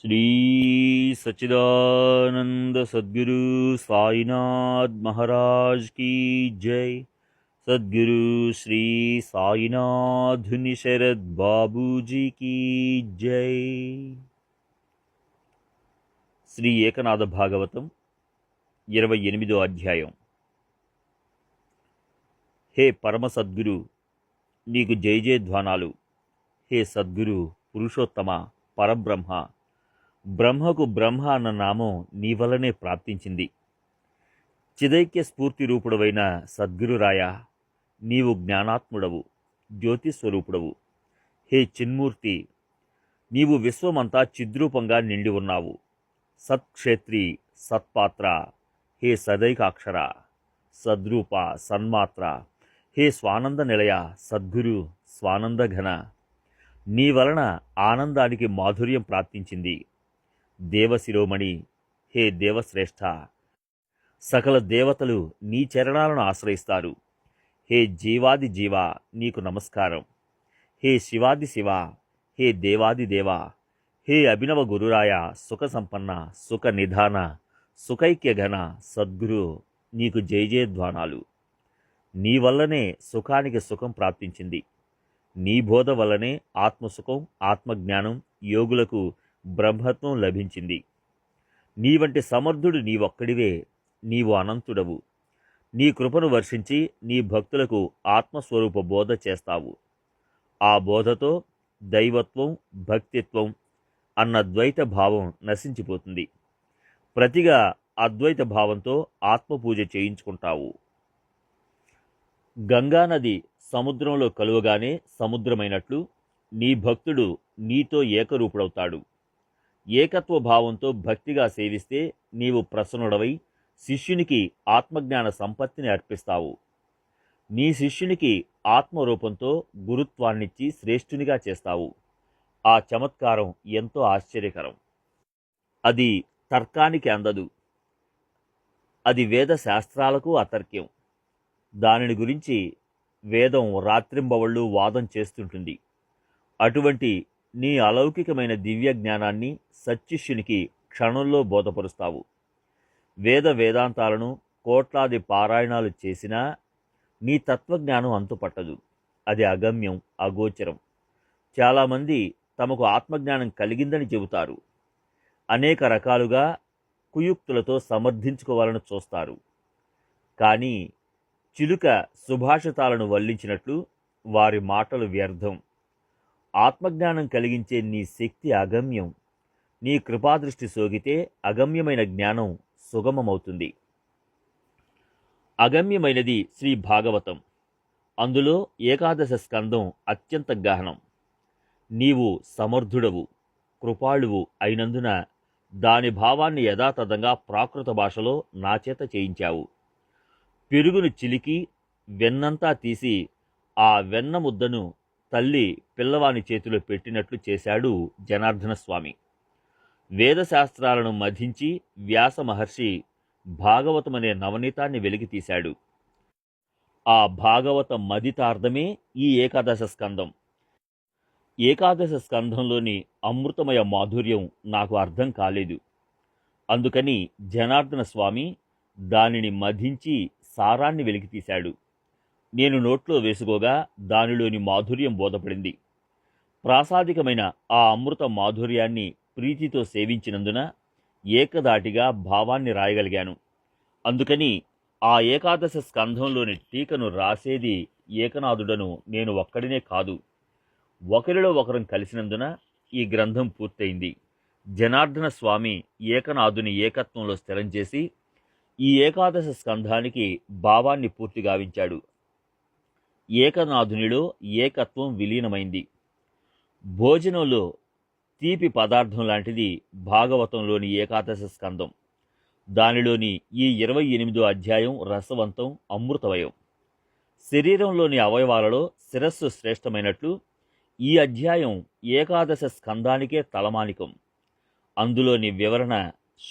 श्री सच्चिदानंद सद्गुरु साईनाथ महाराज की जय। सद्गुरु श्री साईनाथ शरद बाबूजी की जय। శ్రీ ఏకనాథ భాగవతం 28వ అధ్యాయం. హే పరమ సద్గురు, నీకు జయ జయధ్వానాలు. హే సద్గురు పురుషోత్తమ పరబ్రహ్మ, బ్రహ్మకు బ్రహ్మ అన్న నామం నీ వల్లనే ప్రాప్తించింది. చిదైక్య స్ఫూర్తి రూపుడవైన సద్గురురాయ, నీవు జ్ఞానాత్ముడవు, జ్యోతిస్వరూపుడవు. హే చిన్మూర్తి, నీవు విశ్వమంతా చిద్రూపంగా నిండి ఉన్నావు. సత్క్షేత్రి సత్పాత్ర, హే సదైకాక్షర సద్రూప సన్మాత్ర, హే స్వానంద నిలయ సద్గురు స్వానందఘన, నీ వలన ఆనందానికి మాధుర్యం ప్రాప్తించింది. దేవశిరోమణి, హే దేవశ్రేష్ఠ, సకల దేవతలు నీ చరణాలను ఆశ్రయిస్తారు. హే జీవాది జీవ, నీకు నమస్కారం. హే శివాది శివ, హే దేవాది దేవ, హే అభినవ గురురాయ సుఖ సంపన్న సుఖ నిధాన సుఖైక్యఘన సద్గురు, నీకు జయ జయధ్వానాలు. నీ వల్లనే సుఖానికి సుఖం ప్రాప్తించింది. నీ బోధ వల్లనే ఆత్మసుఖం ఆత్మజ్ఞానం యోగులకు బ్రహ్మత్వం లభించింది. నీ వంటి సమర్థుడు నీవొక్కడివే. నీవు అనంతుడవు. నీ కృపను వర్షించి నీ భక్తులకు ఆత్మస్వరూప బోధ చేస్తావు. ఆ బోధతో దైవత్వం భక్తిత్వం అన్న ద్వైత భావం నశించిపోతుంది. ప్రతిగా అద్వైత భావంతో ఆత్మపూజ చేయించుకుంటావు. గంగానది సముద్రంలో కలువగానే సముద్రమైనట్లు నీ భక్తుడు నీతో ఏకరూపుడవుతాడు. ఏకత్వ భావంతో భక్తిగా సేవిస్తే నీవు ప్రసన్నుడవై శిష్యునికి ఆత్మజ్ఞాన సంపత్తిని అర్పిస్తావు. నీ శిష్యునికి ఆత్మరూపంతో గురుత్వాన్నిచ్చి శ్రేష్ఠునిగా చేస్తావు. ఆ చమత్కారం ఎంతో ఆశ్చర్యకరం. అది తర్కానికి అందదు. అది వేద శాస్త్రాలకు అతర్క్యం. దానిని గురించి వేదం రాత్రింబవళ్ళు వాదం చేస్తుంటుంది. అటువంటి నీ అలౌకికమైన దివ్య జ్ఞానాన్ని సచ్చిష్యునికి క్షణంలో బోధపరుస్తావు. వేద వేదాంతాలను కోట్లాది పారాయణాలు చేసినా నీ తత్వజ్ఞానం అంతుపట్టదు. అది అగమ్యం అగోచరం. చాలామంది తమకు ఆత్మజ్ఞానం కలిగిందని చెబుతారు. అనేక రకాలుగా కుయుక్తులతో సమర్థించుకోవాలని చూస్తారు. కానీ చిలుక సుభాషితాలను వల్లించినట్లు వారి మాటలు వ్యర్థం. ఆత్మజ్ఞానం కలిగించే నీ శక్తి అగమ్యం. నీ కృపాదృష్టి సోకితే అగమ్యమైన జ్ఞానం సుగమమవుతుంది. అగమ్యమైనది శ్రీ భాగవతం. అందులో ఏకాదశ స్కందం అత్యంత గహనం. నీవు సమర్థుడవు కృపాళువు అయినందున దాని భావాన్ని యథాతథంగా ప్రాకృత భాషలో నాచేత చేయించావు. పెరుగును చిలికి వెన్నంతా తీసి ఆ వెన్న ముద్దను తల్లి పిల్లవాని చేతిలో పెట్టినట్లు చేశాడు జనార్దన స్వామి. వేదశాస్త్రాలను మధించి వ్యాస మహర్షి భాగవతమనే నవనీతాన్ని వెలికితీశాడు. ఆ భాగవత మదితార్థమే ఈ ఏకాదశ స్కందం. ఏకాదశ స్కంధంలోని అమృతమయ మాధుర్యం నాకు అర్థం కాలేదు. అందుకని జనార్దన స్వామి దానిని మధించి సారాన్ని వెలికితీశాడు. నేను నోట్లో వేసుకోగా దానిలోని మాధుర్యం బోధపడింది. ప్రాసాదికమైన ఆ అమృత మాధుర్యాన్ని ప్రీతితో సేవించినందున ఏకదాటిగా భావాన్ని రాయగలిగాను. అందుకని ఆ ఏకాదశ స్కంధంలోని టీకను రాసేది ఏకనాథుడను నేను ఒక్కడినే కాదు. ఒకరిలో ఒకరం కలిసినందున ఈ గ్రంథం పూర్తయింది. జనార్దన స్వామి ఏకనాథుని ఏకత్వంలో స్థిరం చేసి ఈ ఏకాదశ స్కంధానికి భావాన్ని పూర్తి గావించాడు. ఏకనాథునిలో ఏకత్వం విలీనమైంది. భోజనంలో తీపి పదార్థం లాంటిది భాగవతంలోని ఏకాదశ స్కందం. దానిలోని ఈ 28వ అధ్యాయం రసవంతం అమృతమయం. శరీరంలోని అవయవాలలో శిరస్సు శ్రేష్టమైనట్లు ఈ అధ్యాయం ఏకాదశ స్కందానికే తలమానికం. అందులోని వివరణ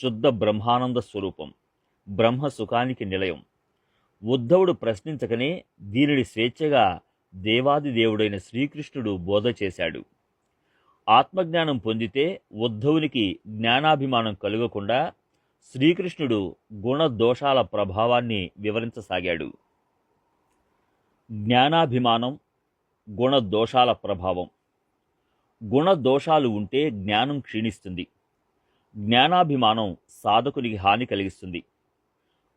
శుద్ధ బ్రహ్మానంద స్వరూపం, బ్రహ్మ సుఖానికి నిలయం. ఉద్ధవుడు ప్రశ్నించకనే దీనిని స్వేచ్ఛగా దేవాది దేవుడైన శ్రీకృష్ణుడు బోధ చేశాడు. ఆత్మజ్ఞానం పొందితే ఉద్ధవునికి జ్ఞానాభిమానం కలుగకుండా శ్రీకృష్ణుడు గుణదోషాల ప్రభావాన్ని వివరించసాగాడు. జ్ఞానాభిమానం, గుణదోషాల ప్రభావం. గుణదోషాలు ఉంటే జ్ఞానం క్షీణిస్తుంది. జ్ఞానాభిమానం సాధకునికి హాని కలిగిస్తుంది.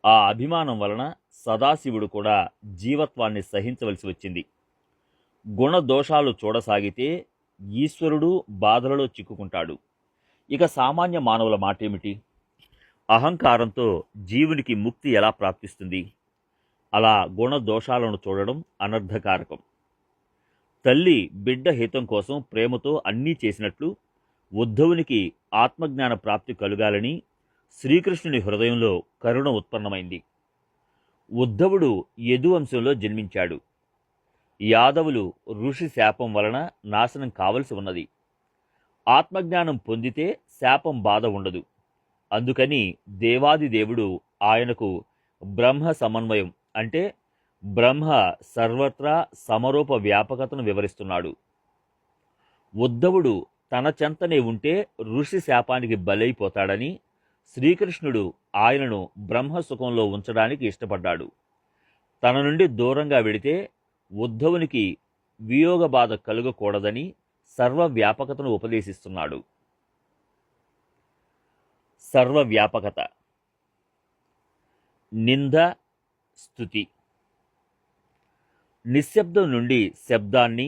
ఆ అభిమానం వలన సదాశివుడు కూడా జీవత్వాన్ని సహించవలసి వచ్చింది. గుణదోషాలు చూడసాగితే ఈశ్వరుడు బాధలలో చిక్కుకుంటాడు. ఇక సామాన్య మానవుల మాటేమిటి? అహంకారంతో జీవునికి ముక్తి ఎలా ప్రాప్తిస్తుంది? అలా గుణదోషాలను చూడడం అనర్థకారకం. తల్లి బిడ్డ హితం కోసం ప్రేమతో అన్నీ చేసినట్లు ఉద్ధవునికి ఆత్మజ్ఞాన ప్రాప్తి కలుగాలని శ్రీకృష్ణుని హృదయంలో కరుణ ఉత్పన్నమైంది. ఉద్ధవుడు యదువంశంలో జన్మించాడు. యాదవులు ఋషి శాపం వలన నాశనం కావలసి ఉన్నది. ఆత్మజ్ఞానం పొందితే శాపం బాధ ఉండదు. అందుకని దేవాదిదేవుడు ఆయనకు బ్రహ్మ సమన్వయం అంటే బ్రహ్మ సర్వత్రా సమరూప వ్యాపకతను వివరిస్తున్నాడు. ఉద్ధవుడు తన చెంతనే ఉంటే ఋషి శాపానికి బలైపోతాడని శ్రీకృష్ణుడు ఆయనను బ్రహ్మసుఖంలో ఉంచడానికి ఇష్టపడ్డాడు. తన నుండి దూరంగా వెడితే ఉద్ధవునికి వియోగ బాధ కలుగకూడదని సర్వవ్యాపకతను ఉపదేశిస్తున్నాడు. సర్వవ్యాపకత. నింద, స్తుతి. నిశ్శబ్దం నుండి శబ్దాన్ని,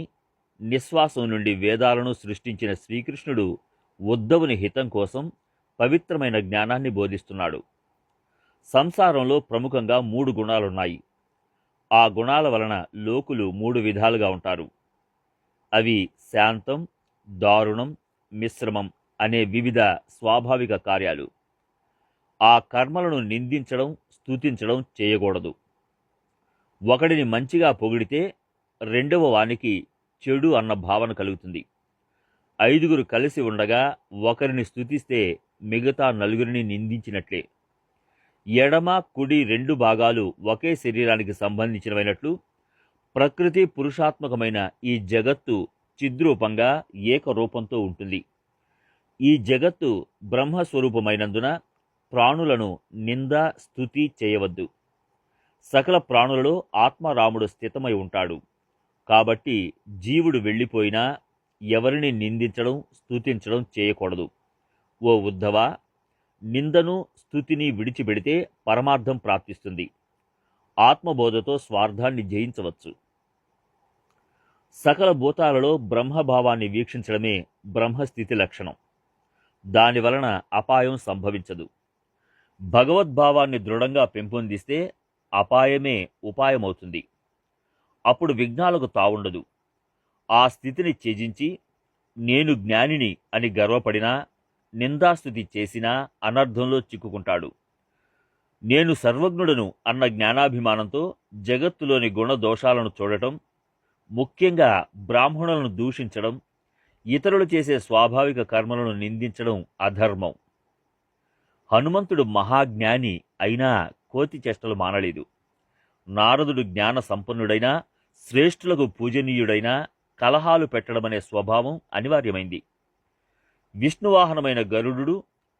నిశ్వాసం నుండి వేదాలను సృష్టించిన శ్రీకృష్ణుడు ఉద్ధవుని హితం కోసం పవిత్రమైన జ్ఞానాన్ని బోధిస్తున్నాడు. సంసారంలో ప్రముఖంగా 3 గుణాలున్నాయి. ఆ గుణాల వలన లోకులు 3 విధాలుగా ఉంటారు. అవి శాంతం, దారుణం, మిశ్రమం అనే వివిధ స్వాభావిక కార్యాలు. ఆ కర్మలను నిందించడం, స్తుతించడం చేయకూడదు. ఒకడిని మంచిగా పొగిడితే రెండవ వానికి చెడు అన్న భావన కలుగుతుంది. 5గురు కలిసి ఉండగా ఒకరిని స్తుతిస్తే మిగతా 4గురిని నిందించినట్లే. ఎడమ, కుడి 2 భాగాలు ఒకే శరీరానికి సంబంధించినవైనట్లు ప్రకృతి పురుషాత్మకమైన ఈ జగత్తు చిద్రూపంగా ఏకరూపంతో ఉంటుంది. ఈ జగత్తు బ్రహ్మస్వరూపమైనందున ప్రాణులను నింద, స్తుతి చేయవద్దు. సకల ప్రాణులలో ఆత్మరాముడు స్థితమై ఉంటాడు. కాబట్టి జీవుడు వెళ్ళిపోయినా ఎవరిని నిందించడం, స్తుతించడం చేయకూడదు. ఓ ఉద్ధవా, నిందను, స్తుతిని విడిచిపెడితే పరమార్థం ప్రాప్తిస్తుంది. ఆత్మబోధతో స్వార్థాన్ని జయించవచ్చు. సకల భూతాలలో బ్రహ్మభావాన్ని వీక్షించడమే బ్రహ్మస్థితి లక్షణం. దానివలన అపాయం సంభవించదు. భగవద్భావాన్ని దృఢంగా పెంపొందిస్తే అపాయమే ఉపాయమవుతుంది. అప్పుడు విఘ్నాలకు తావుండదు. ఆ స్థితిని త్యజించి నేను జ్ఞానిని అని గర్వపడినా, నిందాస్తుతి చేసినా అనర్థంలో చిక్కుకుంటాడు. నేను సర్వజ్ఞుడను అన్న జ్ఞానాభిమానంతో జగత్తులోని గుణదోషాలను చూడటం, ముఖ్యంగా బ్రాహ్మణులను దూషించడం, ఇతరులు చేసే స్వాభావిక కర్మలను నిందించడం అధర్మం. హనుమంతుడు మహాజ్ఞాని అయినా కోతి చేష్టలు మానలేదు. నారదుడు జ్ఞాన సంపన్నుడైనా, శ్రేష్ఠులకు పూజనీయుడైనా కలహాలు పెట్టడమనే స్వభావం అనివార్యమైంది. విష్ణువాహనమైన గరుడు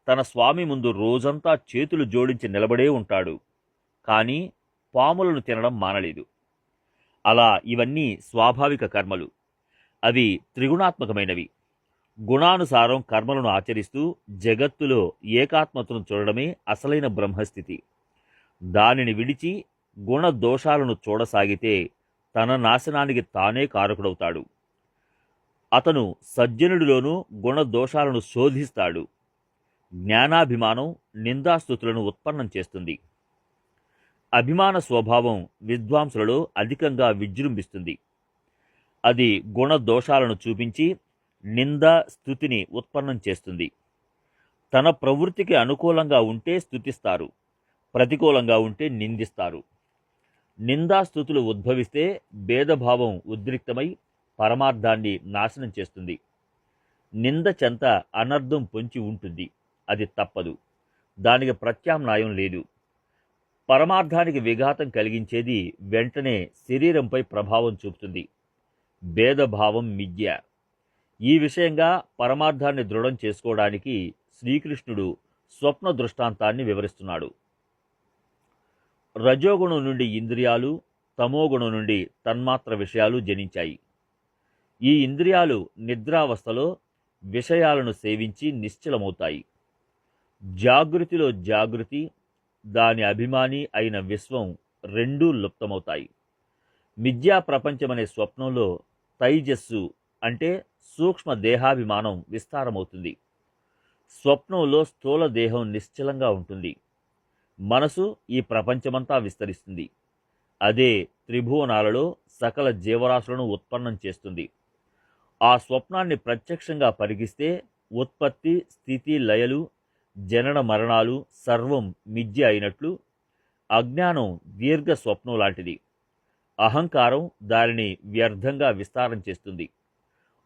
తన స్వామి ముందు రోజంతా చేతులు జోడించి నిలబడే ఉంటాడు. కానీ పాములను తినడం మానలేదు. అలా ఇవన్నీ స్వాభావిక కర్మలు. అవి త్రిగుణాత్మకమైనవి. గుణానుసారం కర్మలను ఆచరిస్తూ జగత్తులో ఏకాత్మతను చూడడమే అసలైన బ్రహ్మస్థితి. దానిని విడిచి గుణదోషాలను చూడసాగితే తన నాశనానికి తానే కారకుడవుతాడు. అతను సజ్జనుడిలోనూ గుణదోషాలను శోధిస్తాడు. జ్ఞానాభిమానం నిందాస్తుతులను ఉత్పన్నం చేస్తుంది. అభిమాన స్వభావం విద్వాంసులలో అధికంగా విజృంభిస్తుంది. అది గుణదోషాలను చూపించి నింద, స్తుతిని ఉత్పన్నం చేస్తుంది. తన ప్రవృత్తికి అనుకూలంగా ఉంటే స్తుతిస్తారు, ప్రతికూలంగా ఉంటే నిందిస్తారు. నిందాస్తుతులు ఉద్భవిస్తే భేదభావం ఉద్రిక్తమై పరమార్థాన్ని నాశనం చేస్తుంది. నింద చెంత అనర్థం పొంచి ఉంటుంది. అది తప్పదు. దానికి ప్రత్యామ్నాయం లేదు. పరమార్థానికి విఘాతం కలిగించేది వెంటనే శరీరంపై ప్రభావం చూపుతుంది. భేదభావం మిథ్య. ఈ విషయంగా పరమార్థాన్ని దృఢం చేసుకోవడానికి శ్రీకృష్ణుడు స్వప్న దృష్టాంతాన్ని వివరిస్తున్నాడు. రజోగుణం నుండి ఇంద్రియాలు, తమోగుణం నుండి తన్మాత్ర విషయాలు జనించాయి. ఈ ఇంద్రియాలు నిద్రావస్థలో విషయాలను సేవించి నిశ్చలమవుతాయి. జాగృతిలో జాగృతి, దాని అభిమాని అయిన విశ్వం రెండూ లుప్తమవుతాయి. మిథ్యా ప్రపంచమనే స్వప్నంలో తైజస్సు అంటే సూక్ష్మ దేహాభిమానం విస్తారమవుతుంది. స్వప్నంలో స్థూల దేహం నిశ్చలంగా ఉంటుంది. మనసు ఈ ప్రపంచమంతా విస్తరిస్తుంది. అదే త్రిభువనాలలో సకల జీవరాశులను ఉత్పన్నం చేస్తుంది. ఆ స్వప్నాన్ని ప్రత్యక్షంగా పరిగిస్తే ఉత్పత్తి, స్థితి, లయలు, జనన మరణాలు సర్వం మిథ్య అయినట్లు అజ్ఞానం దీర్ఘ స్వప్నం లాంటిది. అహంకారం దానిని వ్యర్థంగా విస్తారం చేస్తుంది.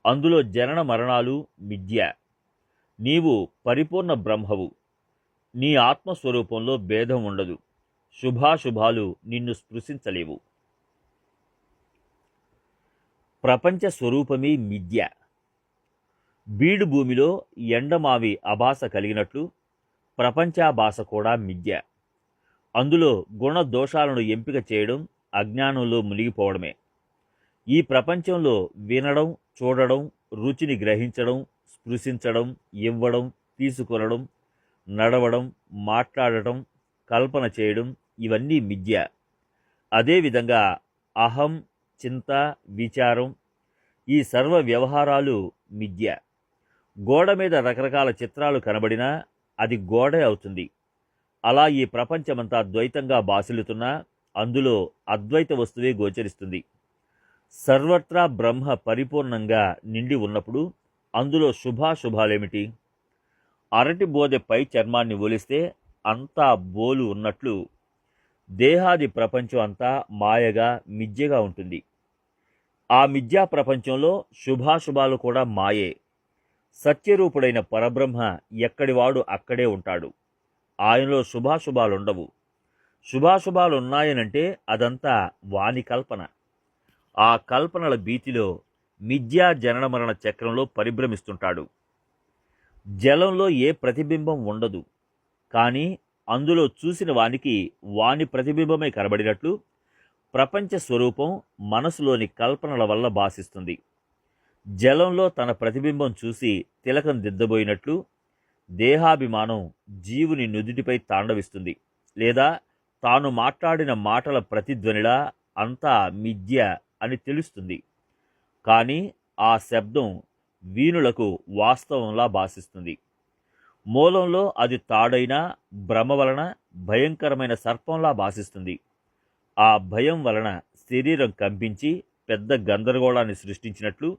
అందులో జనన మరణాలు మిథ్య. నీవు పరిపూర్ణ బ్రహ్మవు. నీ ఆత్మస్వరూపంలో భేదం ఉండదు. శుభాశుభాలు నిన్ను స్పృశించలేవు. ప్రపంచ స్వరూపమే మిథ్య. బీడు భూమిలో ఎండమావి అభాస కలిగినట్లు ప్రపంచాభాస కూడా మిథ్య. అందులో గుణ దోషాలను ఎంపిక చేయడం అజ్ఞానంలో మునిగిపోవడమే. ఈ ప్రపంచంలో వినడం, చూడడం, రుచిని గ్రహించడం, స్పృశించడం, ఇవ్వడం, తీసుకొనడం, నడవడం, మాట్లాడటం, కల్పన చేయడం ఇవన్నీ మిథ్య. అదేవిధంగా అహం, చింత, విచారం ఈ సర్వ వ్యవహారాలు మిథ్య. గోడ మీద రకరకాల చిత్రాలు కనబడినా అది గోడే అవుతుంది. అలా ఈ ప్రపంచమంతా ద్వైతంగా బాసిల్లుతున్నా అందులో అద్వైత వస్తువే గోచరిస్తుంది. సర్వత్రా బ్రహ్మ పరిపూర్ణంగా నిండి ఉన్నప్పుడు అందులో శుభాశుభాలేమిటి? అరటి బోదె పై చర్మాన్ని ఒలిస్తే అంతా బోలు ఉన్నట్లు దేహాది ప్రపంచం అంతా మాయగా మిథ్యగా ఉంటుంది. ఆ మిథ్యా ప్రపంచంలో శుభాశుభాలు కూడా మాయే. సత్యరూపుడైన పరబ్రహ్మ ఎక్కడివాడు అక్కడే ఉంటాడు. ఆయనలో శుభాశుభాలుండవు. శుభాశుభాలున్నాయనంటే అదంతా వాని కల్పన. ఆ కల్పనల భీతిలో మిథ్యా జనన మరణ చక్రంలో పరిభ్రమిస్తుంటాడు. జలంలో ఏ ప్రతిబింబం ఉండదు, కానీ అందులో చూసిన వానికి వాని ప్రతిబింబమే కనబడినట్లు ప్రపంచ స్వరూపం మనసులోని కల్పనల వల్ల భాసిస్తుంది. జలంలో తన ప్రతిబింబం చూసి తిలకం దిద్దబోయినట్లు దేహాభిమానం జీవుని నుదుటిపై తాండవిస్తుంది. లేదా తాను మాట్లాడిన మాటల ప్రతిధ్వనిలా అంతా మిథ్య అని తెలుస్తుంది. కానీ ఆ శబ్దం వీణులకు వాస్తవంలా భాసిస్తుంది. మూలంలో అది తాడైన భ్రమ వలన భయంకరమైన సర్పంలా భాసిస్తుంది. ఆ భయం వలన శరీరం కంపించి పెద్ద గందరగోళాన్ని సృష్టించినట్లు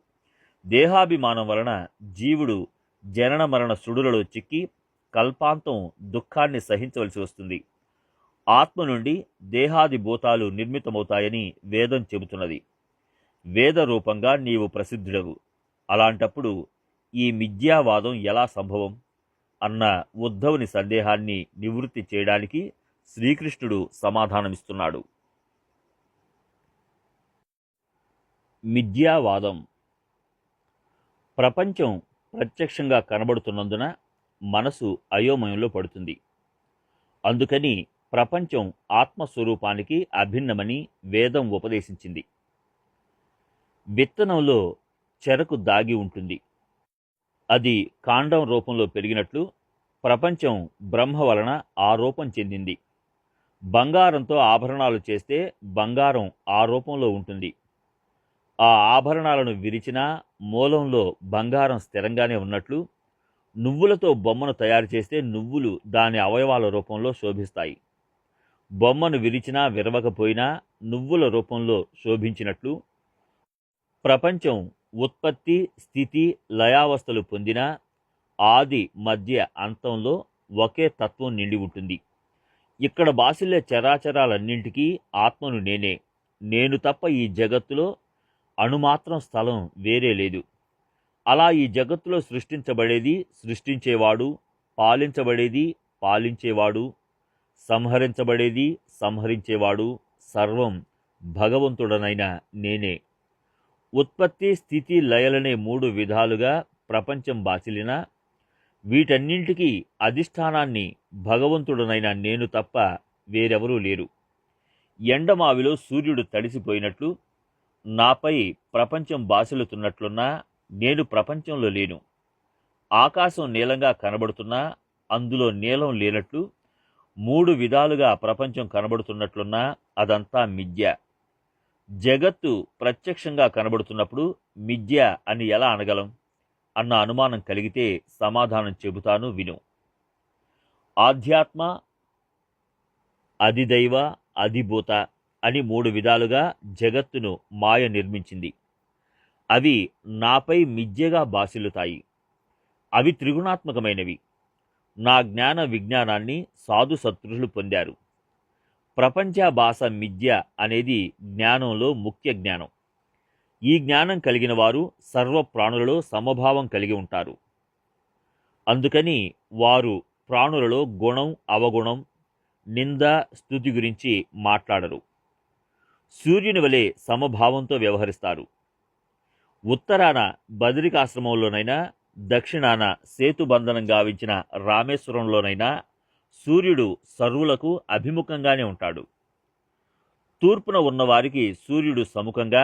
దేహాభిమానం వలన జీవుడు జనన మరణ సుడులలో చిక్కి కల్పాంతం దుఃఖాన్ని సహించవలసి వస్తుంది. ఆత్మ నుండి దేహాది భూతాలు నిర్మితమవుతాయని వేదం చెబుతున్నది. వేద రూపంగా నీవు ప్రసిద్ధుడవు. అలాంటప్పుడు ఈ మిథ్యావాదం ఎలా సంభవం అన్న ఉద్ధవుని సందేహాన్ని నివృత్తి చేయడానికి శ్రీకృష్ణుడు సమాధానమిస్తున్నాడు. మిథ్యావాదం. ప్రపంచం ప్రత్యక్షంగా కనబడుతున్నందున మనసు అయోమయంలో పడుతుంది. అందుకని ప్రపంచం ఆత్మస్వరూపానికి అభిన్నమని వేదం ఉపదేశించింది. విత్తనంలో చెరకు దాగి ఉంటుంది. అది కాండం రూపంలో పెరిగినట్లు ప్రపంచం బ్రహ్మ వలన ఆ రూపం చెందింది. బంగారంతో ఆభరణాలు చేస్తే బంగారం ఆ రూపంలో ఉంటుంది. ఆ ఆభరణాలను విరిచినా మూలంలో బంగారం స్థిరంగానే ఉన్నట్లు నువ్వులతో బొమ్మను తయారు చేస్తే నువ్వులు దాని అవయవాల రూపంలో శోభిస్తాయి. బొమ్మను విరిచినా విరవకపోయినా నువ్వుల రూపంలో శోభించినట్లు ప్రపంచం ఉత్పత్తి, స్థితి, లయావస్థలు పొందిన ఆది, మధ్య, అంతంలో ఒకే తత్వం నిండి ఉంటుంది. ఇక్కడ బాసిల్లే చరాచరాలన్నింటికీ ఆత్మను నేనే. నేను తప్ప ఈ జగత్తులో అణుమాత్రం స్థలం వేరే లేదు. అలా ఈ జగత్తులో సృష్టించబడేది సృష్టించేవాడు, పాలించబడేది పాలించేవాడు, సంహరించబడేది సంహరించేవాడు సర్వం భగవంతుడనైన నేనే. ఉత్పత్తి స్థితి లయలనే 3 విధాలుగా ప్రపంచం బాసిలినా వీటన్నింటికీ అధిష్టానాన్ని భగవంతుడనైన నేను తప్ప వేరెవరూ లేరు. ఎండమావిలో సూర్యుడు తడిసిపోయినట్లు నాపై ప్రపంచం బాసిల్లుతున్నట్లున్నా నేను ప్రపంచంలో లేను. ఆకాశం నీలంగా కనబడుతున్నా అందులో నీలం లేనట్లు 3 విధాలుగా ప్రపంచం కనబడుతున్నట్లున్నా అదంతా మిథ్య. జగత్తు ప్రత్యక్షంగా కనబడుతున్నప్పుడు మిథ్య అని ఎలా అనగలం అన్న అనుమానం కలిగితే సమాధానం చెబుతాను విను. ఆధ్యాత్మ, అధిదైవ, అధిభూత అని 3 విధాలుగా జగత్తును మాయ నిర్మించింది. అవి నాపై మిథ్యగా బాసిల్లుతాయి. అవి త్రిగుణాత్మకమైనవి. నా జ్ఞాన విజ్ఞానాన్ని సాధు సత్పురుషులు పొందారు. ప్రపంచ భాష మిథ్య అనేది జ్ఞానంలో ముఖ్య జ్ఞానం. ఈ జ్ఞానం కలిగిన వారు సర్వ ప్రాణులలో సమభావం కలిగి ఉంటారు. అందుకని వారు ప్రాణులలో గుణం, అవగుణం, నింద, స్తుతి గురించి మాట్లాడరు. సూర్యుని వలె సమభావంతో వ్యవహరిస్తారు. ఉత్తరాన బదరికాశ్రమంలోనైనా, దక్షిణాన సేతుబంధనం గావించిన రామేశ్వరంలోనైనా సూర్యుడు సర్వులకు అభిముఖంగానే ఉంటాడు. తూర్పున ఉన్నవారికి సూర్యుడు సముఖంగా,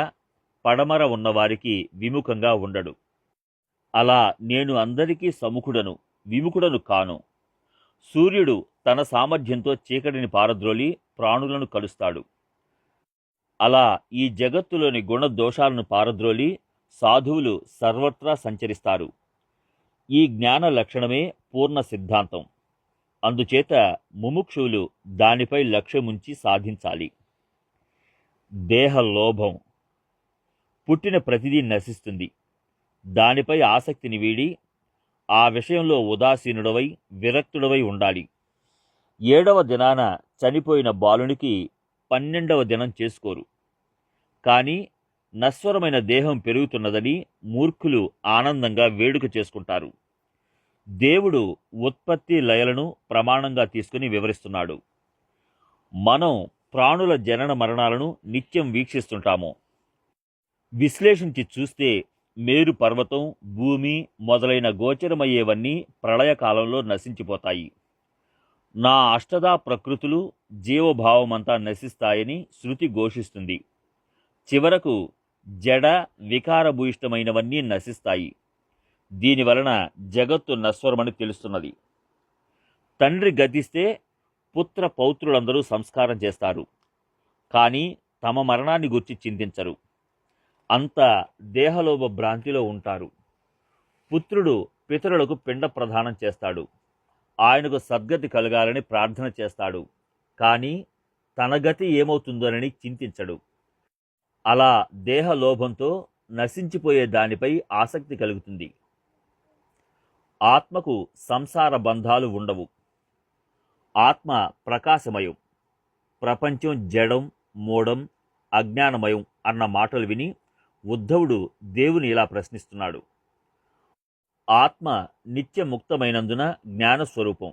పడమర ఉన్నవారికి విముఖంగా ఉండడు. అలా నేను అందరికీ సముఖుడను, విముఖుడను కాను. సూర్యుడు తన సామర్థ్యంతో చీకటిని పారద్రోలి ప్రాణులను కలుస్తాడు. అలా ఈ జగత్తులోని గుణదోషాలను పారద్రోలి సాధువులు సర్వత్రా సంచరిస్తారు. ఈ జ్ఞాన లక్షణమే పూర్ణ సిద్ధాంతం. అందుచేత ముముక్షువులు దానిపై లక్ష్యముంచి సాధించాలి. దేహ లోభం. పుట్టిన ప్రతిదీ నశిస్తుంది. దానిపై ఆసక్తిని వీడి ఆ విషయంలో ఉదాసీనుడవై విరక్తుడవై ఉండాలి. 7వ దినాన చనిపోయిన బాలునికి 12వ దినం చేసుకోరు. కానీ నశ్వరమైన దేహం పెరుగుతున్నదని మూర్ఖులు ఆనందంగా వేడుక చేసుకుంటారు. దేవుడు ఉత్పత్తి లయలను ప్రమాణంగా తీసుకుని వివరిస్తున్నాడు. మనం ప్రాణుల జనన మరణాలను నిత్యం వీక్షిస్తుంటాము. విశ్లేషించి చూస్తే మేరు పర్వతం, భూమి మొదలైన గోచరమయ్యేవన్నీ ప్రళయకాలంలో నశించిపోతాయి. నా అష్టదా ప్రకృతులు, జీవభావమంతా నశిస్తాయని శృతి ఘోషిస్తుంది. చివరకు జడ వికారభూయిష్టమైనవన్నీ నశిస్తాయి. దీనివలన జగత్తు నశ్వరమని తెలుస్తున్నది. తండ్రి గతిస్తే పుత్ర పౌత్రులందరూ సంస్కారం చేస్తారు. కానీ తమ మరణాన్ని గురించి చింతించరు. అంత దేహలోభ భ్రాంతిలో ఉంటారు. పుత్రుడు పితరులకు పిండ ప్రదానం చేస్తాడు. ఆయనకు సద్గతి కలగాలని ప్రార్థన చేస్తాడు. కానీ తన గతి ఏమవుతుందోనని చింతించడు. అలా దేహలోభంతో నశించిపోయే దానిపై ఆసక్తి కలుగుతుంది. ఆత్మకు సంసార బంధాలు ఉండవు. ఆత్మ ప్రకాశమయం. ప్రపంచం జడం, మూఢం, అజ్ఞానమయం అన్న మాటలు విని ఉద్ధవుడు దేవుని ఇలా ప్రశ్నిస్తున్నాడు. ఆత్మ నిత్యముక్తమైనందున జ్ఞానస్వరూపం.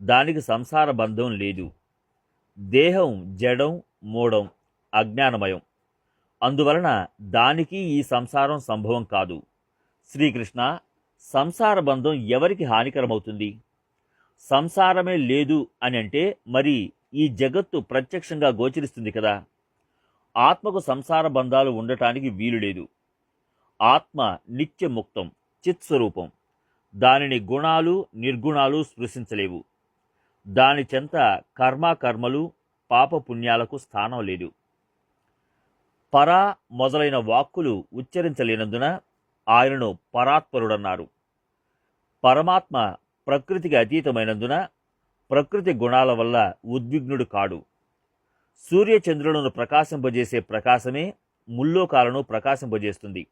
దానికి సంసార బంధం లేదు. దేహం జడం, మూఢం, అజ్ఞానమయం. అందువలన దానికి ఈ సంసారం సంభవం కాదు. శ్రీకృష్ణ, సంసార బంధం ఎవరికి హానికరమవుతుంది? సంసారమే లేదు అని అంటే మరి ఈ జగత్తు ప్రత్యక్షంగా గోచరిస్తుంది కదా. ఆత్మకు సంసార బంధాలు ఉండటానికి వీలు లేదు. ఆత్మ నిత్యముక్తం, చిత్స్వరూపం. దానిని గుణాలు, నిర్గుణాలు స్పృశించలేవు. దాని చెంత కర్మలు, పాపపుణ్యాలకు స్థానం లేదు. పరా మొదలైన వాక్కులు ఉచ్చరించలేనందున ఆయనను పరాత్పరుడన్నారు. పరమాత్మ ప్రకృతికి అతీతమైనందున ప్రకృతి గుణాల వల్ల ఉద్విగ్నుడు కాడు. సూర్యచంద్రులను ప్రకాశింపజేసే ప్రకాశమే ముల్లోకాలను ప్రకాశింపజేస్తుంది.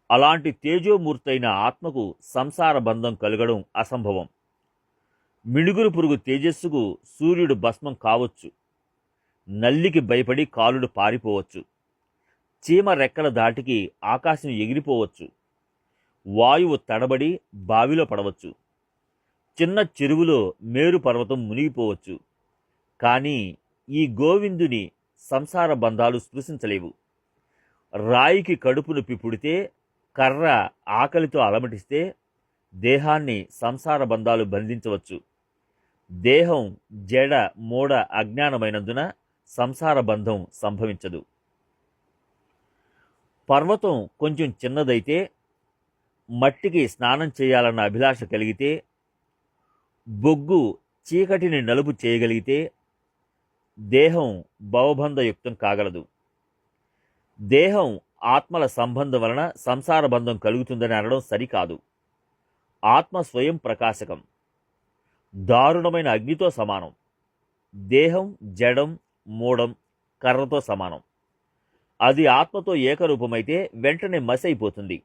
అలాంటి తేజోమూర్తైన ఆత్మకు సంసార బంధం కలగడం అసంభవం. మిడుగురు పురుగు తేజస్సుకు సూర్యుడు భస్మం కావచ్చు. నల్లికి భయపడి కాలుడు పారిపోవచ్చు. చీమ రెక్కల దాటికి ఆకాశం ఎగిరిపోవచ్చు. వాయువు తడబడి బావిలో పడవచ్చు. చిన్న చెరువులో మేరు పర్వతం మునిగిపోవచ్చు. కానీ ఈ గోవిందుని సంసార బంధాలు స్పృశించలేవు. రాయికి కడుపు నొప్పి పుడితే, కర్ర ఆకలితో అలమటిస్తే దేహాన్ని సంసార బంధాలు బంధించవచ్చు. దేహం జడ మూఢ అజ్ఞానమైనందున సంసార బంధం సంభవించదు. పర్వతం కొంచెం చిన్నదైతే, మట్టికి స్నానం చేయాలన్న అభిలాష కలిగితే, బొగ్గు చీకటిని నలుపు చేయగలిగితే దేహం భవబంధయుక్తం కాగలదు. దేహం ఆత్మల సంబంధం వలన సంసార బంధం కలుగుతుందని అనడం సరికాదు. ఆత్మ స్వయం ప్రకాశకం, దారుణమైన అగ్నితో సమానం. దేహం జడం మూఢం కర్రతో సమానం. అది ఆత్మతో ఏకరూపమైతే వెంటనే మసి అయిపోతుంది.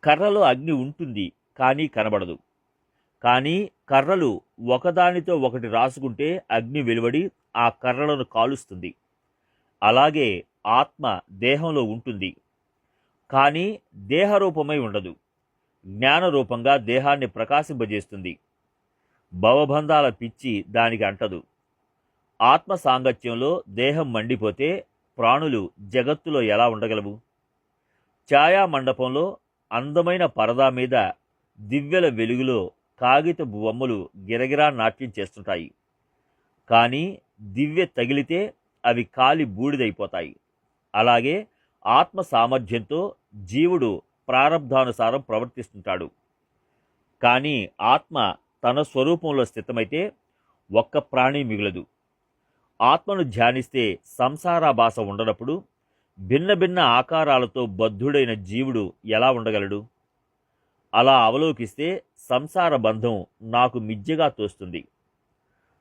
కర్రలో అగ్ని ఉంటుంది కానీ కనబడదు. కానీ కర్రలు ఒకదానితో ఒకటి రాసుకుంటే అగ్ని వెలువడి ఆ కర్రలను కాలుస్తుంది. అలాగే ఆత్మ దేహంలో ఉంటుంది కానీ దేహరూపమై ఉండదు. జ్ఞానరూపంగా దేహాన్ని ప్రకాశింపజేస్తుంది. భవబంధాల పిచ్చి దానికి అంటదు. ఆత్మ సాంగత్యంలో దేహం మండిపోతే ప్రాణులు జగత్తులో ఎలా ఉండగలవు? ఛాయా మండపంలో అందమైన పరదా మీద దివ్యల వెలుగులో కాగితపు బొమ్మలు గిరగిరా నాట్యం చేస్తుంటాయి. కానీ దివ్య తగిలితే అవి కాలి బూడిదైపోతాయి. అలాగే ఆత్మ సామర్థ్యంతో జీవుడు ప్రారబ్ధానుసారం ప్రవర్తిస్తుంటాడు. కానీ ఆత్మ తన స్వరూపంలో స్థితమైతే ఒక్క ప్రాణి మిగులదు. ఆత్మను ధ్యానిస్తే సంసారాభాస ఉండనప్పుడు భిన్న భిన్న ఆకారాలతో బద్ధుడైన జీవుడు ఎలా ఉండగలడు? అలా అవలోకిస్తే సంసార బంధం నాకు మిథ్యగా తోస్తుంది.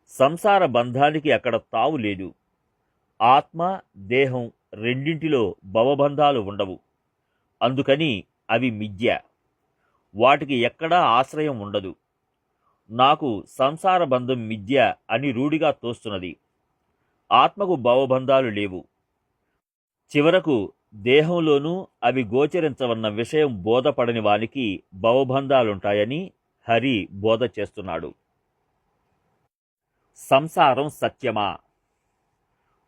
సంసార బంధానికి అక్కడ తావు లేదు. ఆత్మ దేహం రెండింటిలో భవబంధాలు ఉండవు. అందుకని అవి మిథ్య. వాటికి ఎక్కడా ఆశ్రయం ఉండదు. నాకు సంసార బంధం మిథ్య అని రూఢిగా తోస్తున్నది. ఆత్మకు భవబంధాలు లేవు. చివరకు దేహంలోనూ అవి గోచరించవన్న విషయం బోధపడని వానికి భవబంధాలుంటాయని హరి బోధ చేస్తున్నాడు. సంసారం సత్యమా?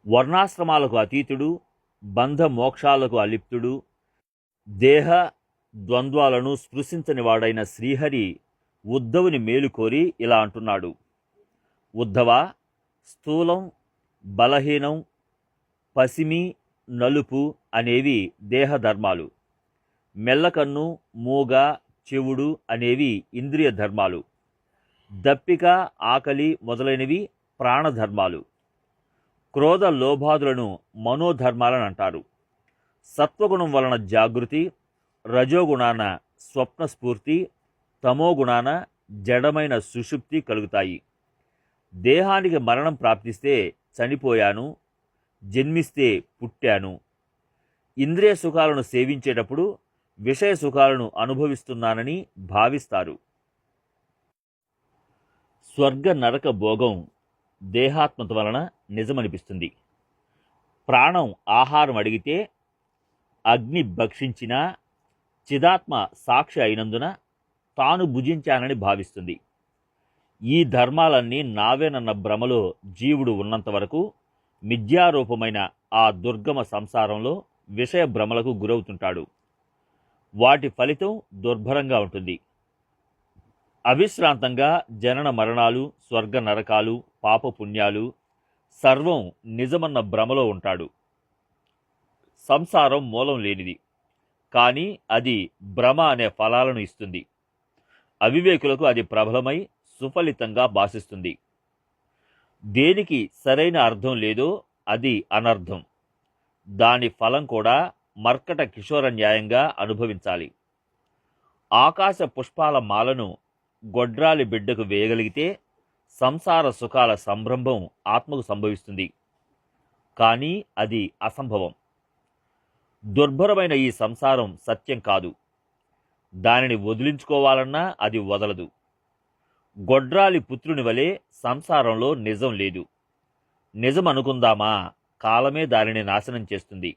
వర్ణాశ్రమాలకు అతీతుడు, బంధ మోక్షాలకు అలిప్తుడు, దేహ ద్వంద్వాలను స్పృశించని వాడైన శ్రీహరి ఉద్ధవుని మేలు కోరి ఇలా అంటున్నాడు. ఉద్ధవ, స్థూలం బలహీనం పసిమి నలుపు అనేవి దేహధర్మాలు. మెల్లకన్ను మూగ చెవుడు అనేవి ఇంద్రియ ధర్మాలు. దప్పిక ఆకలి మొదలైనవి ప్రాణధర్మాలు. క్రోధ లోభాదులను మనోధర్మాలని అంటారు. సత్వగుణం వలన జాగృతి, రజోగుణాన స్వప్నస్ఫూర్తి, తమోగుణాన జడమైన సుషుప్తి కలుగుతాయి. దేహానికి మరణం ప్రాప్తిస్తే చనిపోయాను, జన్మిస్తే పుట్టాను. ఇంద్రియ సుఖాలను సేవించేటప్పుడు విషయ సుఖాలను అనుభవిస్తున్నానని భావిస్తారు. స్వర్గ నరక భోగం దేహాత్మత వలన నిజమనిపిస్తుంది. ప్రాణం ఆహారం అడిగితే అగ్ని భక్షించినా చిదాత్మ సాక్షి అయినందున తాను భుజించానని భావిస్తుంది. ఈ ధర్మాలన్నీ నావేనన్న భ్రమలో జీవుడు ఉన్నంత వరకు మిథ్యారూపమైన ఆ దుర్గమ సంసారంలో విషయ భ్రమలకు గురవుతుంటాడు. వాటి ఫలితం దుర్భరంగా ఉంటుంది. అవిశ్రాంతంగా జనన మరణాలు, స్వర్గ నరకాలు, పాపపుణ్యాలు సర్వం నిజమన్న భ్రమలో ఉంటాడు. సంసారం మూలం లేనిది, కానీ అది భ్రమ అనే ఫలాలను ఇస్తుంది. అవివేకులకు అది ప్రబలమై సుఫలితంగా భాషిస్తుంది. దేనికి సరైన అర్థం లేదో అది అనర్థం. దాని ఫలం కూడా మర్కట కిషోర న్యాయంగా అనుభవించాలి. ఆకాశ పుష్పాల మాలను గొడ్రాలి బిడ్డకు వేయగలిగితే సంసార సుఖాల సంభ్రమం ఆత్మకు సంభవిస్తుంది. కానీ అది అసంభవం. దుర్భరమైన ఈ సంసారం సత్యం కాదు. దానిని వదిలించుకోవాలన్నా అది వదలదు. గొడ్రాలి పుత్రుని వలె సంసారంలో నిజం లేదు. నిజం అనుకుందామా, కాలమే దానిని నాశనం చేస్తుంది.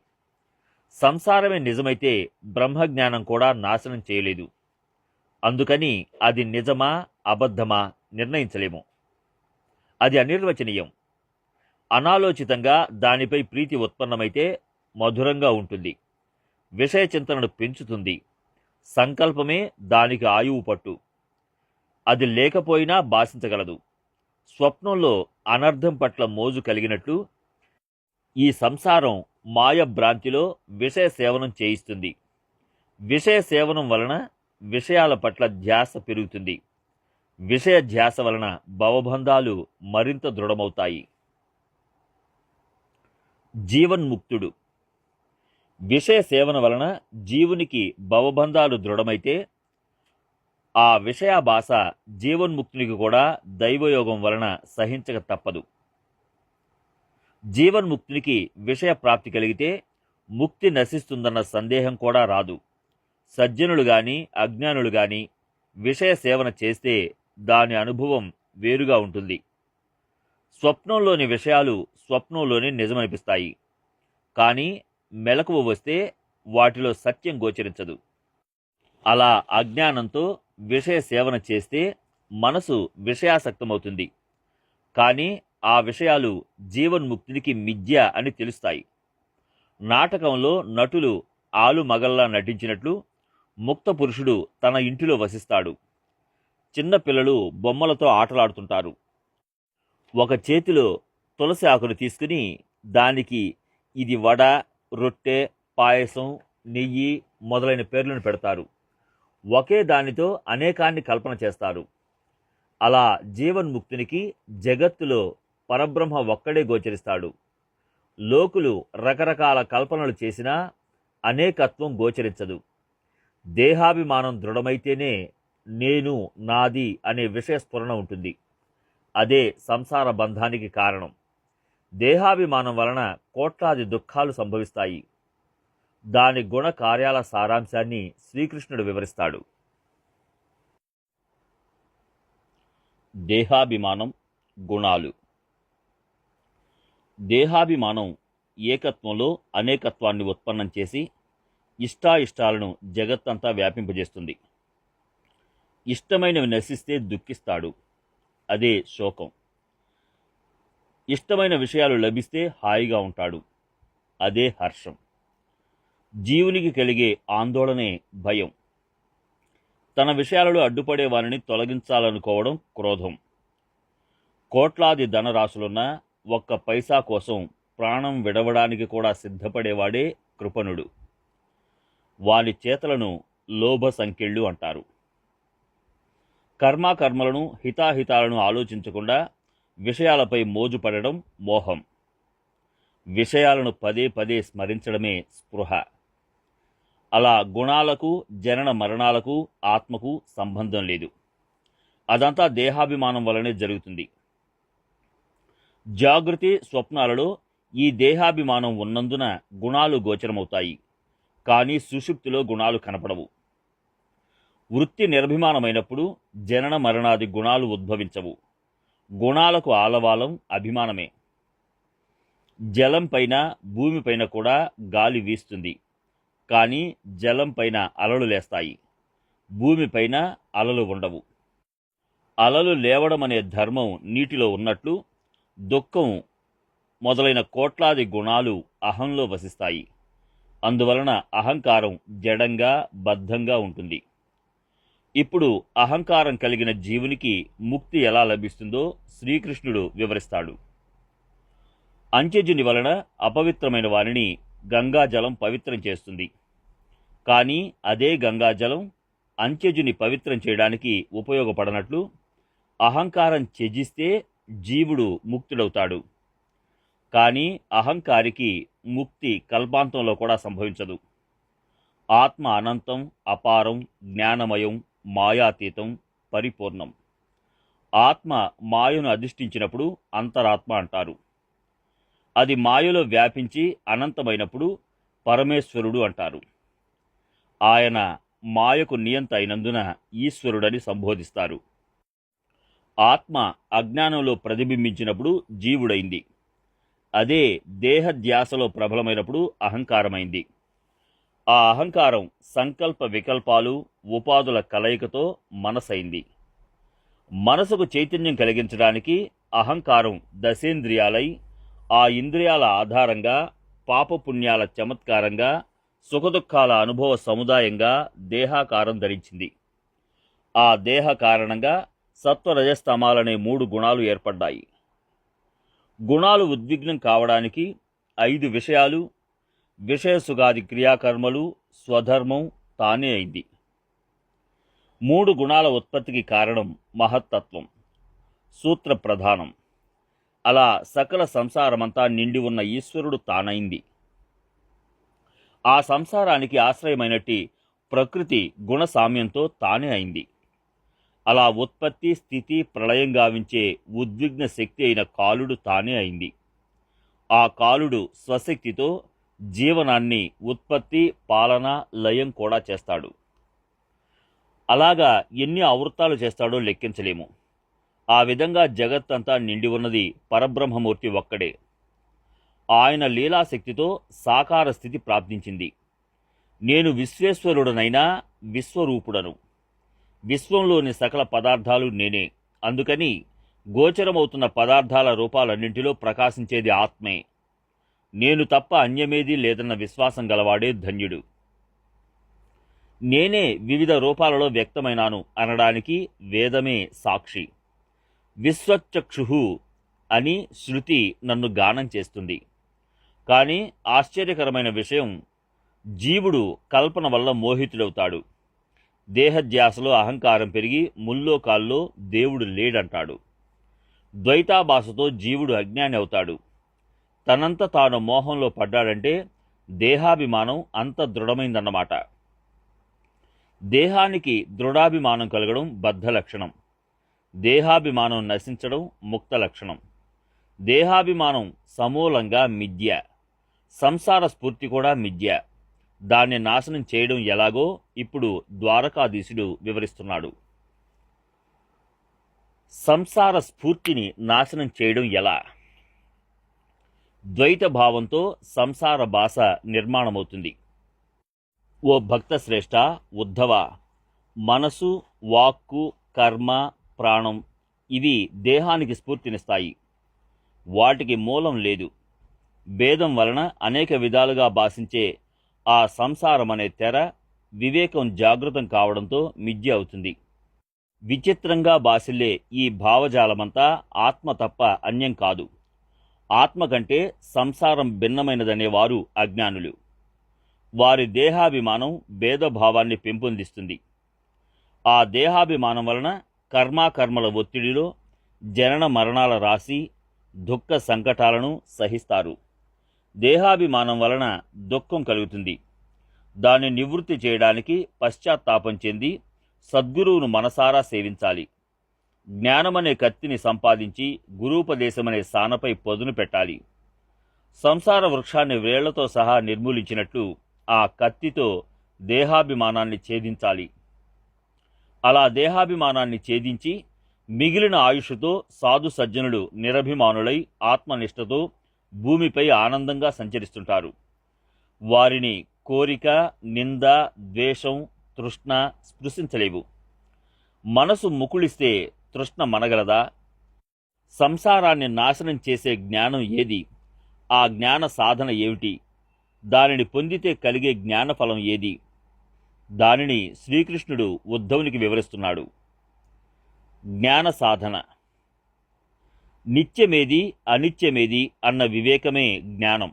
సంసారమే నిజమైతే బ్రహ్మజ్ఞానం కూడా నాశనం చేయలేదు. అందుకని అది నిజమా అబద్ధమా నిర్ణయించలేము. అది అనిర్వచనీయం. అనాలోచితంగా దానిపై ప్రీతి ఉత్పన్నమైతే మధురంగా ఉంటుంది. విషయ చింతనను పెంచుతుంది. సంకల్పమే దానికి ఆయువు పట్టు. అది లేకపోయినా భాషించగలదు. స్వప్నంలో అనర్థం పట్ల మోజు కలిగినట్లు ఈ సంసారం మాయ భ్రాంతిలో విషయ సేవనం చేయిస్తుంది. విషయ సేవనం వలన విషయాల పట్ల ధ్యాస పెరుగుతుంది. విషయ ధ్యాస వలన భవబంధాలు మరింత దృఢమవుతాయి. జీవన్ముక్తుడు. విషయ సేవన వలన జీవునికి భవబంధాలు దృఢమైతే ఆ విషయాభాష జీవన్ముక్తునికి కూడా దైవయోగం వలన సహించక తప్పదు. జీవన్ముక్తునికి విషయ ప్రాప్తి కలిగితే ముక్తి నశిస్తుందన్న సందేహం కూడా రాదు. సజ్జనులు గాని అజ్ఞానులు గాని విషయ సేవన చేస్తే దాని అనుభవం వేరుగా ఉంటుంది. స్వప్నంలోని విషయాలు స్వప్నంలోనే నిజమనిపిస్తాయి. కానీ మెలకువ వస్తే వాటిలో సత్యం గోచరించదు. అలా అజ్ఞానంతో విషయ సేవన చేస్తే మనసు విషయాసక్తమవుతుంది. కానీ ఆ విషయాలు జీవన్ముక్తునికి మిథ్య అని తెలుస్తాయి. నాటకంలో నటులు ఆలు మగల్లా నటించినట్లు ముక్త పురుషుడు తన ఇంటిలో వసిస్తాడు. చిన్న పిల్లలు బొమ్మలతో ఆటలాడుతుంటారు. ఒక చేతిలో తులసి ఆకును తీసుకుని దానికి ఇది వడ, రొట్టె, పాయసం, నెయ్యి మొదలైన పేర్లను పెడతారు. ఒకే దానితో అనేకాన్ని కల్పన చేస్తారు. అలా జీవన్ముక్తునికి జగత్తులో పరబ్రహ్మ ఒక్కడే గోచరిస్తాడు. లోకులు రకరకాల కల్పనలు చేసినా అనేకత్వం గోచరించదు. దేహాభిమానం దృఢమైతేనే నేను, నాది అనే విషయ స్ఫురణ ఉంటుంది. అదే సంసార బంధానికి కారణం. దేహాభిమానం వలన కోట్లాది దుఃఖాలు సంభవిస్తాయి. దాని గుణ కార్యాల సారాంశాన్ని శ్రీకృష్ణుడు వివరిస్తాడు. దేహాభిమానం, గుణాలు. దేహాభిమానం ఏకత్వంలో అనేకత్వాన్ని ఉత్పన్నం చేసి ఇష్టాయిష్టాలను జగత్తంతా వ్యాపింపజేస్తుంది. ఇష్టమైనవి నశిస్తే దుఃఖిస్తాడు. అదే శోకం. ఇష్టమైన విషయాలు లభిస్తే హాయిగా ఉంటాడు. అదే హర్షం. జీవునికి కలిగే ఆందోళనే భయం. తన విషయాలలో అడ్డుపడే వారిని తొలగించాలనుకోవడం క్రోధం. కోట్లాది ధనరాశులున్నా ఒక్క పైసా కోసం ప్రాణం విడవడానికి కూడా సిద్ధపడేవాడే కృపణుడు. వాని చేతలను లోభ సంకెళ్ళు అంటారు. కర్మాకర్మలను హితాహితాలను ఆలోచించకుండా విషయాలపై మోజు పడడం మోహం. విషయాలను పదే పదే స్మరించడమే స్పృహ. అలా గుణాలకు, జనన మరణాలకు, ఆత్మకు సంబంధం లేదు. అదంతా దేహాభిమానం వల్లనే జరుగుతుంది. జాగృతి, స్వప్నాలలో ఈ దేహాభిమానం ఉన్నందున గుణాలు గోచరమవుతాయి. కానీ సుషుప్తిలో గుణాలు కనపడవు. వృత్తి నిర్భిమానమైనప్పుడు జనన మరణాది గుణాలు ఉద్భవించవు. గుణాలకు ఆలవాలం అభిమానమే. జలం పైన, భూమిపైన కూడా గాలి వీస్తుంది. కానీ జలం పైన అలలు లేస్తాయి. భూమిపైన అలలు ఉండవు. అలలు లేవడం అనే ధర్మం నీటిలో ఉన్నట్లు దుఃఖం మొదలైన కోట్లాది గుణాలు అహంలో వసిస్తాయి. అందువలన అహంకారం జడంగా, బద్ధంగా ఉంటుంది. ఇప్పుడు అహంకారం కలిగిన జీవునికి ముక్తి ఎలా లభిస్తుందో శ్రీకృష్ణుడు వివరిస్తాడు. అంత్యజుని వలన అపవిత్రమైన వారిని గంగాజలం పవిత్రం చేస్తుంది. కానీ అదే గంగాజలం అంత్యజుని పవిత్రం చేయడానికి ఉపయోగపడనట్లు అహంకారం త్యజిస్తే జీవుడు ముక్తుడవుతాడు. కానీ అహంకారికి ముక్తి కల్పాంతంలో కూడా సంభవించదు. ఆత్మ అనంతం, అపారం, జ్ఞానమయం, మాయాతీతం, పరిపూర్ణం. ఆత్మ మాయను అధిష్ఠించినప్పుడు అంతరాత్మ అంటారు. అది మాయలో వ్యాపించి అనంతమైనప్పుడు పరమేశ్వరుడు అంటారు. ఆయన మాయకు నియంత అయినందున ఈశ్వరుడని సంబోధిస్తారు. ఆత్మ అజ్ఞానంలో ప్రతిబింబించినప్పుడు జీవుడైంది. అదే దేహధ్యాసలో ప్రబలమైనప్పుడు అహంకారమైంది. ఆ అహంకారం సంకల్ప వికల్పాలు, ఉపాధుల కలయికతో మనసైంది. మనసుకు చైతన్యం కలిగించడానికి అహంకారం దశేంద్రియాలై ఆ ఇంద్రియాల ఆధారంగా పాపపుణ్యాల చమత్కారంగా సుఖదుఖాల అనుభవ సముదాయంగా దేహాకారం ధరించింది. ఆ దేహ కారణంగా సత్వరజస్తమాలనే 3 గుణాలు ఏర్పడ్డాయి. గుణాలు ఉద్విగ్నం కావడానికి 5 విషయాలు, విషయసుగాది క్రియాకర్మలు, స్వధర్మం తానే అయింది. 3 గుణాల ఉత్పత్తికి కారణం మహత్తత్వం, సూత్ర ప్రధానం. అలా సకల సంసారమంతా నిండి ఉన్న ఈశ్వరుడు తానైంది. ఆ సంసారానికి ఆశ్రయమైనట్టి ప్రకృతి గుణసామ్యంతో తానే అయింది. అలా ఉత్పత్తి, స్థితి, ప్రళయం గావించే ఉద్విగ్న శక్తి అయిన కాలుడు తానే అయింది. ఆ కాలుడు స్వశక్తితో జీవనాన్ని ఉత్పత్తి, పాలన, లయం కూడా చేస్తాడు. అలాగా ఎన్ని ఆవృత్తాలు చేస్తాడో లెక్కించలేము. ఆ విధంగా జగత్తంతా నిండి ఉన్నది పరబ్రహ్మమూర్తి ఒక్కడే. ఆయన లీలాశక్తితో సాకార స్థితి ప్రాప్తించింది. నేను విశ్వేశ్వరుడనైనా విశ్వరూపుడను. విశ్వంలోని సకల పదార్థాలు నేనే. అందుకని గోచరమవుతున్న పదార్థాల రూపాలన్నింటిలో ప్రకాశించేది ఆత్మే. నేను తప్ప అన్యమేదీ లేదన్న విశ్వాసం గలవాడే ధన్యుడు. నేనే వివిధ రూపాలలో వ్యక్తమైనాను అనడానికి వేదమే సాక్షి. విశ్వచక్షు అని శృతి నన్ను గానం చేస్తుంది. కానీ ఆశ్చర్యకరమైన విషయం, జీవుడు కల్పన వల్ల మోహితుడవుతాడు. దేహధ్యాసలో అహంకారం పెరిగి ముల్లోకాల్లో దేవుడు లేడంటాడు. ద్వైతాభాసతో జీవుడు అజ్ఞాని అవుతాడు. తనంత తాను మోహంలో పడ్డాడంటే దేహాభిమానం అంత దృఢమైందన్నమాట. దేహానికి దృఢాభిమానం కలగడం బద్ధ లక్షణం. దేహాభిమానం నశించడం ముక్త లక్షణం. దేహాభిమానం సమూలంగా మిథ్య. సంసార స్ఫూర్తి కూడా మిథ్య. దాన్ని నాశనం చేయడం ఎలాగో ఇప్పుడు ద్వారకాధీశుడు వివరిస్తున్నాడు. సంసార స్ఫూర్తిని నాశనం చేయడం ఎలా? ద్వైత భావంతో సంసార భాష నిర్మాణమవుతుంది. ఓ భక్త శ్రేష్ఠ, ఉద్ధవ, మనసు, వాక్కు, కర్మ, ప్రాణం ఇవి దేహానికి స్ఫూర్తినిస్తాయి. వాటికి మూలం లేదు. భేదం వలన అనేక విధాలుగా భాషించే ఆ సంసారం అనే తెర వివేకం జాగృతం కావడంతో మిథ్య అవుతుంది. విచిత్రంగా భాసిల్లే ఈ భావజాలమంతా ఆత్మ తప్ప అన్యం కాదు. ఆత్మ కంటే సంసారం భిన్నమైనదనేవారు అజ్ఞానులు. వారి దేహాభిమానం భేదభావాన్ని పెంపొందిస్తుంది. ఆ దేహాభిమానం వలన కర్మాకర్మల ఒత్తిడిలో జనన మరణాల రాశి, దుఃఖ సంకటాలను సహిస్తారు. దేహాభిమానం వలన దుఃఖం కలుగుతుంది. దాన్ని నివృత్తి చేయడానికి పశ్చాత్తాపం చెంది సద్గురువును మనసారా సేవించాలి. జ్ఞానమనే కత్తిని సంపాదించి గురూపదేశమనే సానపై పదును పెట్టాలి. సంసార వృక్షాన్ని వేళ్లతో సహా నిర్మూలించినట్లు ఆ కత్తితో దేహాభిమానాన్ని ఛేదించాలి. అలా దేహాభిమానాన్ని ఛేదించి మిగిలిన ఆయుష్తో సాధు సజ్జనులు నిరభిమానులై ఆత్మనిష్టతో భూమిపై ఆనందంగా సంచరిస్తుంటారు. వారిని కోరిక, నింద, ద్వేషం, తృష్ణ స్పృశించలేవు. మనసు ముకుళిస్తే తృష్ణ మనగలదా? సంసారాన్ని నాశనం చేసే జ్ఞానం ఏది? ఆ జ్ఞాన సాధన ఏమిటి? దానిని పొందితే కలిగే జ్ఞానఫలం ఏది? దానిని శ్రీకృష్ణుడు ఉద్ధవునికి వివరిస్తున్నాడు. జ్ఞాన సాధన. నిత్యమేది, అనిత్యమేది అన్న వివేకమే జ్ఞానం.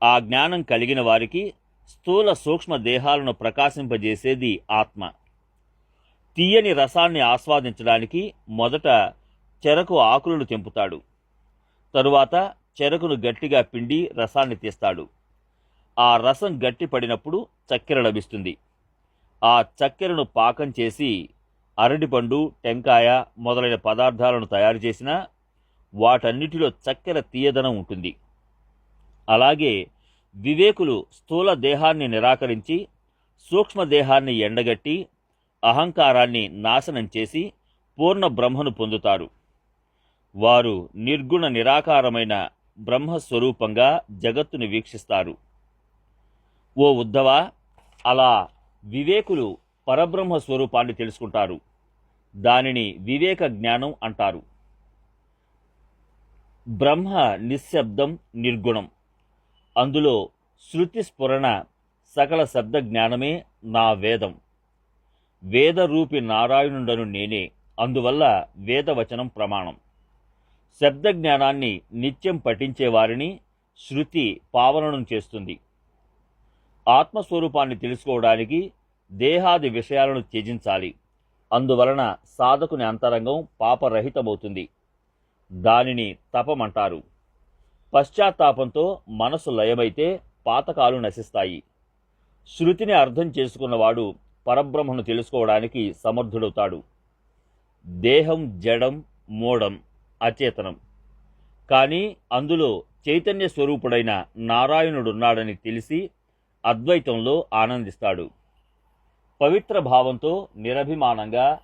ఆ జ్ఞానం కలిగిన వారికి స్థూల సూక్ష్మ దేహాలను ప్రకాశింపజేసేది ఆత్మ. తీయని రసాన్ని ఆస్వాదించడానికి మొదట చెరకు ఆకులను తెంపుతాడు. తరువాత చెరకును గట్టిగా పిండి రసాన్ని తీస్తాడు. ఆ రసం గట్టిపడినప్పుడు చక్కెర లభిస్తుంది. ఆ చక్కెరను పాకం చేసి అరటిపండు, టెంకాయ మొదలైన పదార్థాలను తయారు చేసినా వాటన్నిటిలో చక్కెర తీయదనం ఉంటుంది. అలాగే వివేకులు స్థూల దేహాన్ని నిరాకరించి సూక్ష్మదేహాన్ని ఎండగట్టి అహంకారాన్ని నాశనం చేసి పూర్ణ బ్రహ్మను పొందుతారు. వారు నిర్గుణ నిరాకారమైన బ్రహ్మస్వరూపంగా జగత్తుని వీక్షిస్తారు. ఓ ఉద్ధవ, అలా వివేకులు పరబ్రహ్మ స్వరూపాన్ని తెలుసుకుంటారు. దానిని వివేక జ్ఞానం అంటారు. బ్రహ్మ నిశ్శబ్దం, నిర్గుణం. అందులో శృతి స్ఫురణ సకల శబ్ద జ్ఞానమే నా వేదం. వేదరూపి నారాయణుండను నేనే, అందువల్ల వేదవచనం ప్రమాణం. శబ్ద జ్ఞానాన్ని నిత్యం పఠించేవారిని శృతి పావనం చేస్తుంది. ఆత్మస్వరూపాన్ని తెలుసుకోవడానికి దేహాది విషయాలను త్యజించాలి. అందువలన సాధకుని అంతరంగం పాపరహితమవుతుంది. దానిని తపమంటారు. పశ్చాత్తాపంతో మనసు లయమైతే పాతకాలు నశిస్తాయి. శృతిని అర్థం చేసుకున్నవాడు పరబ్రహ్మను తెలుసుకోవడానికి సమర్థుడవుతాడు. దేహం జడం, మూఢం, అచేతనం. కానీ అందులో చైతన్య స్వరూపుడైన నారాయణుడున్నాడని తెలిసి అద్వైతంలో ఆనందిస్తాడు. పవిత్ర భావంతో నిరభిమానంగా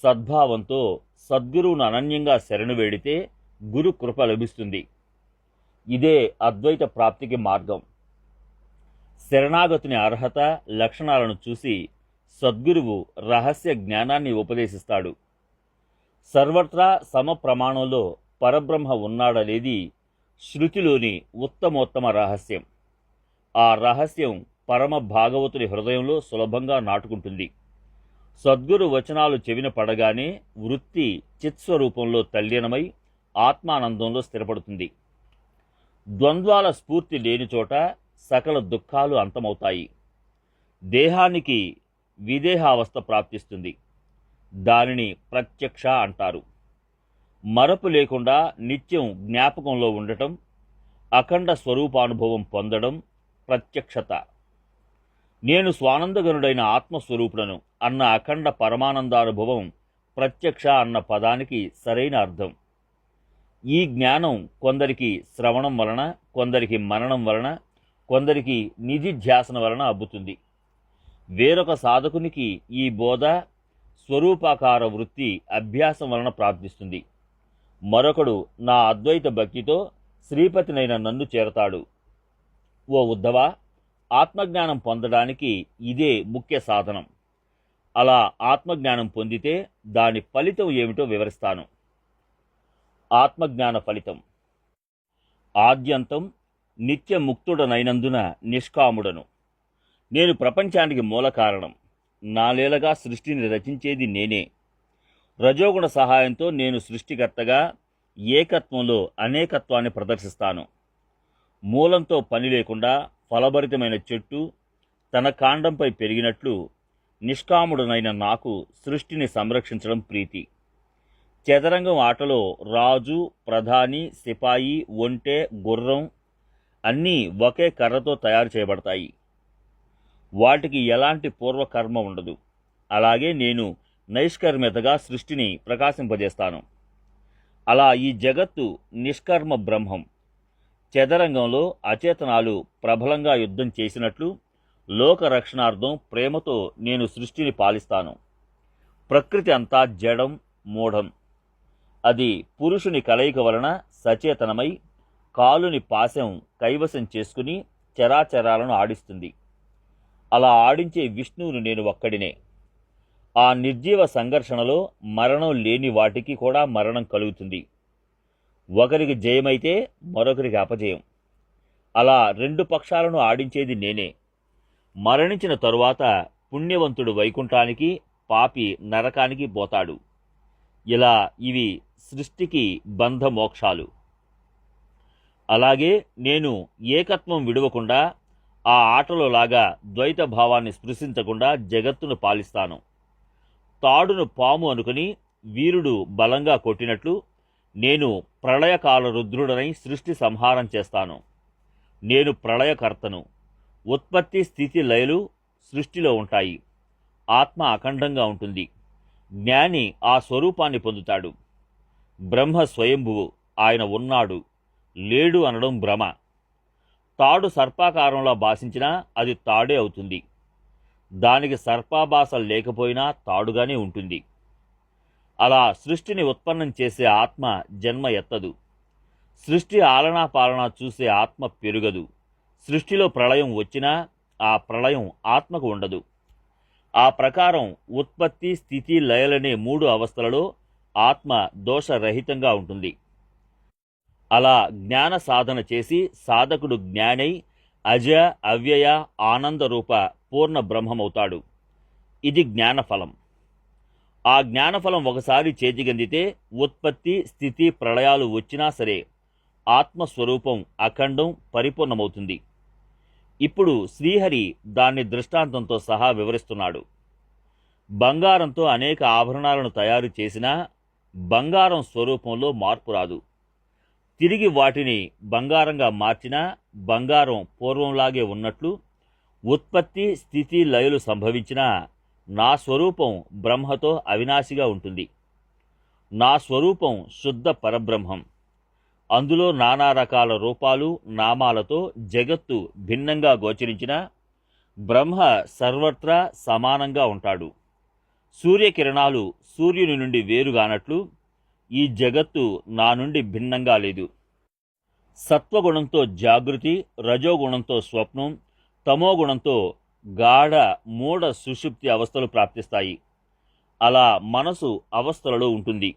సద్భావంతో సద్గురువును అనన్యంగా శరణు వేడితే గురు కృప లభిస్తుంది. ఇదే అద్వైత ప్రాప్తికి మార్గం. శరణాగతుని అర్హత లక్షణాలను చూసి సద్గురువు రహస్య జ్ఞానాన్ని ఉపదేశిస్తాడు. సర్వత్రా సమప్రమాణంలో పరబ్రహ్మ ఉన్నాడనేది శృతిలోని ఉత్తమోత్తమ రహస్యం. ఆ రహస్యం పరమ భాగవతుని హృదయంలో సులభంగా నాటుకుంటుంది. సద్గురు వచనాలు చెవిన పడగానే వృత్తి చిత్స్వరూపంలో తల్లీనమై ఆత్మానందంలో స్థిరపడుతుంది. ద్వంద్వాల స్ఫూర్తి లేని చోట సకల దుఃఖాలు అంతమవుతాయి. దేహానికి విదేహావస్థ ప్రాప్తిస్తుంది. దానిని ప్రత్యక్ష అంటారు. మరపు లేకుండా నిత్యం జ్ఞాపకంలో ఉండటం, అఖండ స్వరూపానుభవం పొందడం ప్రత్యక్షత. నేను స్వానందగనుడైన ఆత్మస్వరూపుడను అన్న అఖండ పరమానందానుభవం ప్రత్యక్ష అన్న పదానికి సరైన అర్థం. ఈ జ్ఞానం కొందరికి శ్రవణం వలన, కొందరికి మననం వలన, కొందరికి నిధిధ్యాసన వలన అబ్బుతుంది. వేరొక సాధకునికి ఈ బోధ స్వరూపాకార వృత్తి అభ్యాసం వలన ప్రాప్తిస్తుంది. మరొకడు నా అద్వైత భక్తితో శ్రీపతినైన నన్ను చేరతాడు. ఓ ఉద్ధవా, ఆత్మజ్ఞానం పొందడానికి ఇదే ముఖ్య సాధనం. అలా ఆత్మజ్ఞానం పొందితే దాని ఫలితం ఏమిటో వివరిస్తాను. ఆత్మజ్ఞాన ఫలితం. ఆద్యంతం నిత్యముక్తుడనైనందున నిష్కాముడను. నేను ప్రపంచానికి మూల కారణం. నాలేలగా సృష్టిని రచించేది నేనే. రజోగుణ సహాయంతో నేను సృష్టికర్తగా ఏకత్వంలో అనేకత్వాన్ని ప్రదర్శిస్తాను. మూలంతో పని లేకుండా ఫలభరితమైన చెట్టు తన కాండంపై పెరిగినట్లు నిష్కాముడనైన నాకు సృష్టిని సంరక్షించడం ప్రీతి. చదరంగం ఆటలో రాజు, ప్రధాని, సిపాయి, ఒంటె, గుర్రం అన్నీ ఒకే కర్రతో తయారు చేయబడతాయి. వాటికి ఎలాంటి పూర్వకర్మ ఉండదు. అలాగే నేను నైష్కర్మ్యతగా సృష్టిని ప్రకాశింపజేస్తాను. అలా ఈ జగత్తు నిష్కర్మ బ్రహ్మం. చదరంగంలో అచేతనాలు ప్రబలంగా యుద్ధం చేసినట్లు లోక రక్షణార్థం ప్రేమతో నేను సృష్టిని పాలిస్తాను. ప్రకృతి అంతా జడం, మూఢం. అది పురుషుని కలయిక వలన సచేతనమై కాలుని పాశం కైవసం చేసుకుని చరాచరాలను ఆడిస్తుంది. అలా ఆడించే విష్ణువును నేను ఒక్కడినే. ఆ నిర్జీవ సంఘర్షణలో మరణం లేని వాటికి కూడా మరణం కలుగుతుంది. ఒకరికి జయమైతే మరొకరికి అపజయం. అలా రెండు పక్షాలను ఆడించేది నేనే. మరణించిన తరువాత పుణ్యవంతుడు వైకుంఠానికి, పాపి నరకానికి పోతాడు. ఇలా ఇవి సృష్టికి బంధ మోక్షాలు. అలాగే నేను ఏకత్వం విడవకుండా ఆ ఆటలో లాగా ద్వైత భావాన్ని స్పృశించకుండా జగత్తును పాలిస్తాను. తాడును పాము అనుకుని వీరుడు బలంగా కొట్టినట్లు నేను ప్రళయకాల రుద్రుడనై సృష్టి సంహారం చేస్తాను. నేను ప్రళయకర్తను. ఉత్పత్తి, స్థితి, లయలు సృష్టిలో ఉంటాయి. ఆత్మ అఖండంగా ఉంటుంది. జ్ఞాని ఆ స్వరూపాన్ని పొందుతాడు. బ్రహ్మ స్వయంభువు. ఆయన ఉన్నాడు, లేడు అనడం భ్రమ. తాడు సర్పాకారంలో భాషించినా అది తాడే అవుతుంది. దానికి సర్పాభాస లేకపోయినా తాడుగానే ఉంటుంది. అలా సృష్టిని ఉత్పన్నం చేసే ఆత్మ జన్మ ఎత్తదు. సృష్టి ఆలనా పాలనా చూసే ఆత్మ పెరుగదు. సృష్టిలో ప్రళయం వచ్చినా ఆ ప్రళయం ఆత్మకు ఉండదు. ఆ ప్రకారం ఉత్పత్తి, స్థితి, లయలనే మూడు అవస్థలలో ఆత్మ దోషరహితంగా ఉంటుంది. అలా జ్ఞాన సాధన చేసి సాధకుడు జ్ఞానై అజ అవ్యయ ఆనంద రూప పూర్ణ బ్రహ్మమవుతాడు. ఇది జ్ఞానఫలం. ఆ జ్ఞానఫలం ఒకసారి చేతికందితే ఉత్పత్తి స్థితి ప్రళయాలు వచ్చినా సరే ఆత్మస్వరూపం అఖండం పరిపూర్ణమవుతుంది. ఇప్పుడు శ్రీహరి దాన్ని దృష్టాంతంతో సహా వివరిస్తున్నాడు. బంగారంతో అనేక ఆభరణాలను తయారు చేసినా బంగారం స్వరూపంలో మార్పు రాదు. తిరిగి వాటిని బంగారంగా మార్చినా బంగారం పూర్వంలాగే ఉన్నట్లు ఉత్పత్తి స్థితి లయలు సంభవించినా నా స్వరూపం బ్రహ్మతో అవినాశిగా ఉంటుంది. నా స్వరూపం శుద్ధ పరబ్రహ్మం. అందులో నానా రకాల రూపాలు నామాలతో జగత్తు భిన్నంగా గోచరించిన బ్రహ్మ సర్వత్రా సమానంగా ఉంటాడు. సూర్యకిరణాలు సూర్యుని నుండి వేరుగానట్లు ఈ జగత్తు నా నుండి భిన్నంగా లేదు. సత్వగుణంతో జాగృతి, రజోగుణంతో స్వప్నం, తమోగుణంతో గాఢ మూఢ సుషుప్తి అవస్థలు ప్రాప్తిస్తాయి. అలా మనసు అవస్థలలో ఉంటుంది.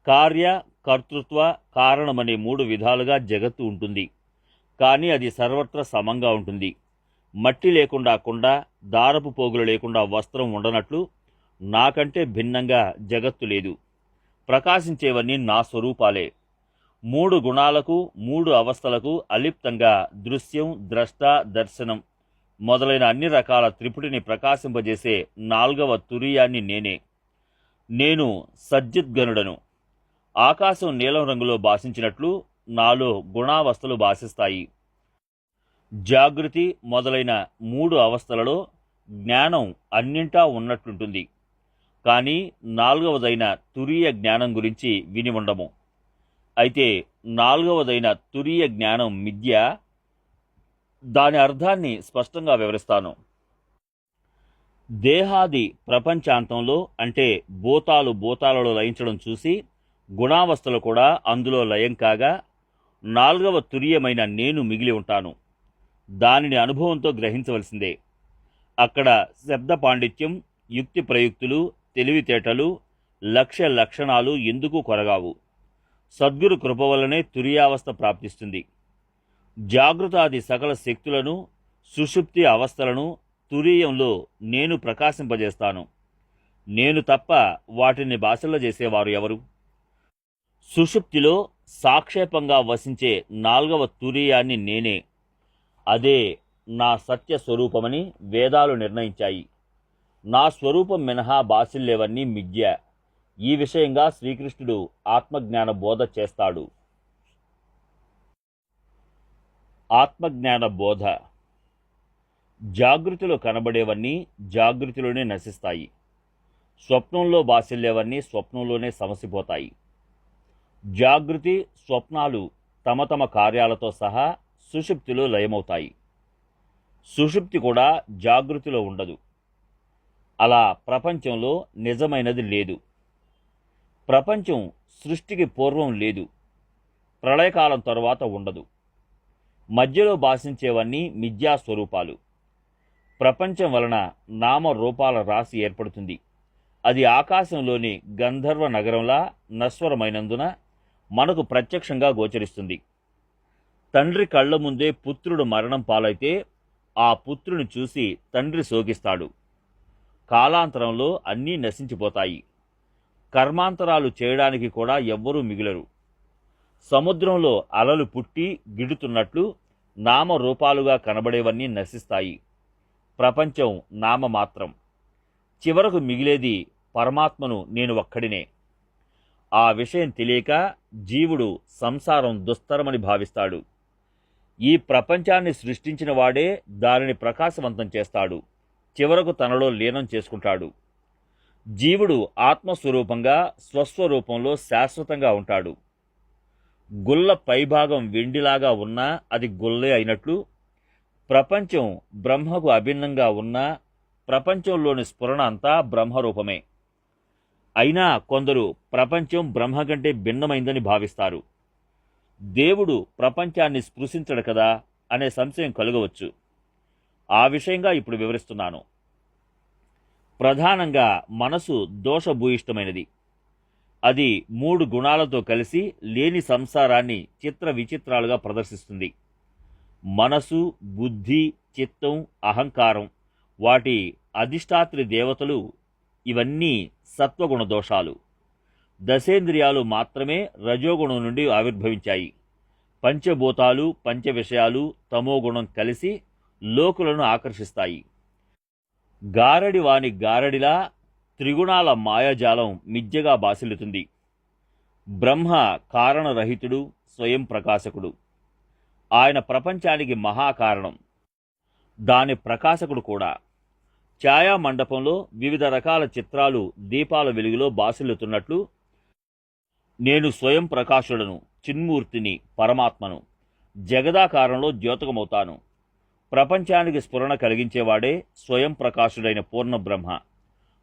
కార్య కర్తృత్వ కారణమనే 3 విధాలుగా జగత్తు ఉంటుంది. కానీ అది సర్వత్రా సమంగా ఉంటుంది. మట్టి లేకుండా కుండ, దారపు పోగులు లేకుండా వస్త్రం ఉండనట్లు నాకంటే భిన్నంగా జగత్తు లేదు. ప్రకాశించేవన్నీ నా స్వరూపాలే. 3 గుణాలకు 3 అవస్థలకు అలిప్తంగా దృశ్యం, ద్రష్ట, దర్శనం మొదలైన అన్ని రకాల త్రిపుటిని ప్రకాశింపజేసే 4వ తురీయాన్ని నేనే. నేను సజ్జిద్గనుడను. ఆకాశం నీలం రంగులో భాషించినట్లు నాలో గుణావస్థలు భాషిస్తాయి. జాగృతి మొదలైన 3 అవస్థలలో జ్ఞానం అన్నింటా ఉన్నట్లుంటుంది. కానీ 4వదైన తురీయ జ్ఞానం గురించి విని ఉండము. అయితే 4వదైన తురీయ జ్ఞానం మిథ్య. దాని అర్థాన్ని స్పష్టంగా వివరిస్తాను. దేహాది ప్రపంచాంతంలో అంటే భూతాలలో లయించడం చూసి గుణావస్థలు కూడా అందులో లయం కాగా 4వ తురీయమైన నేను మిగిలి ఉంటాను. దానిని అనుభవంతో గ్రహించవలసిందే. అక్కడ శబ్ద పాండిత్యం, యుక్తి ప్రయుక్తులు, తెలివితేటలు, లక్ష్య లక్షణాలు ఎందుకు కొరగావు. సద్గురు కృప వల్లనే తురీయావస్థ ప్రాప్తిస్తుంది. జాగృతాది సకల శక్తులను, సుషుప్తి అవస్థలను తురీయంలో నేను ప్రకాశింపజేస్తాను. నేను తప్ప వాటిని భాషల్లో చేసేవారు ఎవరు? సుషుప్తిలో సాక్షేపంగా వసించే 4వ తురీయాన్ని నేనే. అదే నా సత్య స్వరూపమని వేదాలు నిర్ణయించాయి. నా స్వరూపం మినహా బాసిల్లేవన్నీ మిథ్య. ఈ విషయంగా శ్రీకృష్ణుడు ఆత్మజ్ఞాన బోధ చేస్తాడు. ఆత్మజ్ఞాన బోధ. జాగృతిలో కనబడేవన్నీ జాగృతిలోనే నశిస్తాయి. స్వప్నంలో బాసిల్లేవన్నీ స్వప్నంలోనే సమసిపోతాయి. జాగృతి స్వప్నాలు తమ తమ కార్యాలతో సహా సుషుప్తిలో లయమవుతాయి. సుషుప్తి కూడా జాగృతిలో ఉండదు. అలా ప్రపంచంలో నిజమైనది లేదు. ప్రపంచం సృష్టికి పూర్వం లేదు, ప్రళయకాలం తరువాత ఉండదు. మధ్యలో భాషించేవన్నీ మిథ్యాస్వరూపాలు. ప్రపంచం వలన నామరూపాల రాశి ఏర్పడుతుంది. అది ఆకాశంలోని గంధర్వ నగరంలా నశ్వరమైనందున మనకు ప్రత్యక్షంగా గోచరిస్తుంది. తండ్రి కళ్ల ముందే పుత్రుడు మరణం పాలైతే ఆ పుత్రుని చూసి తండ్రి శోకిస్తాడు. కాలాంతరంలో అన్నీ నశించిపోతాయి. కర్మాంతరాలు చేయడానికి కూడా ఎవ్వరూ మిగిలరు. సముద్రంలో అలలు పుట్టి గిడుతున్నట్లు నామరూపాలుగా కనబడేవన్నీ నశిస్తాయి. ప్రపంచం నామమాత్రం. చివరకు మిగిలేది పరమాత్మను నేను ఒక్కడినే. ఆ విషయం తెలియక జీవుడు సంసారం దుస్తరమని భావిస్తాడు. ఈ ప్రపంచాన్ని సృష్టించిన వాడే దానిని ప్రకాశవంతం చేస్తాడు. చివరకు తనలో లీనం చేసుకుంటాడు. జీవుడు ఆత్మస్వరూపంగా స్వస్వరూపంలో శాశ్వతంగా ఉంటాడు. గుల్ల పైభాగం వెండిలాగా ఉన్నా అది గుల్లే అయినట్లు ప్రపంచం బ్రహ్మకు అభిన్నంగా ఉన్నా ప్రపంచంలోని స్ఫురణ అంతా బ్రహ్మరూపమే. అయినా కొందరు ప్రపంచం బ్రహ్మ కంటే భిన్నమైందని భావిస్తారు. దేవుడు ప్రపంచాన్ని స్పృశించడు కదా అనే సంశయం కలుగవచ్చు. ఆ విషయంగా ఇప్పుడు వివరిస్తున్నాను. ప్రధానంగా మనసు దోషభూయిష్టమైనది. అది 3 గుణాలతో కలిసి లేని సంసారాన్ని చిత్ర విచిత్రాలుగా ప్రదర్శిస్తుంది. మనసు, బుద్ధి, చిత్తం, అహంకారం, వాటి అధిష్టాత్రి దేవతలు ఇవన్నీ సత్వగుణ దోషాలు. దశేంద్రియాలు మాత్రమే రజోగుణం నుండి ఆవిర్భవించాయి. పంచభూతాలు, పంచ విషయాలు తమోగుణం కలిసి లోకులను ఆకర్షిస్తాయి. గారడి వాని గారడిలా త్రిగుణాల మాయాజాలం మిథ్యగా బాసిల్లుతుంది. బ్రహ్మ కారణరహితుడు, స్వయం ప్రకాశకుడు. ఆయన ప్రపంచానికి మహాకారణం, దాని ప్రకాశకుడు కూడా. ఛాయా మండపంలో వివిధ రకాల చిత్రాలు దీపాల వెలుగులో బాసిల్లుతున్నట్లు నేను స్వయం ప్రకాశుడను, చిన్మూర్తిని, పరమాత్మను. జగదాకారంలో ద్యోతకమవుతాను. ప్రపంచానికి స్ఫురణ కలిగించేవాడే స్వయం ప్రకాశుడైన పూర్ణ బ్రహ్మ.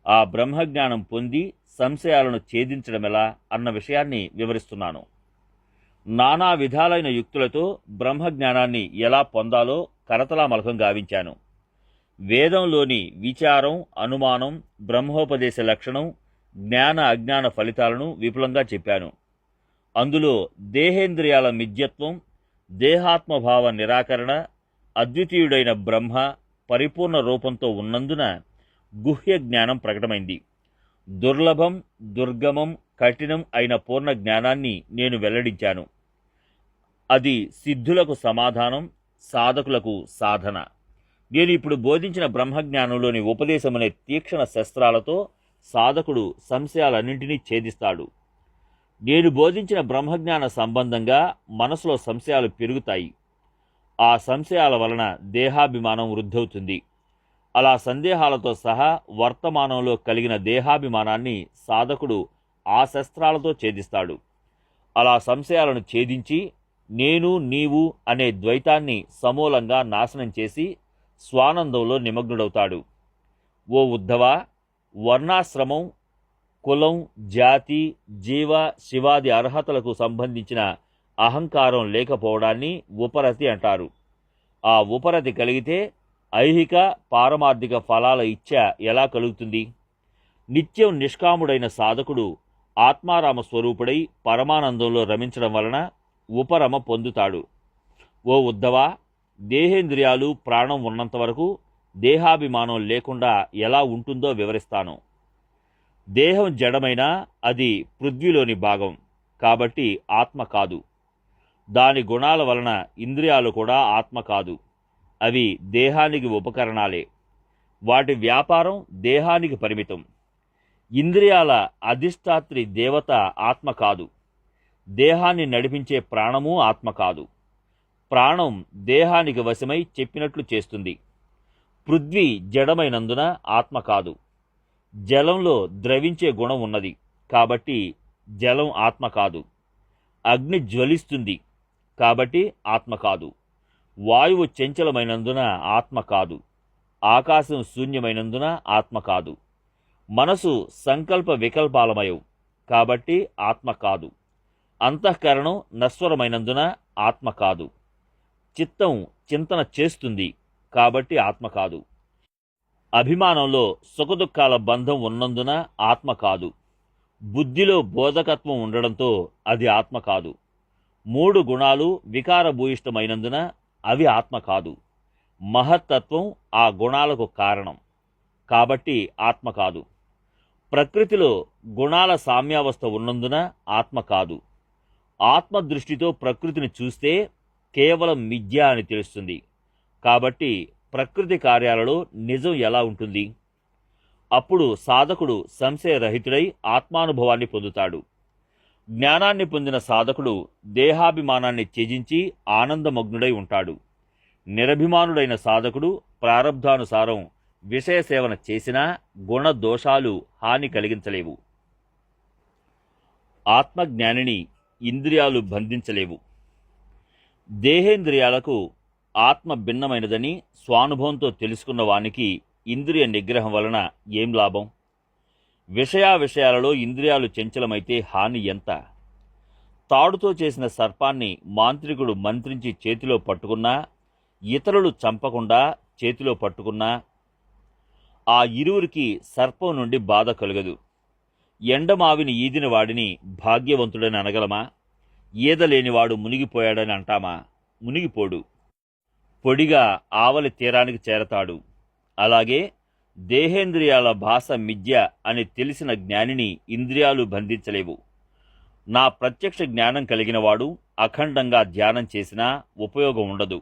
ఆ బ్రహ్మజ్ఞానం పొంది సంశయాలను ఛేదించడమెలా అన్న విషయాన్ని వివరిస్తున్నాను. నానా విధాలైన యుక్తులతో బ్రహ్మజ్ఞానాన్ని ఎలా పొందాలో కరతలామలకం గావించాను. వేదంలోని విచారం, అనుమానం, బ్రహ్మోపదేశ లక్షణం, జ్ఞాన అజ్ఞాన ఫలితాలను విపులంగా చెప్పాను. అందులో దేహేంద్రియాల మిథ్యత్వం, దేహాత్మభావ నిరాకరణ, అద్వితీయుడైన బ్రహ్మ పరిపూర్ణ రూపంతో ఉన్నందున గుహ్య జ్ఞానం ప్రకటమైంది. దుర్లభం, దుర్గమం, కఠినం అయిన పూర్ణ జ్ఞానాన్ని నేను వెల్లడించాను. అది సిద్ధులకు సమాధానం, సాధకులకు సాధన. నేను ఇప్పుడు బోధించిన బ్రహ్మజ్ఞానంలోని ఉపదేశమనే తీక్షణ శస్త్రాలతో సాధకుడు సంశయాలన్నింటినీ ఛేదిస్తాడు. నేను బోధించిన బ్రహ్మజ్ఞాన సంబంధంగా మనసులో సంశయాలు పెరుగుతాయి. ఆ సంశయాల వలన దేహాభిమానం వృద్ధవుతుంది. అలా సందేహాలతో సహా వర్తమానంలో కలిగిన దేహాభిమానాన్ని సాధకుడు ఆ శస్త్రాలతో ఛేదిస్తాడు. అలా సంశయాలను ఛేదించి నేను, నీవు అనే ద్వైతాన్ని సమూలంగా నాశనం చేసి స్వానందంలో నిమగ్నుడవుతాడు. ఓ ఉద్ధవా, వర్ణాశ్రమం, కులం, జాతి, జీవ, శివాది అర్హతలకు సంబంధించిన అహంకారం లేకపోవడాన్ని ఉపరతి అంటారు. ఆ ఉపరతి కలిగితే ఐహిక, పారమార్థిక ఫలాల ఇచ్ఛ ఎలా కలుగుతుంది? నిత్యం నిష్కాముడైన సాధకుడు ఆత్మారామ స్వరూపుడై పరమానందంలో రమించడం వలన ఉపరమ పొందుతాడు. ఓ ఉద్ధవా, దేహేంద్రియాలు, ప్రాణం ఉన్నంత వరకు దేహాభిమానం లేకుండా ఎలా ఉంటుందో వివరిస్తాను. దేహం జడమైనా అది పృథ్వీలోని భాగం కాబట్టి ఆత్మ కాదు. దాని గుణాల వలన ఇంద్రియాలు కూడా ఆత్మ కాదు. అవి దేహానికి ఉపకరణాలే. వాటి వ్యాపారం దేహానికి పరిమితం. ఇంద్రియాల అధిష్టాత్రి దేవత ఆత్మ కాదు. దేహాన్ని నడిపించే ప్రాణము ఆత్మ కాదు. ప్రాణం దేహానికి వశమై చెప్పినట్లు చేస్తుంది. పృథ్వీ జడమైనందున ఆత్మ కాదు. జలంలో ద్రవించే గుణం ఉన్నది కాబట్టి జలం ఆత్మ కాదు. అగ్ని జ్వలిస్తుంది కాబట్టి ఆత్మ కాదు. వాయువు చంచలమైనందున ఆత్మ కాదు. ఆకాశం శూన్యమైనందున ఆత్మ కాదు. మనసు సంకల్ప వికల్పాలమయం కాబట్టి ఆత్మ కాదు. అంతఃకరణం నశ్వరమైనందున ఆత్మ కాదు. చిత్తం చింతన చేస్తుంది కాబట్టి ఆత్మ కాదు. అభిమానంలో సుఖదుఖాల బంధం ఉన్నందున ఆత్మ కాదు. బుద్ధిలో బోధకత్వం ఉండడంతో అది ఆత్మ కాదు. 3 గుణాలు వికారభూయిష్టమైనందున అవి ఆత్మ కాదు. మహత్తత్వం ఆ గుణాలకు కారణం కాబట్టి ఆత్మ కాదు. ప్రకృతిలో గుణాల సామ్యావస్థ ఉన్నందున ఆత్మ కాదు. ఆత్మ దృష్టితో ప్రకృతిని చూస్తే కేవలం మిథ్య అని తెలుస్తుంది కాబట్టి ప్రకృతి కార్యాలలో నిజం ఎలా ఉంటుంది? అప్పుడు సాధకుడు సంశయరహితుడై ఆత్మానుభవాన్ని పొందుతాడు. జ్ఞానాన్ని పొందిన సాధకుడు దేహాభిమానాన్ని త్యజించి ఆనందమగ్నుడై ఉంటాడు. నిరభిమానుడైన సాధకుడు ప్రారబ్ధానుసారం విషయ సేవన చేసినా గుణదోషాలు హాని కలిగించలేవు. ఆత్మజ్ఞానిని ఇంద్రియాలు బంధించలేవు. దేహేంద్రియాలకు ఆత్మ భిన్నమైనదని స్వానుభవంతో తెలుసుకున్న వానికి ఇంద్రియ నిగ్రహం వలన ఏం లాభం? విషయాలలో ఇంద్రియాలు చంచలమైతే హాని ఎంత? తాడుతో చేసిన సర్పాన్ని మాంత్రికుడు మంత్రించి చేతిలో పట్టుకున్నా, ఇతరులు చంపకుండా చేతిలో పట్టుకున్నా ఆ ఇరువురికి సర్పం నుండి బాధ కలుగదు. ఎండమావిని ఈదిన వాడిని భాగ్యవంతుడని అనగలమా? ఈదలేనివాడు మునిగిపోయాడని అంటామా? మునిగిపోడు. పొడిగా ఆవలి తీరానికి చేరతాడు. అలాగే దేహేంద్రియాల భాష మిథ్య అని తెలిసిన జ్ఞానిని ఇంద్రియాలు బంధించలేవు. నా ప్రత్యక్ష జ్ఞానం కలిగినవాడు అఖండంగా ధ్యానం చేసినా ఉపయోగం ఉండదు.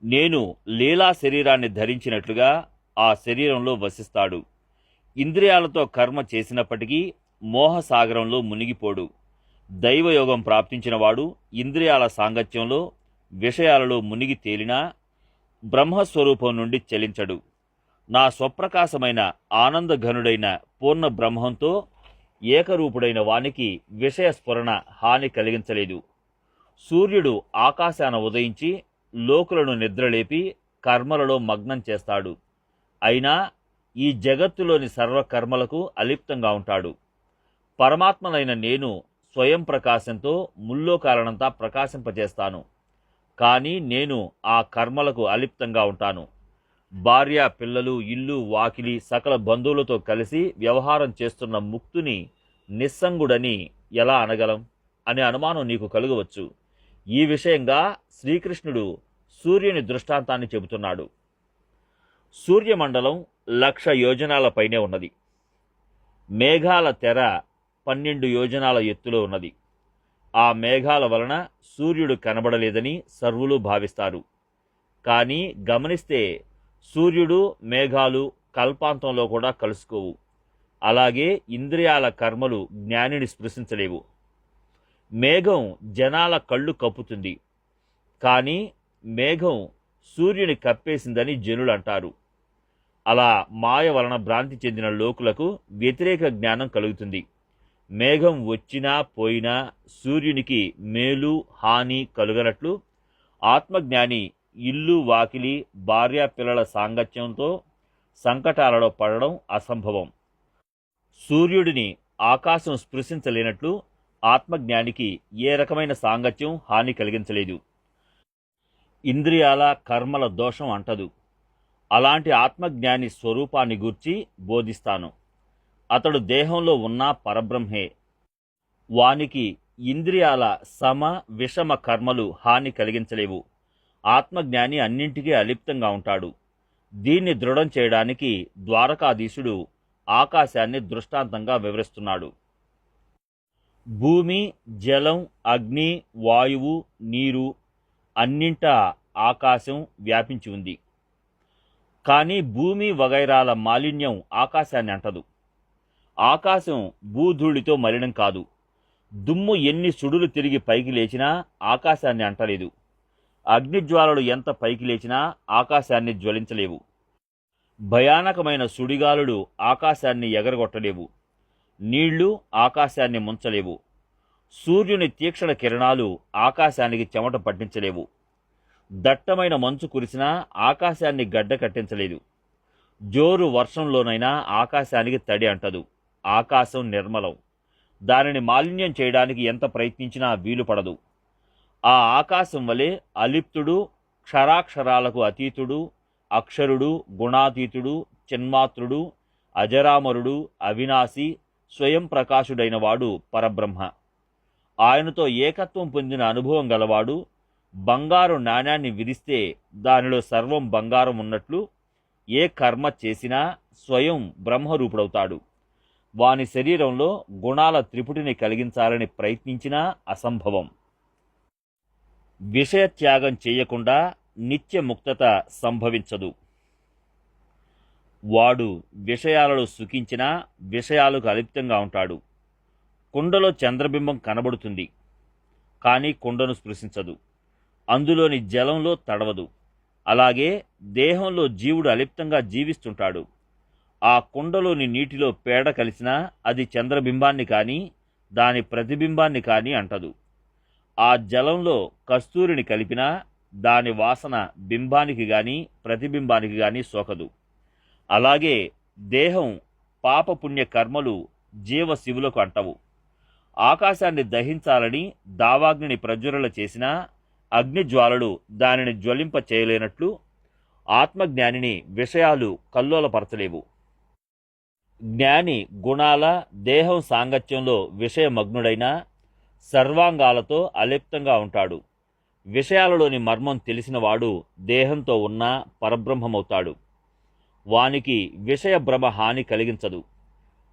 నేను లీలా శరీరాన్ని ధరించినట్లుగా ఆ శరీరంలో వసిస్తాడు. ఇంద్రియాలతో కర్మ చేసినప్పటికీ మోహసాగరంలో మునిగిపోడు. దైవయోగం ప్రాప్తించినవాడు ఇంద్రియాల సాంగత్యంలో విషయాలలో మునిగి తేలినా బ్రహ్మస్వరూపం నుండి చలించడు. నా స్వప్రకాశమైన ఆనందఘనుడైన పూర్ణ బ్రహ్మంతో ఏకరూపుడైన వానికి విషయ స్ఫురణ హాని కలిగించలేదు. సూర్యుడు ఆకాశాన ఉదయించి లోకులను నిద్రలేపి కర్మలలో మగ్నం చేస్తాడు. అయినా ఈ జగత్తులోని సర్వకర్మలకు అలిప్తంగా ఉంటాడు. పరమాత్మనైన నేను స్వయం ప్రకాశంతో ముల్లోకాలనంతా ప్రకాశింపజేస్తాను. కానీ నేను ఆ కర్మలకు అలిప్తంగా ఉంటాను. భార్య, పిల్లలు, ఇల్లు, వాకిలి, సకల బంధువులతో కలిసి వ్యవహారం చేస్తున్న ముక్తుని నిస్సంగుడని ఎలా అనగలం అనే అనుమానం నీకు కలుగవచ్చు. ఈ విషయంగా శ్రీకృష్ణుడు సూర్యుని దృష్టాంతాన్ని చెబుతున్నాడు. సూర్యమండలం 1,00,000 యోజనాల పైనే ఉన్నది. మేఘాల తెర 12 యోజనాల ఎత్తులో ఉన్నది. ఆ మేఘాల వలన సూర్యుడు కనబడలేదని సర్వులు భావిస్తారు. కానీ గమనిస్తే సూర్యుడు, మేఘాలు కల్పాంతంలో కూడా కలుసుకోవు. అలాగే ఇంద్రియాల కర్మలు జ్ఞానిని స్పృశించలేవు. మేఘం జనాల కళ్ళు కప్పుతుంది, కానీ మేఘం సూర్యుని కప్పేసిందని జనులు అంటారు. అలా మాయ వలన భ్రాంతి చెందిన లోకులకు వ్యతిరేక జ్ఞానం కలుగుతుంది. మేఘం వచ్చినా పోయినా సూర్యునికి మేలు హాని కలుగనట్లు ఆత్మజ్ఞాని ఇల్లు, వాకిలి, భార్య, పిల్లల సాంగత్యంతో సంకటాలలో పడడం అసంభవం. సూర్యుడిని ఆకాశం స్పృశించలేనట్లు ఆత్మజ్ఞానికి ఏ రకమైన సాంగత్యం హాని కలిగించలేదు. ఇంద్రియాల కర్మల దోషం అంటదు. అలాంటి ఆత్మజ్ఞాని స్వరూపాన్ని గూర్చి బోధిస్తాను. అతడు దేహంలో ఉన్న పరబ్రహ్మే. వానికి ఇంద్రియాల సమ విషమ కర్మలు హాని కలిగించలేవు. ఆత్మజ్ఞాని అన్నింటికీ అలిప్తంగా ఉంటాడు. దీన్ని దృఢం చేయడానికి ద్వారకాధీశుడు ఆకాశాన్ని దృష్టాంతంగా వివరిస్తున్నాడు. భూమి, జలం, అగ్ని, వాయువు, నీరు అన్నింటా ఆకాశం వ్యాపించి ఉంది. కానీ భూమి వగైరాల మాలిన్యం ఆకాశాన్ని అంటదు. ఆకాశం భూధూళితో మలినం కాదు. దుమ్ము ఎన్ని సుడులు తిరిగి పైకి లేచినా ఆకాశాన్ని అంటలేదు. అగ్నిజ్వాలలు ఎంత పైకి లేచినా ఆకాశాన్ని జ్వలించలేవు. భయానకమైన సుడిగాలులు ఆకాశాన్ని ఎగరగొట్టలేవు. నీళ్లు ఆకాశాన్ని ముంచలేవు. సూర్యుని తీక్షణ కిరణాలు ఆకాశానికి చెమట పట్టించలేవు. దట్టమైన మంచు కురిసినా ఆకాశాన్ని గడ్డ కట్టించలేదు. జోరు వర్షంలోనైనా ఆకాశానికి తడి అంటదు. ఆకాశం నిర్మలం. దానిని మాలిన్యం చేయడానికి ఎంత ప్రయత్నించినా వీలు పడదు. ఆ ఆకాశం వలె అలిప్తుడు, క్షరాక్షరాలకు అతీతుడు, అక్షరుడు, గుణాతీతుడు, చిన్మాత్రుడు, అజరామరుడు, అవినాశి, స్వయం ప్రకాశుడైన వాడు పరబ్రహ్మ. ఆయనతో ఏకత్వం పొందిన అనుభవం గలవాడు బంగారు నాణ్యాన్ని విరిస్తే దానిలో సర్వం బంగారం ఉన్నట్లు ఏ కర్మ చేసినా స్వయం బ్రహ్మరూపుడవుతాడు. వాని శరీరంలో గుణాల త్రిపుటిని కలిగించాలని ప్రయత్నించినా అసంభవం. విషయత్యాగం చేయకుండా నిత్యముక్తత సంభవించదు. వాడు విషయాలలో సుఖించినా విషయాలకు అలిప్తంగా ఉంటాడు. కుండలో చంద్రబింబం కనబడుతుంది, కానీ కుండను స్పృశించదు. అందులోని జలంలో తడవదు. అలాగే దేహంలో జీవుడు అలిప్తంగా జీవిస్తుంటాడు. ఆ కుండలోని నీటిలో పేడ కలిసినా అది చంద్రబింబాన్ని కానీ దాని ప్రతిబింబాన్ని కానీ అంటదు. ఆ జలంలో కస్తూరిని కలిపినా దాని వాసన బింబానికి గాని ప్రతిబింబానికి గాని సోకదు. అలాగే దేహం పాపపుణ్య కర్మలు జీవ శివులకు అంటవు. ఆకాశాన్ని దహించాలని దావాగ్నిని ప్రజ్వరల చేసినా అగ్నిజ్వాలలు దానిని జ్వలింప చేయలేనట్లు ఆత్మజ్ఞానిని విషయాలు కల్లోలపరచలేవు. జ్ఞాని గుణాల దేహం సాంగత్యంలో విషయమగ్నుడైన సర్వాంగాలతో అలిప్తంగా ఉంటాడు. విషయాలలోని మర్మం తెలిసినవాడు దేహంతో ఉన్న పరబ్రహ్మమవుతాడు. వానికి విషయ భ్రమ హాని కలిగించదు.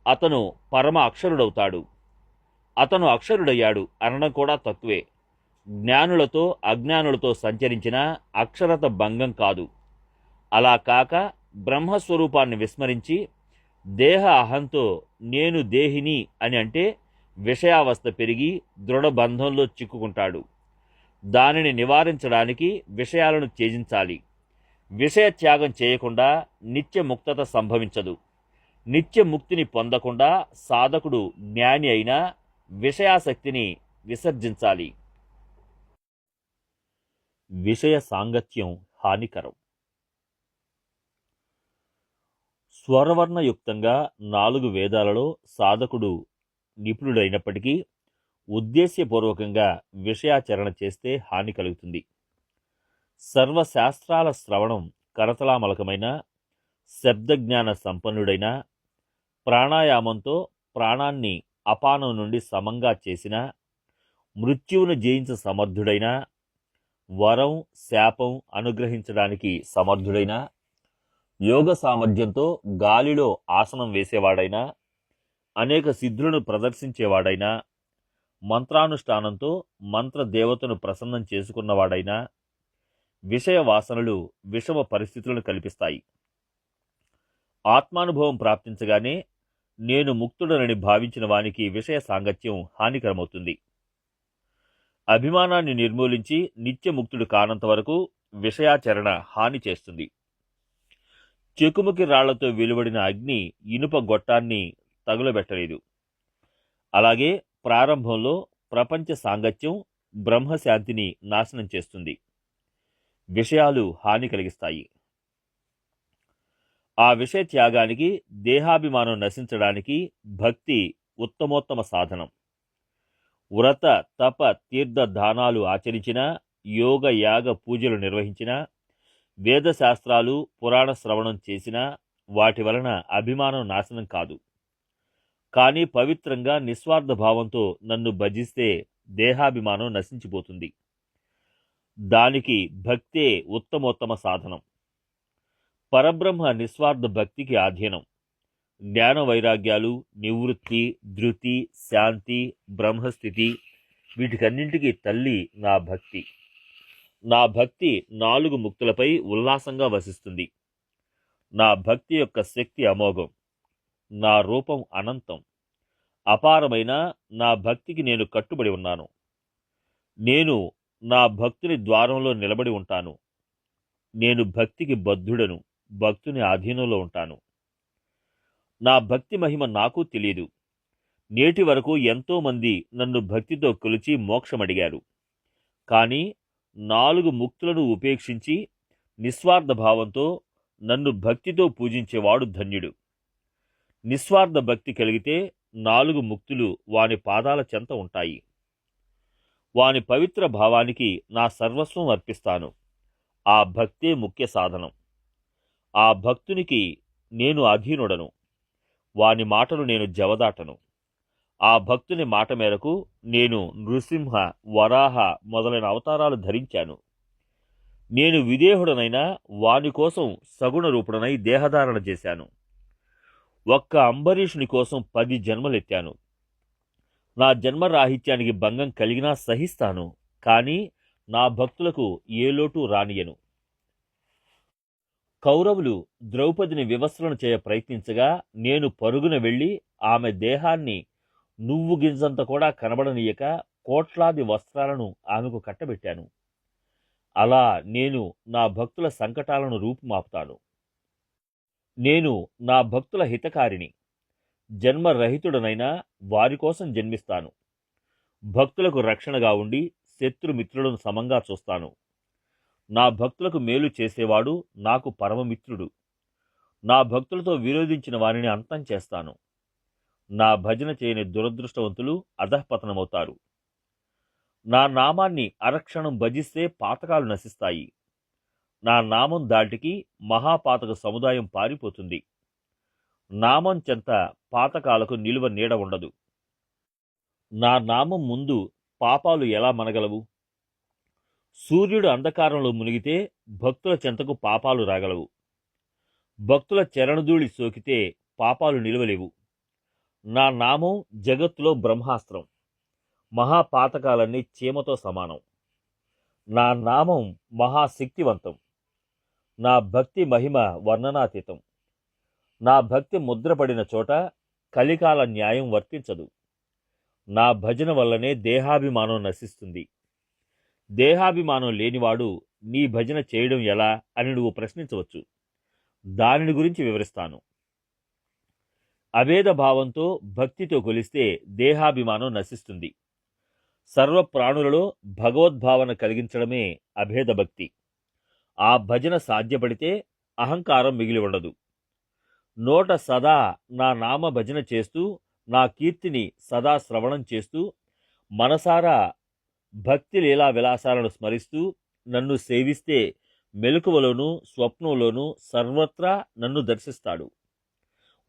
అతను పరమ అక్షరుడవుతాడు. అతను అక్షరుడయ్యాడు అనడం కూడా తక్కువే. జ్ఞానులతో అజ్ఞానులతో సంచరించిన అక్షరత భంగం కాదు. అలా కాక బ్రహ్మస్వరూపాన్ని విస్మరించి దేహ అహంతో నేను దేహిని అని అంటే విషయావస్థ పెరిగి దృఢబంధంలో చిక్కుకుంటాడు. దానిని నివారించడానికి విషయాలను త్యజించాలి. విషయ త్యాగం చేయకుండా నిత్య ముక్తత సంభవించదు. నిత్య ముక్తిని పొందకుండా సాధకుడు జ్ఞాని అయినా విషయాసక్తిని విసర్జించాలి. విషయ సాంగత్యం హానికరం. స్వరవర్ణయుక్తంగా 4 వేదాలలో సాధకుడు నిపుణుడైనప్పటికీ ఉద్దేశ్యపూర్వకంగా విషయాచరణ చేస్తే హాని కలుగుతుంది. సర్వశాస్త్రాల శ్రవణం కరతలామలకమైన శబ్దజ్ఞాన సంపన్నుడైన ప్రాణాయామంతో ప్రాణాన్ని అపానం నుండి సమంగా చేసిన మృత్యువును జయించ సమర్థుడైన వరం శాపం అనుగ్రహించడానికి సమర్థుడైన యోగ సామర్థ్యంతో గాలిలో ఆసనం వేసేవాడైనా అనేక సిద్ధులను ప్రదర్శించేవాడైనా మంత్రానుష్ఠానంతో మంత్రదేవతను ప్రసన్నం చేసుకున్నవాడైనా విషయ వాసనలు విషమ పరిస్థితులను కల్పిస్తాయి. ఆత్మానుభవం ప్రాప్తించగానే నేను ముక్తుడనని భావించిన వానికి విషయ సాంగత్యం హానికరమవుతుంది. అభిమానాన్ని నిర్మూలించి నిత్యముక్తుడు కానంత వరకు విషయాచరణ హాని చేస్తుంది. చెకుముకి రాళ్లతో వెలువడిన అగ్ని ఇనుప గొట్టాన్ని తగులబెట్టలేదు. అలాగే ప్రారంభంలో ప్రపంచ సాంగత్యం బ్రహ్మశాంతిని నాశనం చేస్తుంది. విషయాలు హాని కలిగిస్తాయి. ఆ విషయ త్యాగానికి దేహాభిమానం నశించడానికి భక్తి ఉత్తమోత్తమ సాధనం. వ్రత తప తీర్థ దానాలు ఆచరించిన, యోగ యాగ పూజలు నిర్వహించిన, వేదశాస్త్రాలు పురాణ శ్రవణం చేసిన వాటి వలన అభిమానం నాశనం కాదు. కానీ పవిత్రంగా నిస్వార్థ భావంతో నన్ను భజిస్తే దేహాభిమానం నశించిపోతుంది. దానికి భక్తే ఉత్తమోత్తమ సాధనం. పరబ్రహ్మ నిస్వార్థ భక్తికి ఆధీనం. జ్ఞాన వైరాగ్యాలు, నివృత్తి, ధృతి, శాంతి, బ్రహ్మస్థితి వీటికన్నింటికీ తల్లి నా భక్తి. నా భక్తి 4 ముక్తులపై ఉల్లాసంగా వసిస్తుంది. నా భక్తి యొక్క శక్తి అమోఘం. నా రూపం అనంతం. అపారమైన నా భక్తికి నేను కట్టుబడి ఉన్నాను. నేను నా భక్తుని ద్వారంలో నిలబడి ఉంటాను. నేను భక్తికి బద్ధుడను, భక్తుని ఆధీనంలో ఉంటాను. నా భక్తి మహిమ నాకు తెలియదు. నేటి వరకు ఎంతోమంది నన్ను భక్తితో కొలిచి మోక్షమడిగారు. కానీ 4 ముక్తులను ఉపేక్షించి నిస్వార్థ భావంతో నన్ను భక్తితో పూజించేవాడు ధన్యుడు. నిస్వార్థ భక్తి కలిగితే 4 ముక్తులు వాని పాదాల చెంత ఉంటాయి. వాని పవిత్ర భావానికి నా సర్వస్వం అర్పిస్తాను. ఆ భక్తే ముఖ్య సాధనం. ఆ భక్తునికి నేను అధీనుడను. వాని మాటలు నేను జవదాటను. ఆ భక్తుని మాట మేరకు నేను నృసింహ, వరాహ మొదలైన అవతారాలు ధరించాను. నేను విదేహుడనైనా వాని కోసం సగుణ రూపుడనై దేహధారణ చేశాను. ఒక్క అంబరీషుని కోసం 10 జన్మలెత్తాను. నా జన్మరాహిత్యానికి భంగం కలిగినా సహిస్తాను. కానీ నా భక్తులకు ఏ లోటు రానియను. కౌరవులు ద్రౌపదిని వివస్త్రణ చేయ ప్రయత్నించగా నేను పరుగున వెళ్లి ఆమె దేహాన్ని నువ్వు గింజంత కూడా కనబడనీయక కోట్లాది వస్త్రాలను ఆమెకు కట్టబెట్టాను. అలా నేను నా భక్తుల సంకటాలను రూపుమాపుతాను. నేను నా భక్తుల హితకారిని. జన్మరహితుడనైనా వారి కోసం జన్మిస్తాను. భక్తులకు రక్షణగా ఉండి శత్రుమిత్రులను సమంగా చూస్తాను. నా భక్తులకు మేలు చేసేవాడు నాకు పరమమిత్రుడు. నా భక్తులతో విరోధించిన వారిని అంతం చేస్తాను. నా భజన చేయని దురదృష్టవంతులు అధఃపతనమవుతారు. నా నామాన్ని అరక్షణం భజిస్తే పాతకాలు నశిస్తాయి. నా నామం దాటికి మహాపాతక సముదాయం పారిపోతుంది. నామం చెంత పాతకాలకు నిలువ నీడ ఉండదు. నా నామం ముందు పాపాలు ఎలా మనగలవు? సూర్యుడు అంధకారంలో మునిగితే భక్తుల చెంతకు పాపాలు రాగలవు. భక్తుల చరణధూళి సోకితే పాపాలు నిలవలేవు. నా నామం జగత్తులో బ్రహ్మాస్త్రం. మహాపాతకాలన్నీ చీమతో సమానం. నా నామం మహాశక్తివంతం. నా భక్తి మహిమ వర్ణనాతీతం. నా భక్తి ముద్రపడిన చోట కలికాల న్యాయం వర్తించదు. నా భజన వల్లనే దేహాభిమానం నశిస్తుంది. దేహాభిమానం లేనివాడు నీ భజన చేయడం ఎలా అని నువ్వు ప్రశ్నించవచ్చు. దానిని గురించి వివరిస్తాను. అభేద భావంతో భక్తితో కొలిస్తే దేహాభిమానం నశిస్తుంది. సర్వ ప్రాణులలో భగవద్భావన కలిగించడమే అభేద భక్తి. ఆ భజన సాధ్యపడితే అహంకారం మిగిలి ఉండదు. నోట సదా నా నామ భజన చేస్తూ, నా కీర్తిని సదా శ్రవణం చేస్తూ, మనసారా భక్తి లీలా విలాసాలను స్మరిస్తూ నన్ను సేవిస్తే మెలకువలోనూ స్వప్నంలోనూ సర్వత్రా నన్ను దర్శిస్తాడు.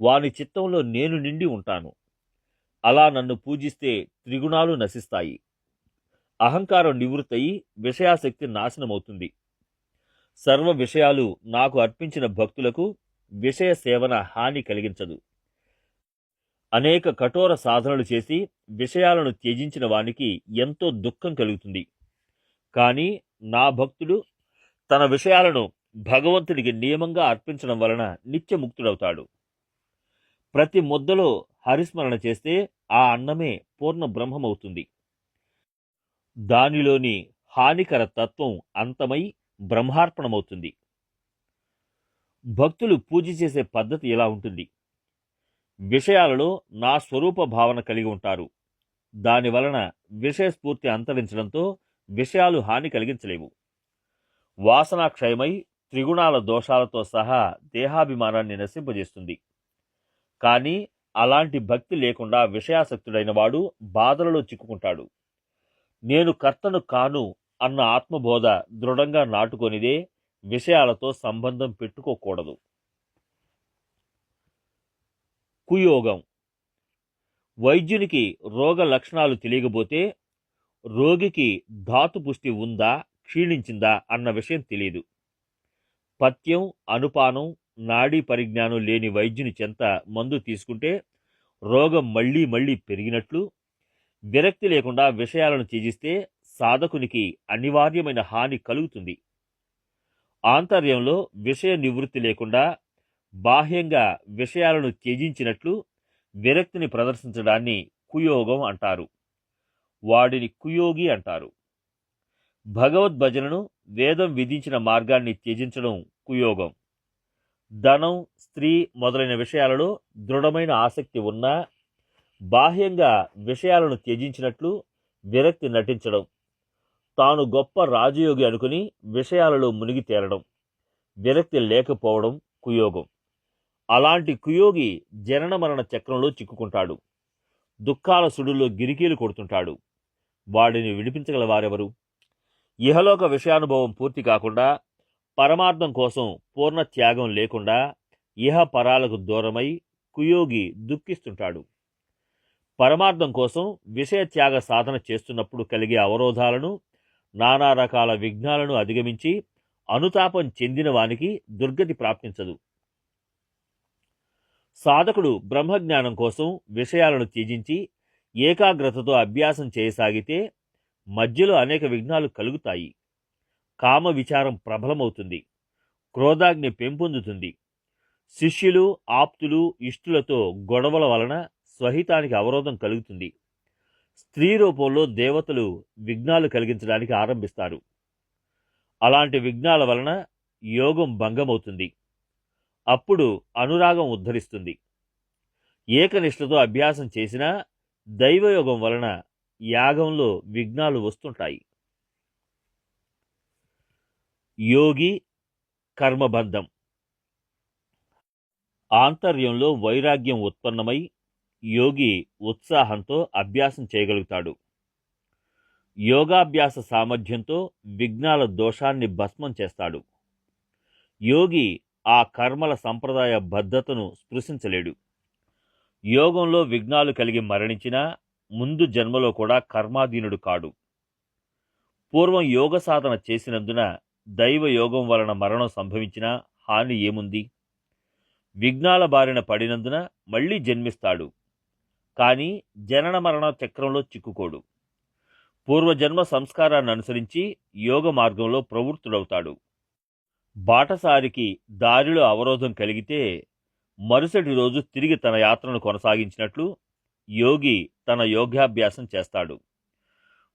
వాని చిత్తంలో నేను నిండి ఉంటాను. అలా నన్ను పూజిస్తే త్రిగుణాలు నశిస్తాయి. అహంకారం నివృత్తయి విషయాసక్తి నాశనమవుతుంది. సర్వ విషయాలు నాకు అర్పించిన భక్తులకు విషయ సేవన హాని కలిగించదు. అనేక కఠోర సాధనలు చేసి విషయాలను త్యజించిన వానికి ఎంతో దుఃఖం కలుగుతుంది. కానీ నా భక్తుడు తన విషయాలను భగవంతుడికి నియమంగా అర్పించడం వలన నిత్యముక్తుడవుతాడు. ప్రతి ముద్దలో హరిస్మరణ చేస్తే ఆ అన్నమే పూర్ణ బ్రహ్మమవుతుంది. దానిలోని హానికర తత్వం అంతమై బ్రహ్మార్పణమవుతుంది. భక్తులు పూజ చేసే పద్ధతి ఇలా ఉంటుంది. విషయాలలో నా స్వరూప భావన కలిగి ఉంటారు. దానివలన విషయస్ఫూర్తి అంతరించడంతో విషయాలు హాని కలిగించలేవు. వాసనాక్షయమై త్రిగుణాల దోషాలతో సహా దేహాభిమానాన్ని నశింపజేస్తుంది. కానీ అలాంటి భక్తి లేకుండా విషయాసక్తుడైన వాడు బాధలలో చిక్కుకుంటాడు. నేను కర్తను కాను అన్న ఆత్మబోధ దృఢంగా నాటుకొనిదే విషయాలతో సంబంధం పెట్టుకోకూడదు. కుయోగం. వైద్యునికి రోగ లక్షణాలు తెలియకపోతే రోగికి ధాతుపుష్టి ఉందా క్షీణించిందా అన్న విషయం తెలియదు. పథ్యం, అనుపానం, నాడీ పరిజ్ఞానం లేని వైద్యుని చెంత మందు తీసుకుంటే రోగం మళ్లీ మళ్లీ పెరిగినట్లు, విరక్తి లేకుండా విషయాలను త్యజిస్తే సాధకునికి అనివార్యమైన హాని కలుగుతుంది. ఆంతర్యంలో విషయ నివృత్తి లేకుండా బాహ్యంగా విషయాలను త్యజించినట్లు విరక్తిని ప్రదర్శించడాన్ని కుయోగం అంటారు. వాడిని కుయోగి అంటారు. భగవద్భజనను వేదం విధించిన మార్గాన్ని త్యజించడం కుయోగం. ధనం, స్త్రీ మొదలైన విషయాలలో దృఢమైన ఆసక్తి ఉన్నా బాహ్యంగా విషయాలను త్యజించినట్లు విరక్తి నటించడం, తాను గొప్ప రాజయోగి అనుకుని విషయాలలో మునిగి తేలడం, విరక్తి లేకపోవడం కుయోగం. అలాంటి కుయోగి జనన మరణ చక్రంలో చిక్కుకుంటాడు. దుఃఖాల సుడుల్లో గిరికీలు కొడుతుంటాడు. వాడిని విడిపించగల వారెవరు? ఇహలోక విషయానుభవం పూర్తి కాకుండా, పరమార్థం కోసం పూర్ణ త్యాగం లేకుండా ఇహ పరాలకు దూరమై కుయోగి దుఃఖిస్తుంటాడు. పరమార్థం కోసం విషయ త్యాగ సాధన చేస్తున్నప్పుడు కలిగే అవరోధాలను, నానా రకాల విఘ్నాలను అధిగమించి అనుతాపం చెందిన వానికి దుర్గతి ప్రాప్తించదు. సాధకుడు బ్రహ్మజ్ఞానం కోసం విషయాలను త్యజించి ఏకాగ్రతతో అభ్యాసం చేయసాగితే మధ్యలో అనేక విఘ్నాలు కలుగుతాయి. కామ విచారం ప్రబలమవుతుంది. క్రోధాగ్ని పెంపొందుతుంది. శిష్యులు, ఆప్తులు, ఇష్టులతో గొడవల వలన స్వహితానికి అవరోధం కలుగుతుంది. స్త్రీ రూపంలో దేవతలు విఘ్నాలు కలిగించడానికి ఆరంభిస్తారు. అలాంటి విఘ్నాల వలన యోగం భంగమవుతుంది. అప్పుడు అనురాగం ఉద్ధరిస్తుంది. ఏకనిష్టతో అభ్యాసం చేసినా దైవయోగం వలన యాగంలో విఘ్నాలు వస్తుంటాయి. యోగి కర్మబంధం. ఆంతర్యంలో వైరాగ్యం ఉత్పన్నమై యోగి ఉత్సాహంతో అభ్యాసం చేయగలుగుతాడు. యోగాభ్యాస సామర్థ్యంతో విఘ్నాల దోషాన్ని భస్మం చేస్తాడు. యోగి ఆ కర్మల సంప్రదాయ బద్ధతను స్పృశించలేడు. యోగంలో విఘ్నాలు కలిగి మరణించినా ముందు జన్మలో కూడా కర్మాధీనుడు కాడు. పూర్వం యోగ సాధన చేసినందున దైవ యోగం వలన మరణం సంభవించినా హాని ఏముంది? విఘ్నాల బారిన పడినందున మళ్ళీ జన్మిస్తాడు, కానీ జనన మరణ చక్రంలో చిక్కుకోడు. పూర్వజన్మ సంస్కారాన్ని అనుసరించి యోగ మార్గంలో ప్రవృత్తుడవుతాడు. బాటసారికి దారిలో అవరోధం కలిగితే మరుసటి రోజు తిరిగి తన యాత్రను కొనసాగించినట్లు యోగి తన యోగాభ్యాసం చేస్తాడు.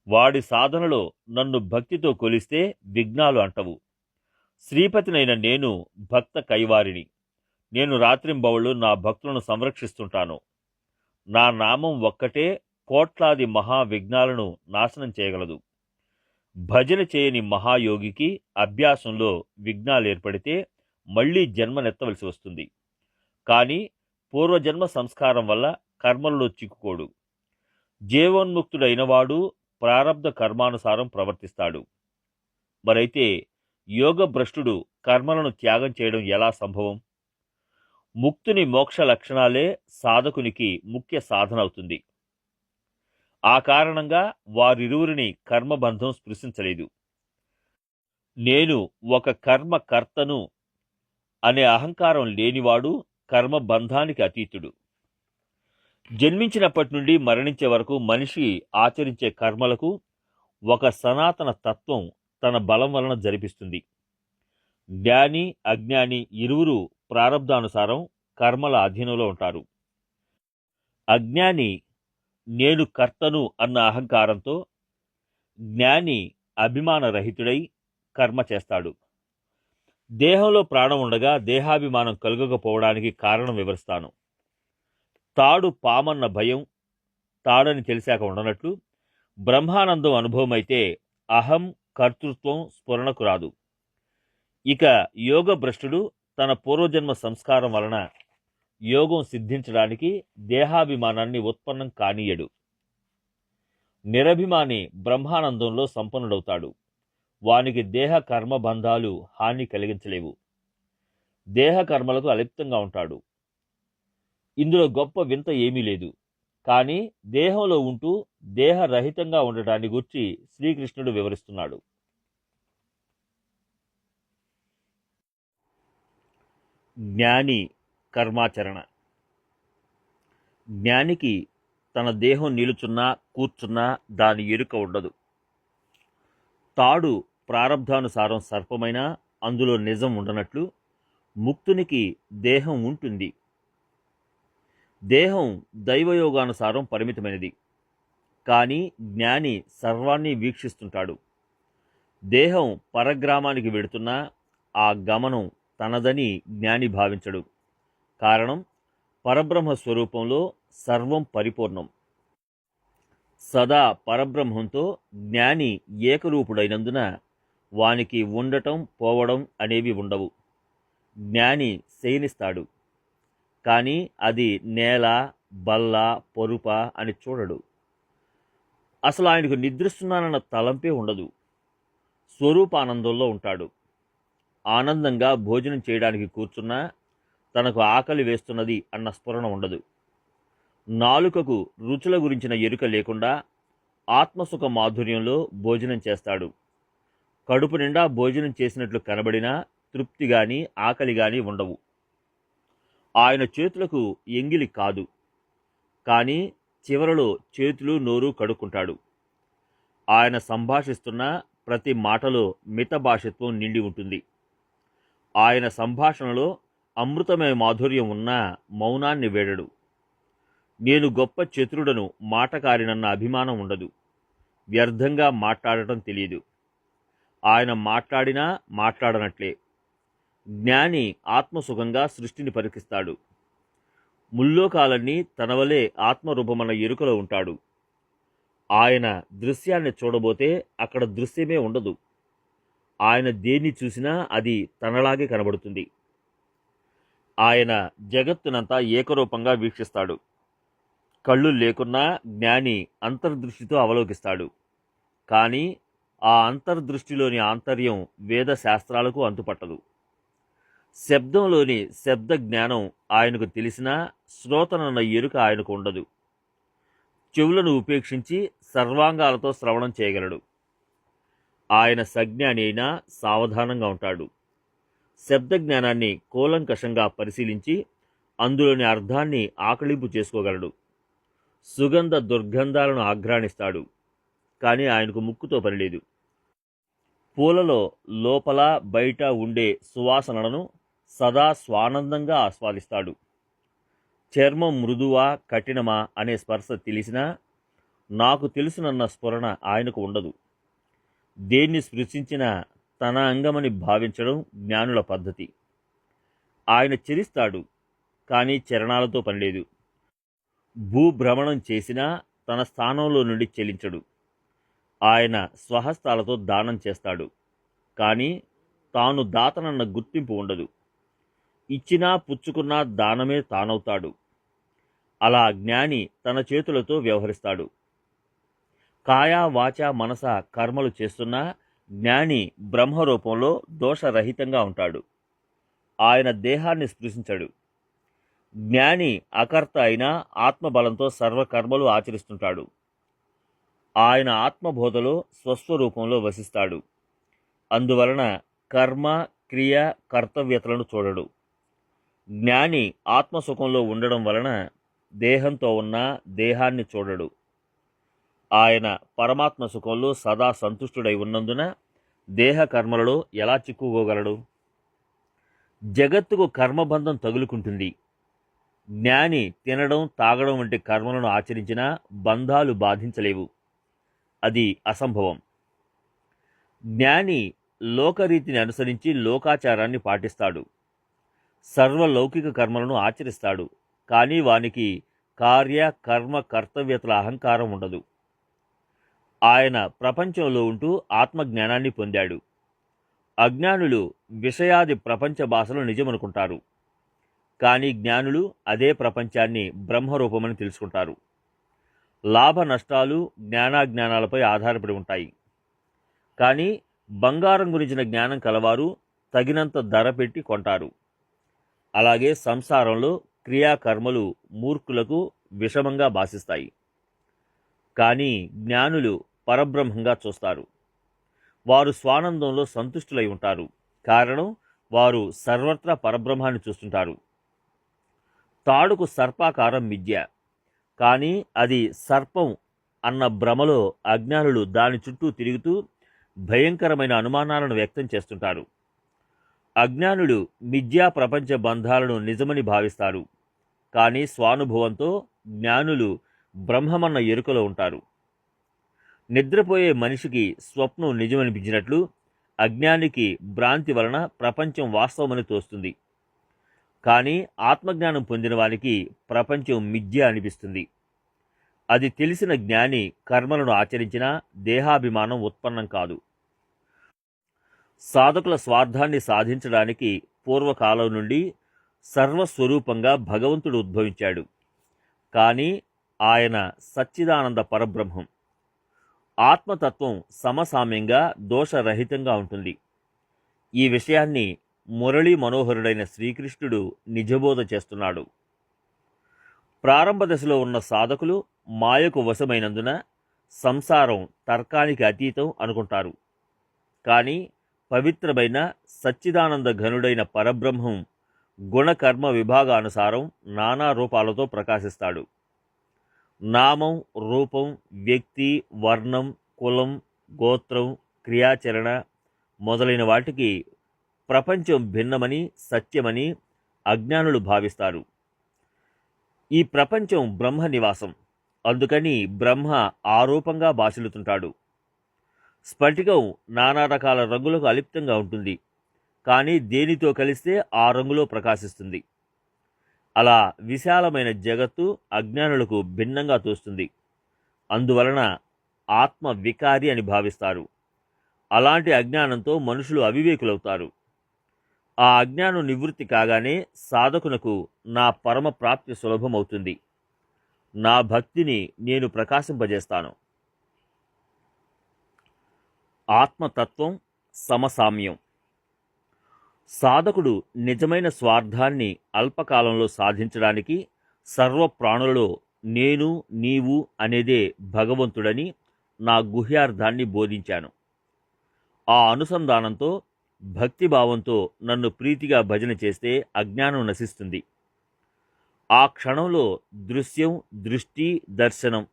వాడి సాధనలో నన్ను భక్తితో కొలిస్తే విఘ్నాలు అంటవు. శ్రీపతినైన నేను భక్త కైవారిని. నేను రాత్రింబవళ్ళు నా భక్తులను సంరక్షిస్తుంటాను. నా నామం ఒక్కటే కోట్లాది మహా విఘ్నాలను నాశనం చేయగలదు. భజన చేయని మహాయోగికి అభ్యాసంలో విఘ్నాలు ఏర్పడితే మళ్లీ జన్మనెత్తవలసి వస్తుంది. కానీ పూర్వజన్మ సంస్కారం వల్ల కర్మలలో చిక్కుకోడు. జీవోన్ముక్తుడైనవాడు ప్రారబ్ధ కర్మానుసారం ప్రవర్తిస్తాడు. మరైతే యోగభ్రష్టుడు కర్మలను త్యాగం చేయడం ఎలా సంభవం? ముక్తుని మోక్ష లక్షణాలే సాధకునికి ముఖ్య సాధన అవుతుంది. ఆ కారణంగా వారిరువురిని కర్మబంధం స్పృశించలేదు. నేను ఒక కర్మకర్తను అనే అహంకారం లేనివాడు కర్మబంధానికి అతీతుడు. జన్మించినప్పటి నుండి మరణించే వరకు మనిషి ఆచరించే కర్మలకు ఒక సనాతన తత్వం తన బలం వలన జరిపిస్తుంది. జ్ఞాని అజ్ఞాని ఇరువురు ప్రారబ్ధానుసారం కర్మల అధీనంలో ఉంటారు. అజ్ఞాని నేను కర్తను అన్న అహంకారంతో, జ్ఞాని అభిమానరహితుడై కర్మ చేస్తాడు. దేహంలో ప్రాణం ఉండగా దేహాభిమానం కలుగకపోవడానికి కారణం వివరిస్తాను. తాడు పామన్న భయం తాడని తెలిసాక ఉండనట్లు బ్రహ్మానందం అనుభవమైతే అహం కర్తృత్వం స్ఫురణకు రాదు. ఇక యోగభ్రష్టుడు తన పూర్వజన్మ సంస్కారం వలన యోగం సిద్ధించడానికి దేహాభిమానాన్ని ఉత్పన్నం కానీయడు. నిరభిమాని బ్రహ్మానందంలో సంపన్నుడవుతాడు. వానికి దేహ కర్మబంధాలు హాని కలిగించలేవు. దేహ కర్మలకు అలిప్తంగా ఉంటాడు. ఇందులో గొప్ప వింత ఏమీ లేదు. కానీ దేహంలో ఉంటూ దేహరహితంగా ఉండటాన్ని గురించి శ్రీకృష్ణుడు వివరిస్తున్నాడు. జ్ఞాని కర్మాచరణ. జ్ఞానికి తన దేహం నిలుచున్నా కూర్చున్నా దాని ఎరుక ఉండదు. తాడు ప్రారబ్ధానుసారం సర్పమైనా అందులో నిజం ఉండనట్లు ముక్తునికి దేహం ఉంటుంది. దేహం దైవయోగానుసారం పరిమితమైనది. కానీ జ్ఞాని సర్వాన్ని వీక్షిస్తుంటాడు. దేహం పరగ్రామానికి వెడుతున్నా ఆ గమనం తనదని జ్ఞాని భావించడు. కారణం, పరబ్రహ్మ స్వరూపంలో సర్వం పరిపూర్ణం. సదా పరబ్రహ్మంతో జ్ఞాని ఏకరూపుడైనందున వానికి ఉండటం పోవడం అనేవి ఉండవు. జ్ఞాని శయనిస్తాడు, కానీ అది నేల, బల్ల, పొరుప అని చూడడు. అసలు ఆయనకు నిద్రిస్తున్నానన్న తలంపే ఉండదు. స్వరూపానందంలో ఉంటాడు. ఆనందంగా భోజనం చేయడానికి కూర్చున్నా తనకు ఆకలి వేస్తున్నది అన్న స్ఫురణ ఉండదు. నాలుకకు రుచుల గురించిన ఎరుక లేకుండా ఆత్మసుఖ మాధుర్యంలో భోజనం చేస్తాడు. కడుపు నిండా భోజనం చేసినట్లు కనబడినా తృప్తి గాని ఆకలి గాని ఉండవు. ఆయన చేతులకు ఎంగిలి కాదు, కానీ చివరలో చేతులు నోరు కడుక్కుంటాడు. ఆయన సంభాషిస్తున్న ప్రతి మాటలో మితభాషత్వం నిండి ఉంటుంది. ఆయన సంభాషణలో అమృతమయ మాధుర్యం ఉన్నా మౌనాన్ని వేడడు. నేను గొప్ప చతురుడను మాటకారినన్న అభిమానం ఉండదు. వ్యర్థంగా మాట్లాడటం తెలియదు. ఆయన మాట్లాడినా మాట్లాడనట్లే. జ్ఞాని ఆత్మసుఖంగా సృష్టిని పరికిస్తాడు. ముల్లోకాలన్నీ తన వలె ఆత్మరూపమన్న ఎరుకలో ఉంటాడు. ఆయన దృశ్యాన్ని చూడబోతే అక్కడ దృశ్యమే ఉండదు. ఆయన దేన్ని చూసినా అది తనలాగే కనబడుతుంది. ఆయన జగత్తునంతా ఏకరూపంగా వీక్షిస్తాడు. కళ్ళు లేకున్నా జ్ఞాని అంతర్దృష్టితో అవలోకిస్తాడు. కానీ ఆ అంతర్దృష్టిలోని ఆంతర్యం వేద శాస్త్రాలకు అంతుపట్టదు. శబ్దంలోని శబ్ద జ్ఞానం ఆయనకు తెలిసినా శ్రోతనన్న ఎరుక ఆయనకు ఉండదు. చెవులను ఉపేక్షించి సర్వాంగాలతో శ్రవణం చేయగలడు. ఆయన సజ్ఞాని అయినా సావధానంగా ఉంటాడు. శబ్ద జ్ఞానాన్ని కూలంకషంగా పరిశీలించి అందులోని అర్థాన్ని ఆకళింపు చేసుకోగలడు. సుగంధ దుర్గంధాలను ఆఘ్రాణిస్తాడు. కానీ ఆయనకు ముక్కుతో పనిలేదు. పూలలో లోపల బయట ఉండే సువాసనలను సదా స్వానందంగా ఆస్వాదిస్తాడు. చర్మం మృదువా కఠినమా అనే స్పర్శ తెలిసినా నాకు తెలుసునన్న స్ఫురణ ఆయనకు ఉండదు. దేన్ని స్పృశించినా తన అంగమని భావించడం జ్ఞానుల పద్ధతి. ఆయన చరిస్తాడు, కానీ చరణాలతో పనిలేదు. భూభ్రమణం చేసినా తన స్థానంలో నుండి చెలించడు. ఆయన స్వహస్తాలతో దానం చేస్తాడు, కానీ తాను దాతనన్న గుర్తింపు ఉండదు. ఇచ్చినా పుచ్చుకున్నా దానమే తానవుతాడు. అలా జ్ఞాని తన చేతులతో వ్యవహరిస్తాడు. కాయా వాచ మనస కర్మలు చేస్తున్నా జ్ఞాని బ్రహ్మరూపంలో దోషరహితంగా ఉంటాడు. ఆయన దేహాన్ని స్పృశించడు. జ్ఞాని అకర్త అయినా ఆత్మబలంతో సర్వకర్మలు ఆచరిస్తుంటాడు. ఆయన ఆత్మబోధలో స్వస్వరూపంలో వసిస్తాడు. అందువలన కర్మ క్రియ కర్తవ్యతలను చూడడు. జ్ఞాని ఆత్మసుఖంలో ఉండడం వలన దేహంతో ఉన్న దేహాన్ని చూడడు. ఆయన పరమాత్మ సుఖంలో సదా సంతుష్టుడై ఉన్నందున దేహ కర్మలలో ఎలా చిక్కుకోగలడు? జగత్తుకు కర్మబంధం తగులుకుంటుంది. జ్ఞాని తినడం తాగడం వంటి కర్మలను ఆచరించినా బంధాలు బాధించలేవు. అది అసంభవం. జ్ఞాని లోకరీతిని అనుసరించి లోకాచారాన్ని పాటిస్తాడు. సర్వలౌకిక కర్మలను ఆచరిస్తాడు, కానీ వానికి కార్య కర్మ కర్తవ్యతల అహంకారం ఉండదు. ఆయన ప్రపంచంలో ఉంటూ ఆత్మజ్ఞానాన్ని పొందాడు. అజ్ఞానులు విషయాది ప్రపంచ భాషలు నిజమనుకుంటారు, కానీ జ్ఞానులు అదే ప్రపంచాన్ని బ్రహ్మరూపమని తెలుసుకుంటారు. లాభ నష్టాలు జ్ఞానాజ్ఞానాలపై ఆధారపడి ఉంటాయి. కానీ బంగారం గురించిన జ్ఞానం కలవారు తగినంత ధర పెట్టి కొంటారు. అలాగే సంసారంలో క్రియాకర్మలు మూర్ఖులకు విషమంగా భాసిస్తాయి. కానీ జ్ఞానులు పరబ్రహ్మంగా చూస్తారు. వారు స్వానందంలో సంతుష్టులై ఉంటారు. కారణం, వారు సర్వత్రా పరబ్రహ్మాన్ని చూస్తుంటారు. తాడుకు సర్పాకారం మిథ్య, కానీ అది సర్పం అన్న భ్రమలో అజ్ఞానులు దాని చుట్టూ తిరుగుతూ భయంకరమైన అనుమానాలను వ్యక్తం చేస్తుంటారు. అజ్ఞానులు మిథ్యా ప్రపంచ బంధాలను నిజమని భావిస్తారు, కానీ స్వానుభవంతో జ్ఞానులు బ్రహ్మమన్న ఎరుకలో ఉంటారు. నిద్రపోయే మనిషికి స్వప్నం నిజమనిపించినట్లు అజ్ఞానికి భ్రాంతి వలన ప్రపంచం వాస్తవమని తోస్తుంది. కానీ ఆత్మజ్ఞానం పొందిన వానికి ప్రపంచం మిథ్య అనిపిస్తుంది. అది తెలిసిన జ్ఞాని కర్మలను ఆచరించినా దేహాభిమానం ఉత్పన్నం కాదు. సాధకుల స్వార్థాన్ని సాధించడానికి పూర్వకాలం నుండి సర్వస్వరూపంగా భగవంతుడు ఉద్భవించాడు. కానీ ఆయన సచ్చిదానంద పరబ్రహ్మం. ఆత్మతత్వం సమసామ్యంగా దోషరహితంగా ఉంటుంది. ఈ విషయాన్ని మురళీ మనోహరుడైన శ్రీకృష్ణుడు నిజబోధ చేస్తున్నాడు. ప్రారంభ దశలో ఉన్న సాధకులు మాయకు వశమైనందున సంసారం తర్కానికి అతీతం అనుకుంటారు. కానీ పవిత్రమైన సచ్చిదానంద ఘనుడైన పరబ్రహ్మం గుణకర్మ విభాగానుసారం నానా రూపాలతో ప్రకాశిస్తాడు. నామం, రూపం, వ్యక్తి, వర్ణం, కులం, గోత్రం, క్రియాచరణ మొదలైన వాటికి ప్రపంచం భిన్నమని సత్యమని అజ్ఞానులు భావిస్తారు. ఈ ప్రపంచం బ్రహ్మ నివాసం, అందుకని బ్రహ్మ ఆరూపంగా భాషలుతుంటాడు. స్ఫటికం నానా రకాల రంగులకు అలిప్తంగా ఉంటుంది, కానీ దేనితో కలిస్తే ఆ రంగులో ప్రకాశిస్తుంది. అలా విశాలమైన జగత్తు అజ్ఞానులకు భిన్నంగా తోస్తుంది. అందువలన ఆత్మ వికారి అని భావిస్తారు. అలాంటి అజ్ఞానంతో మనుషులు అవివేకులవుతారు. ఆ అజ్ఞానం నివృత్తి కాగానే సాధకునకు నా పరమ ప్రాప్తి సులభమవుతుంది. నా భక్తిని నేను ప్రకాశింపజేస్తాను. ఆత్మతత్వం సమసామ్యం. సాధకుడు నిజమైన స్వార్థాన్ని అల్పకాలంలో సాధించడానికి సర్వప్రాణులలో నేను నీవు అనేదే భగవంతుడని నా గుహ్యార్థాన్ని బోధించాను. ఆ అనుసంధానంతో భక్తిభావంతో నన్ను ప్రీతిగా భజన చేస్తే అజ్ఞానం నశిస్తుంది. ఆ క్షణంలో దృశ్యం, దృష్టి, దర్శనం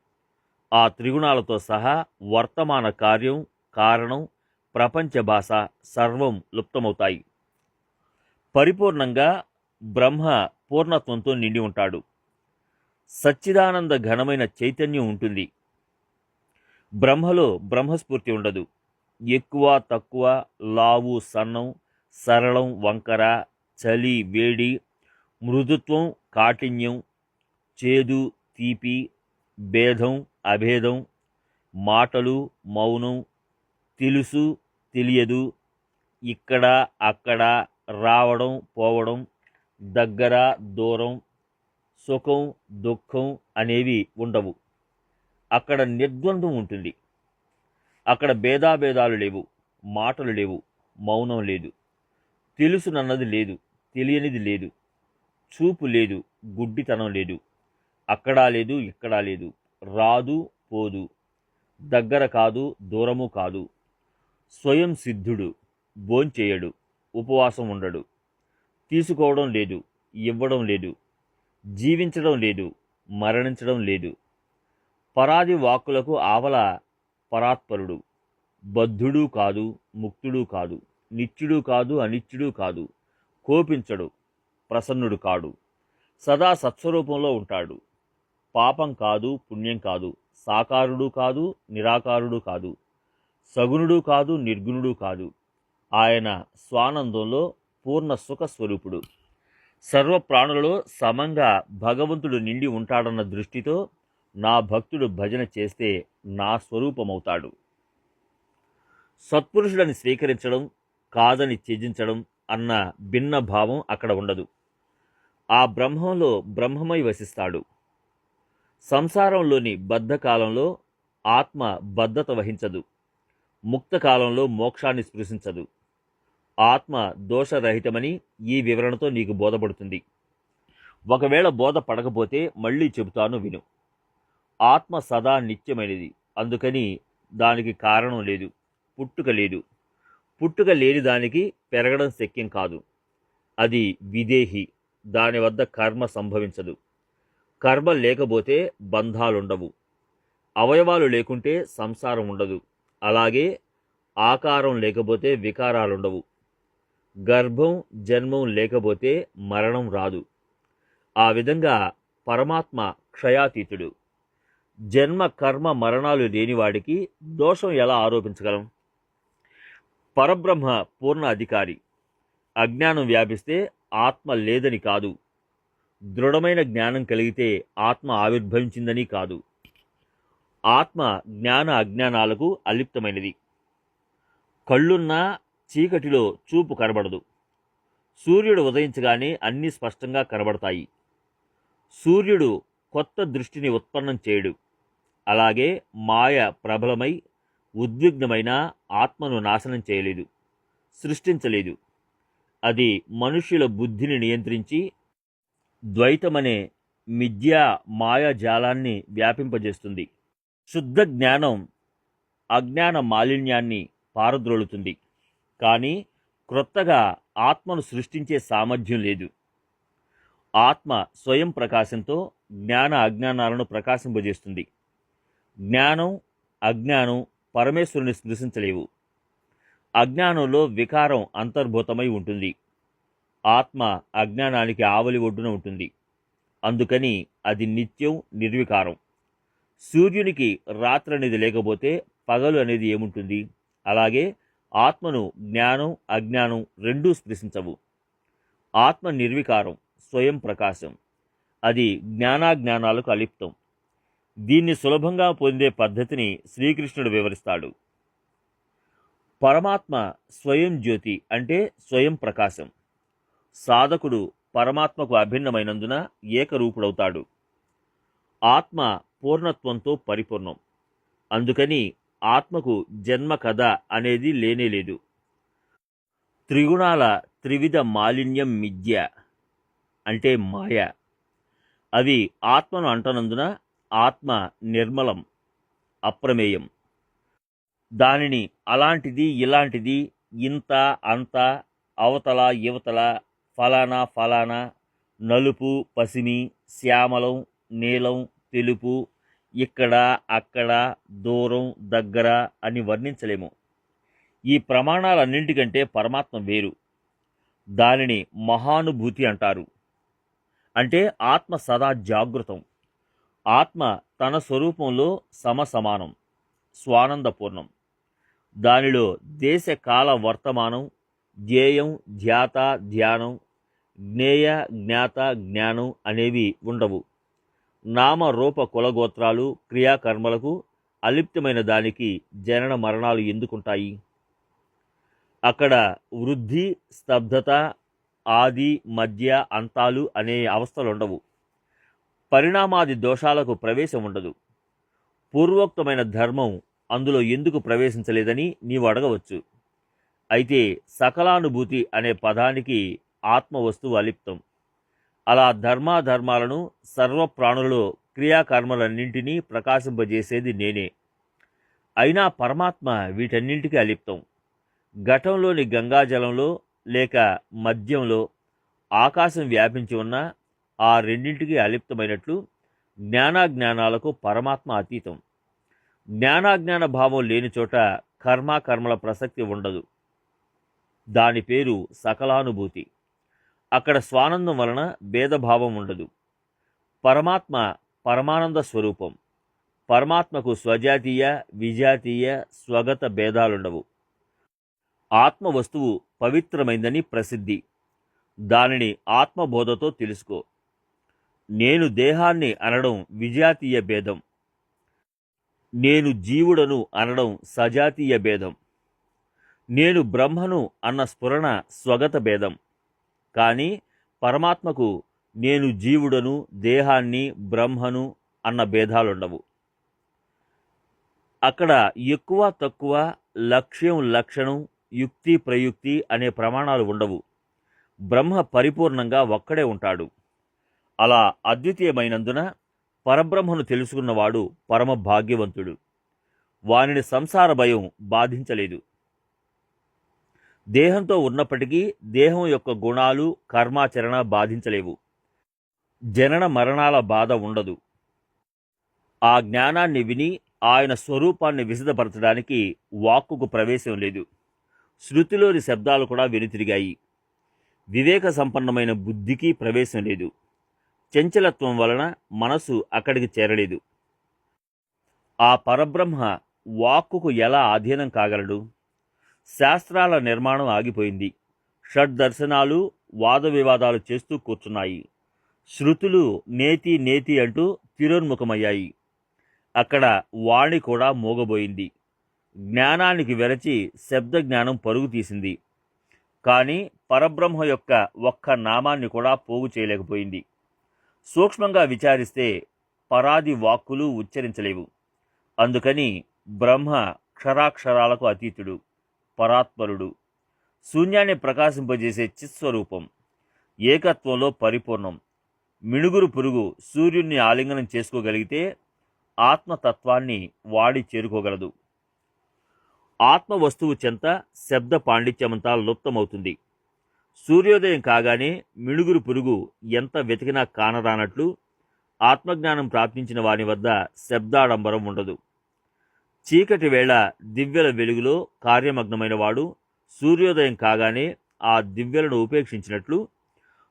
ఆ త్రిగుణాలతో సహా వర్తమాన కార్యం, కారణం, ప్రపంచ భాష సర్వం లుప్తమవుతాయి. పరిపూర్ణంగా బ్రహ్మ పూర్ణత్వంతో నిండి ఉంటాడు. సచ్చిదానంద ఘనమైన చైతన్యం ఉంటుంది. బ్రహ్మలో బ్రహ్మస్ఫూర్తి ఉండదు. ఎక్కువ తక్కువ, లావు సన్నం, సరళం వంకర, చలి వేడి, మృదుత్వం కాఠిన్యం, చేదు తీపి, భేదం అభేదం, మాటలు మౌనం, తెలుసు తెలియదు, ఇక్కడ అక్కడ, రావడం పోవడం, దగ్గర దూరం, సుఖం దుఃఖం అనేవి ఉండవు. అక్కడ నిర్ద్వంద్వం ఉంటుంది. అక్కడ భేదాభేదాలు లేవు, మాటలు లేవు, మౌనం లేదు, తెలుసునన్నది లేదు, తెలియనిది లేదు, చూపు లేదు, గుడ్డితనం లేదు. అక్కడా లేదు, ఇక్కడా లేదు, రాదు పోదు, దగ్గర కాదు, దూరము కాదు. స్వయం సిద్ధుడు, భోంచేయడు, ఉపవాసం ఉండడు, తీసుకోవడం లేదు, ఇవ్వడం లేదు, జీవించడం లేదు, మరణించడం లేదు. పరాది వాక్కులకు ఆవల పరాత్పరుడు, బద్ధుడు కాదు, ముక్తుడు కాదు, నిత్యుడు కాదు, అనిత్యుడు కాదు, కోపించడు, ప్రసన్నుడు కాడు, సదా సత్స్వరూపంలో ఉంటాడు. పాపం కాదు, పుణ్యం కాదు, సాకారుడు కాదు, నిరాకారుడు కాదు, సగుణుడు కాదు, నిర్గుణుడు కాదు. ఆయన స్వానందంలో పూర్ణ సుఖ స్వరూపుడు. సర్వ ప్రాణులలో సమంగా భగవంతుడు నిండి ఉంటాడన్న దృష్టితో నా భక్తుడు భజన చేస్తే నా స్వరూపమవుతాడు. సత్పురుషులని స్వీకరించడం, కాదని త్యజించడం అన్న భిన్న భావం అక్కడ ఉండదు. ఆ బ్రహ్మంలో బ్రహ్మమై వసిస్తాడు. సంసారంలోని బద్ధకాలంలో ఆత్మ బద్ధత వహించదు. ముక్తకాలంలో మోక్షాన్ని స్పృశించదు. ఆత్మ దోషరహితమని ఈ వివరణతో నీకు బోధపడుతుంది. ఒకవేళ బోధ పడకపోతే మళ్ళీ చెబుతాను విను. ఆత్మ సదా నిత్యమైనది. అందుకని దానికి కారణం లేదు, పుట్టుక లేదు. పుట్టుక లేని దానికి పెరగడం శక్యం కాదు. అది విదేహి. దాని వద్ద కర్మ సంభవించదు. కర్మ లేకపోతే బంధాలుండవు. అవయవాలు లేకుంటే సంసారం ఉండదు. అలాగే ఆకారం లేకపోతే వికారాలుండవు. గర్భం జన్మం లేకపోతే మరణం రాదు. ఆ విధంగా పరమాత్మ క్షయాతీతుడు. జన్మ కర్మ మరణాలు లేనివాడికి దోషం ఎలా ఆరోపించగలం? పరబ్రహ్మ పూర్ణ అధికారి. అజ్ఞానం వ్యాపిస్తే ఆత్మ లేదని కాదు, దృఢమైన జ్ఞానం కలిగితే ఆత్మ ఆవిర్భవించిందని కాదు. ఆత్మ జ్ఞాన అజ్ఞానాలకు అలిప్తమైనది. కళ్ళున్నా చీకటిలో చూపు కనబడదు. సూర్యుడు ఉదయించగానే అన్నీ స్పష్టంగా కనబడతాయి. సూర్యుడు కొత్త దృష్టిని ఉత్పన్నం చేయడు. అలాగే మాయ ప్రబలమై ఉద్విగ్నమైన ఆత్మను నాశనం చేయలేదు, సృష్టించలేదు. అది మనుష్యుల బుద్ధిని నియంత్రించి ద్వైతమనే మిథ్యా మాయాజాలాన్ని వ్యాపింపజేస్తుంది. శుద్ధ జ్ఞానం అజ్ఞాన మాలిన్యాన్ని పారద్రోలుతుంది. కానీ క్రొత్తగా ఆత్మను సృష్టించే సామర్థ్యం లేదు. ఆత్మ స్వయం ప్రకాశంతో జ్ఞాన అజ్ఞానాలను ప్రకాశింపజేస్తుంది. జ్ఞానం అజ్ఞానం పరమేశ్వరుని స్పృశించలేవు. అజ్ఞానంలో వికారం అంతర్భూతమై ఉంటుంది. ఆత్మ అజ్ఞానానికి ఆవలి ఒడ్డున ఉంటుంది. అందుకని అది నిత్యం నిర్వికారం. సూర్యునికి రాత్రి అనేది లేకపోతే పగలు అనేది ఏముంటుంది? అలాగే ఆత్మను జ్ఞానం అజ్ఞానం రెండూ స్పృశించవు. ఆత్మ నిర్వికారం, స్వయం ప్రకాశం. అది జ్ఞానాజ్ఞానాలకు అలిప్తం. దీన్ని సులభంగా పొందే పద్ధతిని శ్రీకృష్ణుడు వివరిస్తాడు. పరమాత్మ స్వయం జ్యోతి అంటే స్వయం ప్రకాశం. సాధకుడు పరమాత్మకు అభిన్నమైనందున ఏకరూపుడవుతాడు. ఆత్మ పూర్ణత్వంతో పరిపూర్ణం. అందుకని ఆత్మకు జన్మ కథ అనేది లేనేలేదు. త్రిగుణాల త్రివిధ మాలిన్యం మిథ్య అంటే మాయ. అవి ఆత్మను అంటనందున ఆత్మ నిర్మలం, అప్రమేయం. దానిని అలాంటిది ఇలాంటిది ఇంత అంత అవతల యువతల ఫలానా ఫలానా నలుపు పసిమి శ్యామలం నీలం తెలుపు ఇక్కడ అక్కడ దూరం దగ్గర అని వర్ణించలేము. ఈ ప్రమాణాలన్నింటికంటే పరమాత్మ వేరు. దానిని మహానుభూతి అంటారు. అంటే ఆత్మ సదా జాగృతం. ఆత్మ తన స్వరూపంలో సమసమానం, స్వానందపూర్ణం. దానిలో దేశ కాల వర్తమానం, ధ్యేయం ధ్యాత ధ్యానం, జ్ఞేయ జ్ఞాత జ్ఞానం అనేవి ఉండవు. నామ రూప కులగోత్రాలు క్రియాకర్మలకు అలిప్తమైన దానికి జనన మరణాలు ఎందుకుంటాయి? అక్కడ వృద్ధి స్తబ్దత ఆది మధ్య అంతాలు అనే అవస్థలుండవు. పరిణామాది దోషాలకు ప్రవేశం ఉండదు. పూర్వోక్తమైన ధర్మం అందులో ఎందుకు ప్రవేశించలేదని నీవు అడగవచ్చు. అయితే సకలానుభూతి అనే పదానికి ఆత్మ వస్తువు అలిప్తం. అలా ధర్మాధర్మాలను సర్వప్రాణులలో క్రియాకర్మలన్నింటినీ ప్రకాశింపజేసేది నేనే. అయినా పరమాత్మ వీటన్నింటికీ అలిప్తం. ఘటంలోని గంగాజలంలో లేక మద్యంలో ఆకాశం వ్యాపించి ఉన్న ఆ రెండింటికి అలిప్తమైనట్లు జ్ఞానాజ్ఞానాలకు పరమాత్మ అతీతం. జ్ఞానాజ్ఞాన భావం లేని చోట కర్మల ప్రసక్తి ఉండదు. దాని పేరు సకలానుభూతి. అక్కడ స్వానందం వలన భేదభావం ఉండదు. పరమాత్మ పరమానంద స్వరూపం. పరమాత్మకు స్వజాతీయ విజాతీయ స్వగత భేదాలుండవు. ఆత్మ వస్తువు పవిత్రమైందని ప్రసిద్ధి. దానిని ఆత్మబోధతో తెలుసుకో. నేను దేహాన్ని అనడం విజాతీయ భేదం. నేను జీవుడను అనడం సజాతీయ భేదం. నేను బ్రహ్మను అన్న స్ఫురణ స్వగత భేదం. కానీ పరమాత్మకు నేను జీవుడను దేహాన్ని బ్రహ్మను అన్న భేదాలుండవు. అక్కడ ఎక్కువ తక్కువ లక్ష్యం లక్షణం యుక్తి ప్రయుక్తి అనే ప్రమాణాలు ఉండవు. బ్రహ్మ పరిపూర్ణంగా ఒక్కడే ఉంటాడు. అలా అద్వితీయమైనందున పరబ్రహ్మను తెలుసుకున్నవాడు పరమ భాగ్యవంతుడు. వానిని సంసార భయం బాధించలేదు. దేహంతో ఉన్నప్పటికీ దేహం యొక్క గుణాలు కర్మాచరణ బాధించలేవు. జనన మరణాల బాధ ఉండదు. ఆ జ్ఞానాన్ని విని ఆయన స్వరూపాన్ని విశదపరచడానికి వాక్కుకు ప్రవేశం లేదు. శృతిలోని శబ్దాలు కూడా వెనుతిరిగాయి. వివేక సంపన్నమైన బుద్ధికి ప్రవేశం లేదు. చంచలత్వం వలన మనసు అక్కడికి చేరలేదు. ఆ పరబ్రహ్మ వాక్కుకు ఎలా అధీనం కాగలడు? శాస్త్రాల నిర్మాణం ఆగిపోయింది. షడ్దర్శనాలు వాద వివాదాలు చేస్తూ కూర్చున్నాయి. శృతులు నేతి నేతి అంటూ తిరోన్ముఖమయ్యాయి. అక్కడ వాణి కూడా మోగబోయింది. జ్ఞానానికి వెరచి శబ్ద జ్ఞానం పరుగు తీసింది. కానీ పరబ్రహ్మ యొక్క ఒక్క నామాన్ని కూడా పోగు చేయలేకపోయింది. సూక్ష్మంగా విచారిస్తే పరాది వాక్కులు ఉచ్చరించలేవు. అందుకని బ్రహ్మ క్షరాక్షరాలకు అతీతుడు, పరాత్పరుడు, శూన్యాన్ని ప్రకాశింపజేసే చిత్స్వరూపం, ఏకత్వంలో పరిపూర్ణం. మిణుగురు పురుగు సూర్యుణ్ణి ఆలింగనం చేసుకోగలిగితే ఆత్మతత్వాన్ని వాడి చేరుకోగలదు. ఆత్మ వస్తువు చెంత శబ్ద పాండిత్యమంతా లుప్తమవుతుంది. సూర్యోదయం కాగానే మిణుగురు పురుగు ఎంత వెతికినా కానరానట్లు ఆత్మజ్ఞానం ప్రాప్తించిన వాని వద్ద శబ్దాడంబరం ఉండదు. చీకటి వేళ దివ్యల వెలుగులో కార్యమగ్నమైన వాడు సూర్యోదయం కాగానే ఆ దివ్యలను ఉపేక్షించినట్లు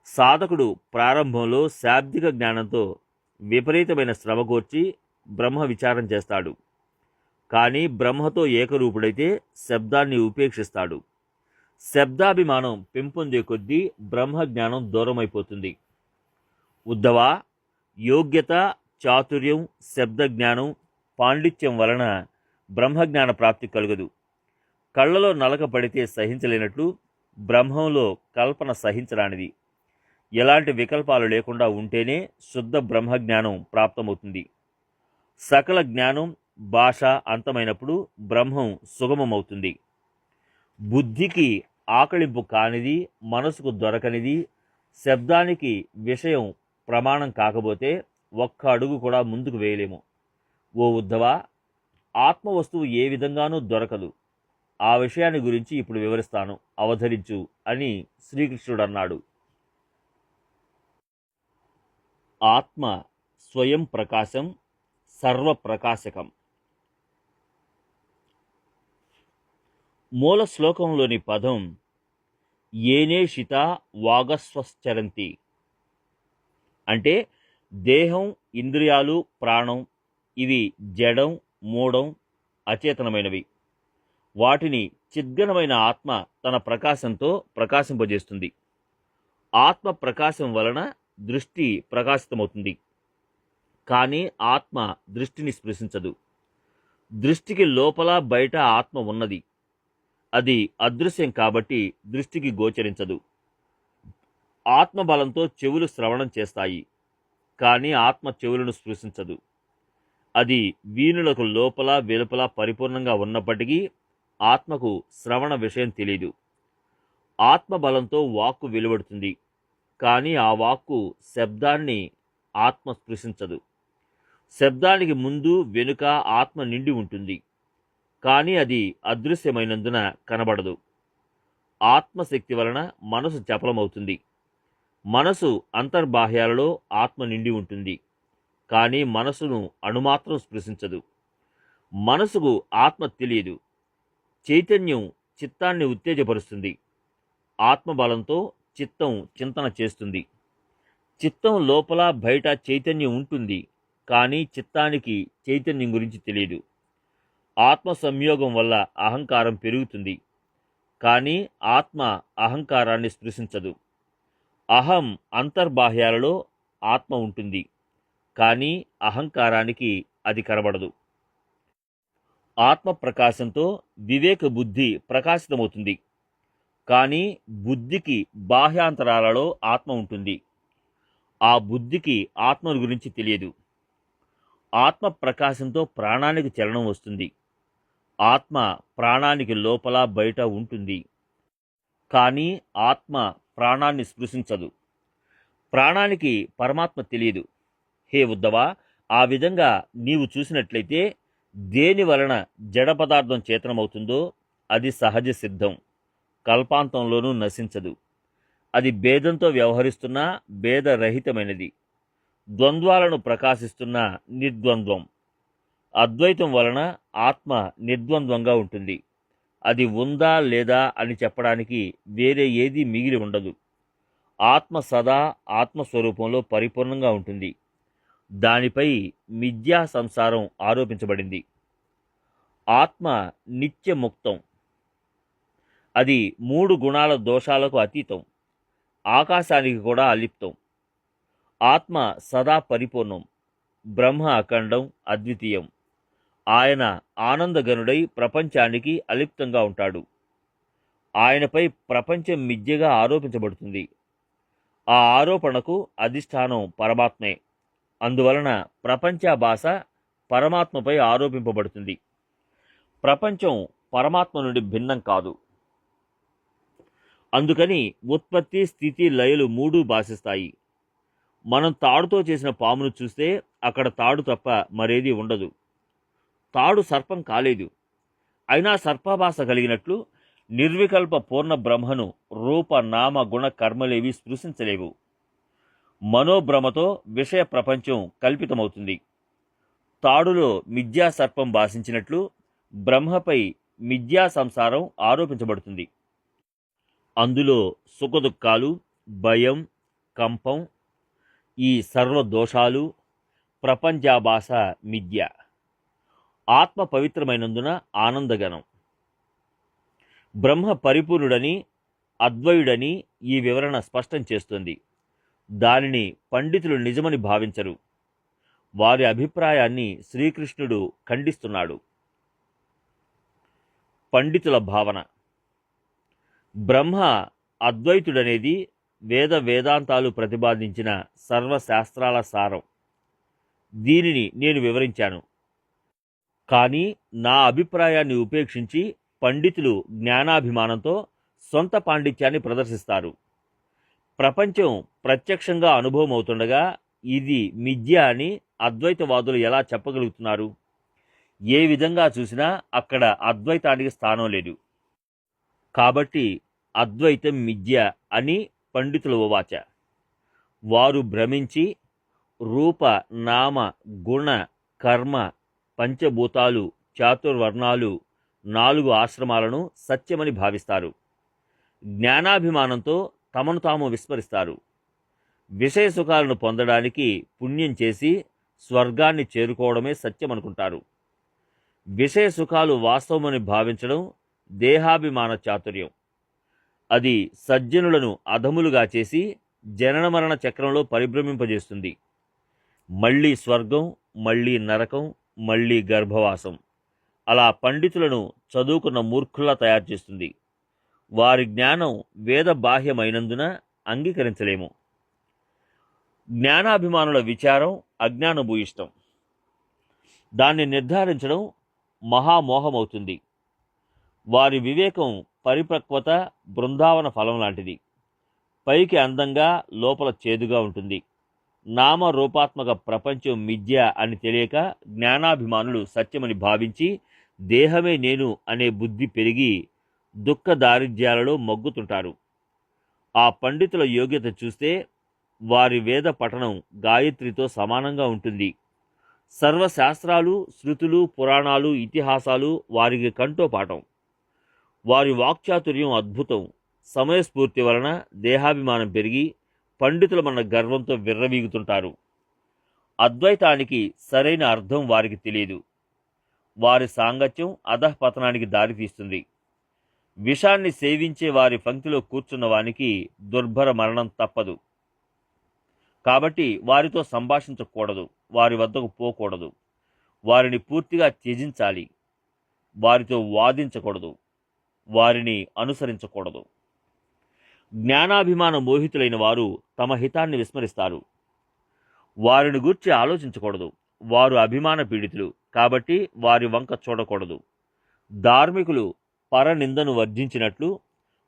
సాధకుడు ప్రారంభంలో శాబ్దిక జ్ఞానంతో విపరీతమైన శ్రమగోర్చి బ్రహ్మ విచారం చేస్తాడు. కానీ బ్రహ్మతో ఏకరూపుడైతే శబ్దాన్ని ఉపేక్షిస్తాడు. శబ్దాభిమానం పెంపొందే కొద్దీ బ్రహ్మజ్ఞానం దూరమైపోతుంది. ఉద్ధవా, యోగ్యత చాతుర్యం శబ్దజ్ఞానం పాండిత్యం వలన బ్రహ్మజ్ఞాన ప్రాప్తి కలుగదు. కళ్ళలో నలక పడితే సహించలేనట్లు బ్రహ్మంలో కల్పన సహించరానిది. ఎలాంటి వికల్పాలు లేకుండా ఉంటేనే శుద్ధ బ్రహ్మజ్ఞానం ప్రాప్తమవుతుంది. సకల జ్ఞానం భాష అంతమైనప్పుడు బ్రహ్మం సుగమమవుతుంది. బుద్ధికి ఆకళింపు కానిది, మనసుకు దొరకనిది, శబ్దానికి విషయం ప్రమాణం కాకపోతే ఒక్క అడుగు కూడా ముందుకు వేయలేము. ఓ ఉద్ధవ, ఆత్మ వస్తువు ఏ విధంగానూ దొరకదు. ఆ విషయాన్ని గురించి ఇప్పుడు వివరిస్తాను, అవధరించు అని శ్రీకృష్ణుడు అన్నాడు. ఆత్మ స్వయం ప్రకాశం, సర్వప్రకాశకం. మూల శ్లోకంలోని పదం ఏనేషిత వాగస్వశ్చరంతి అంటే దేహం, ఇంద్రియాలు, ప్రాణం ఇవి జడం, మూఢం, అచేతనమైనవి. వాటిని చిద్ఘనమైన ఆత్మ తన ప్రకాశంతో ప్రకాశింపజేస్తుంది. ఆత్మ ప్రకాశం వలన దృష్టి ప్రకాశితమవుతుంది. కానీ ఆత్మ దృష్టిని స్పృశించదు. దృష్టికి లోపల బయట ఆత్మ ఉన్నది. అది అదృశ్యం కాబట్టి దృష్టికి గోచరించదు. ఆత్మ బలంతో చెవులు శ్రవణం చేస్తాయి, కానీ ఆత్మ చెవులను స్పృశించదు. అది వీణులకు లోపల వెలుపల పరిపూర్ణంగా ఉన్నప్పటికీ ఆత్మకు శ్రవణ విషయం తెలియదు. ఆత్మ బలంతో వాక్కు వెలువడుతుంది, కానీ ఆ వాక్కు శబ్దాన్ని ఆత్మ స్పృశించదు. శబ్దానికి ముందు వెనుక ఆత్మ నిండి ఉంటుంది, కానీ అది అదృశ్యమైనందున కనబడదు. ఆత్మశక్తి వలన మనసు చపలమవుతుంది. మనసు అంతర్బాహ్యాలలో ఆత్మ నిండి ఉంటుంది, కానీ మనసును అణుమాత్రం స్పృశించదు. మనసుకు ఆత్మ తెలియదు. చైతన్యం చిత్తాన్ని ఉత్తేజపరుస్తుంది. ఆత్మబలంతో చిత్తం చింతన చేస్తుంది. చిత్తం లోపల బయట చైతన్యం ఉంటుంది, కానీ చిత్తానికి చైతన్యం గురించి తెలియదు. ఆత్మ సంయోగం వల్ల అహంకారం పెరుగుతుంది, కానీ ఆత్మ అహంకారాన్ని స్పృశించదు. అహం అంతర్బాహ్యాలలో ఆత్మ ఉంటుంది, కానీ అహంకారానికి అది కనబడదు. ఆత్మ ప్రకాశంతో వివేక బుద్ధి ప్రకాశితమవుతుంది, కానీ బుద్ధికి బాహ్యాంతరాలలో ఆత్మ ఉంటుంది. ఆ బుద్ధికి ఆత్మ గురించి తెలియదు. ఆత్మ ప్రకాశంతో ప్రాణానికి చలనం వస్తుంది. ఆత్మ ప్రాణానికి లోపల బయట ఉంటుంది, కానీ ఆత్మ ప్రాణాన్ని స్పృశించదు. ప్రాణానికి పరమాత్మ తెలియదు. హే ఉద్ధవా, ఆ విధంగా నీవు చూసినట్లయితే దేని వలన జడ పదార్థం చేతనమవుతుందో అది సహజ సిద్ధం, కల్పాంతంలోనూ నశించదు. అది భేదంతో వ్యవహరిస్తున్నా భేదరహితమైనది. ద్వంద్వాలను ప్రకాశిస్తున్న నిర్ద్వంద్వం. అద్వైతం వలన ఆత్మ నిర్ద్వంద్వంగా ఉంటుంది. అది ఉందా లేదా అని చెప్పడానికి వేరే ఏదీ మిగిలి ఉండదు. ఆత్మ సదా ఆత్మస్వరూపంలో పరిపూర్ణంగా ఉంటుంది. దానిపై మిథ్యా సంసారం ఆరోపించబడింది. ఆత్మ నిత్యముక్తం. అది 3 గుణాల దోషాలకు అతీతం, ఆకాశానికి కూడా అలిప్తం. ఆత్మ సదా పరిపూర్ణం, బ్రహ్మ అఖండం, అద్వితీయం. ఆయన ఆనందగనుడై ప్రపంచానికి అలిప్తంగా ఉంటాడు. ఆయనపై ప్రపంచం మిథ్యగా ఆరోపించబడుతుంది. ఆ ఆరోపణకు అధిష్టానం పరమాత్మే. అందువలన ప్రపంచ భాష పరమాత్మపై ఆరోపింపబడుతుంది. ప్రపంచం పరమాత్మ నుండి భిన్నం కాదు. అందుకని ఉత్పత్తి, స్థితి, లయలు 3 భాషిస్తాయి. మనం తాడుతో చేసిన పామును చూస్తే అక్కడ తాడు తప్ప మరేదీ ఉండదు. తాడు సర్పం కాలేదు. అయినా సర్పభాష కలిగినట్లు నిర్వికల్ప పూర్ణ బ్రహ్మను రూప, నామ, గుణ, కర్మలేవి స్పృశించలేవు. మనోభ్రమతో విషయ ప్రపంచం కల్పితమవుతుంది. తాడులో మిథ్యా సర్పం భాషించినట్లు బ్రహ్మపై మిథ్యా సంసారం ఆరోపించబడుతుంది. అందులో సుఖదుఖాలు, భయం, కంపం, ఈ సర్వదోషాలు, ప్రపంచాభాష మిథ్య. ఆత్మ పవిత్రమైనందున ఆనందగనం. బ్రహ్మ పరిపూర్ణుడని, అద్వయుడని ఈ వివరణ స్పష్టం చేస్తుంది. దానిని పండితులు నిజమని భావించరు. వారి అభిప్రాయాన్ని శ్రీకృష్ణుడు ఖండిస్తున్నాడు. పండితుల భావన. బ్రహ్మ అద్వైతుడనేది వేదాంతాలు ప్రతిపాదించిన సర్వశాస్త్రాల సారం. దీనిని నేను వివరించాను. కానీ నా అభిప్రాయాన్ని ఉపేక్షించి పండితులు జ్ఞానాభిమానంతో సొంత పాండిత్యాన్ని ప్రదర్శిస్తారు. ప్రపంచం ప్రత్యక్షంగా అనుభవం అవుతుండగా ఇది మిథ్య అని అద్వైతవాదులు ఎలా చెప్పగలుగుతున్నారు? ఏ విధంగా చూసినా అక్కడ అద్వైతానికి స్థానం లేదు. కాబట్టి అద్వైతం మిథ్య అని పండితులు ఉవాచ. వారు భ్రమించి రూప నామ గుణ కర్మ పంచభూతాలు చాతుర్వర్ణాలు 4 ఆశ్రమాలను సత్యమని భావిస్తారు. జ్ఞానాభిమానంతో తమను తాము విస్మరిస్తారు. విషయ సుఖాలను పొందడానికి పుణ్యం చేసి స్వర్గాన్ని చేరుకోవడమే సత్యమనుకుంటారు. విషయ సుఖాలు వాస్తవమని భావించడం దేహాభిమాన చాతుర్యం. అది సజ్జనులను అధములుగా చేసి జనన మరణ చక్రంలో పరిభ్రమింపజేస్తుంది. మళ్ళీ స్వర్గం, మళ్ళీ నరకం, మళ్ళీ గర్భవాసం అలా పండితులను చదువుకున్న మూర్ఖుల్లా తయారు చేస్తుంది. వారి జ్ఞానం వేద బాహ్యమైనందున అంగీకరించలేము. జ్ఞానాభిమానుల విచారం అజ్ఞానభూయిష్టం. దాన్ని నిర్ధారించడం మహామోహమవుతుంది. వారి వివేకం పరిపక్వత బృందావన ఫలం లాంటిది. పైకి అందంగా లోపల చేదుగా ఉంటుంది. నామరూపాత్మక ప్రపంచం మిథ్య అని తెలియక జ్ఞానాభిమానులు సత్యమని భావించి దేహమే నేను అనే బుద్ధి పెరిగి దుఃఖ దారిద్ర్యాలలో మగ్గుతుంటారు. ఆ పండితుల యోగ్యత చూస్తే వారి వేద పఠనం గాయత్రితో సమానంగా ఉంటుంది. సర్వశాస్త్రాలు, శృతులు, పురాణాలు, ఇతిహాసాలు వారికి కంఠోపాఠం. వారి వాక్చాతుర్యం అద్భుతం. సమయస్ఫూర్తి వలన దేహాభిమానం పెరిగి పండితులమన్న గర్వంతో విర్రవీగుతుంటారు. అద్వైతానికి సరైన అర్థం వారికి తెలియదు. వారి సాంగత్యం అధఃపతనానికి దారితీస్తుంది. విషాన్ని సేవించే వారి పంక్తిలో కూర్చున్న వానికి దుర్భర మరణం తప్పదు. కాబట్టి వారితో సంభాషించకూడదు, వారి వద్దకు పోకూడదు. వారిని పూర్తిగా త్యజించాలి. వారితో వాదించకూడదు, వారిని అనుసరించకూడదు. జ్ఞానాభిమాన మోహితులైన వారు తమ హితాన్ని విస్మరిస్తారు. వారిని గూర్చి ఆలోచించకూడదు. వారు అభిమాన పీడితులు కాబట్టి వారి వంక చూడకూడదు. ధార్మికులు పరనిందను వర్జించినట్లు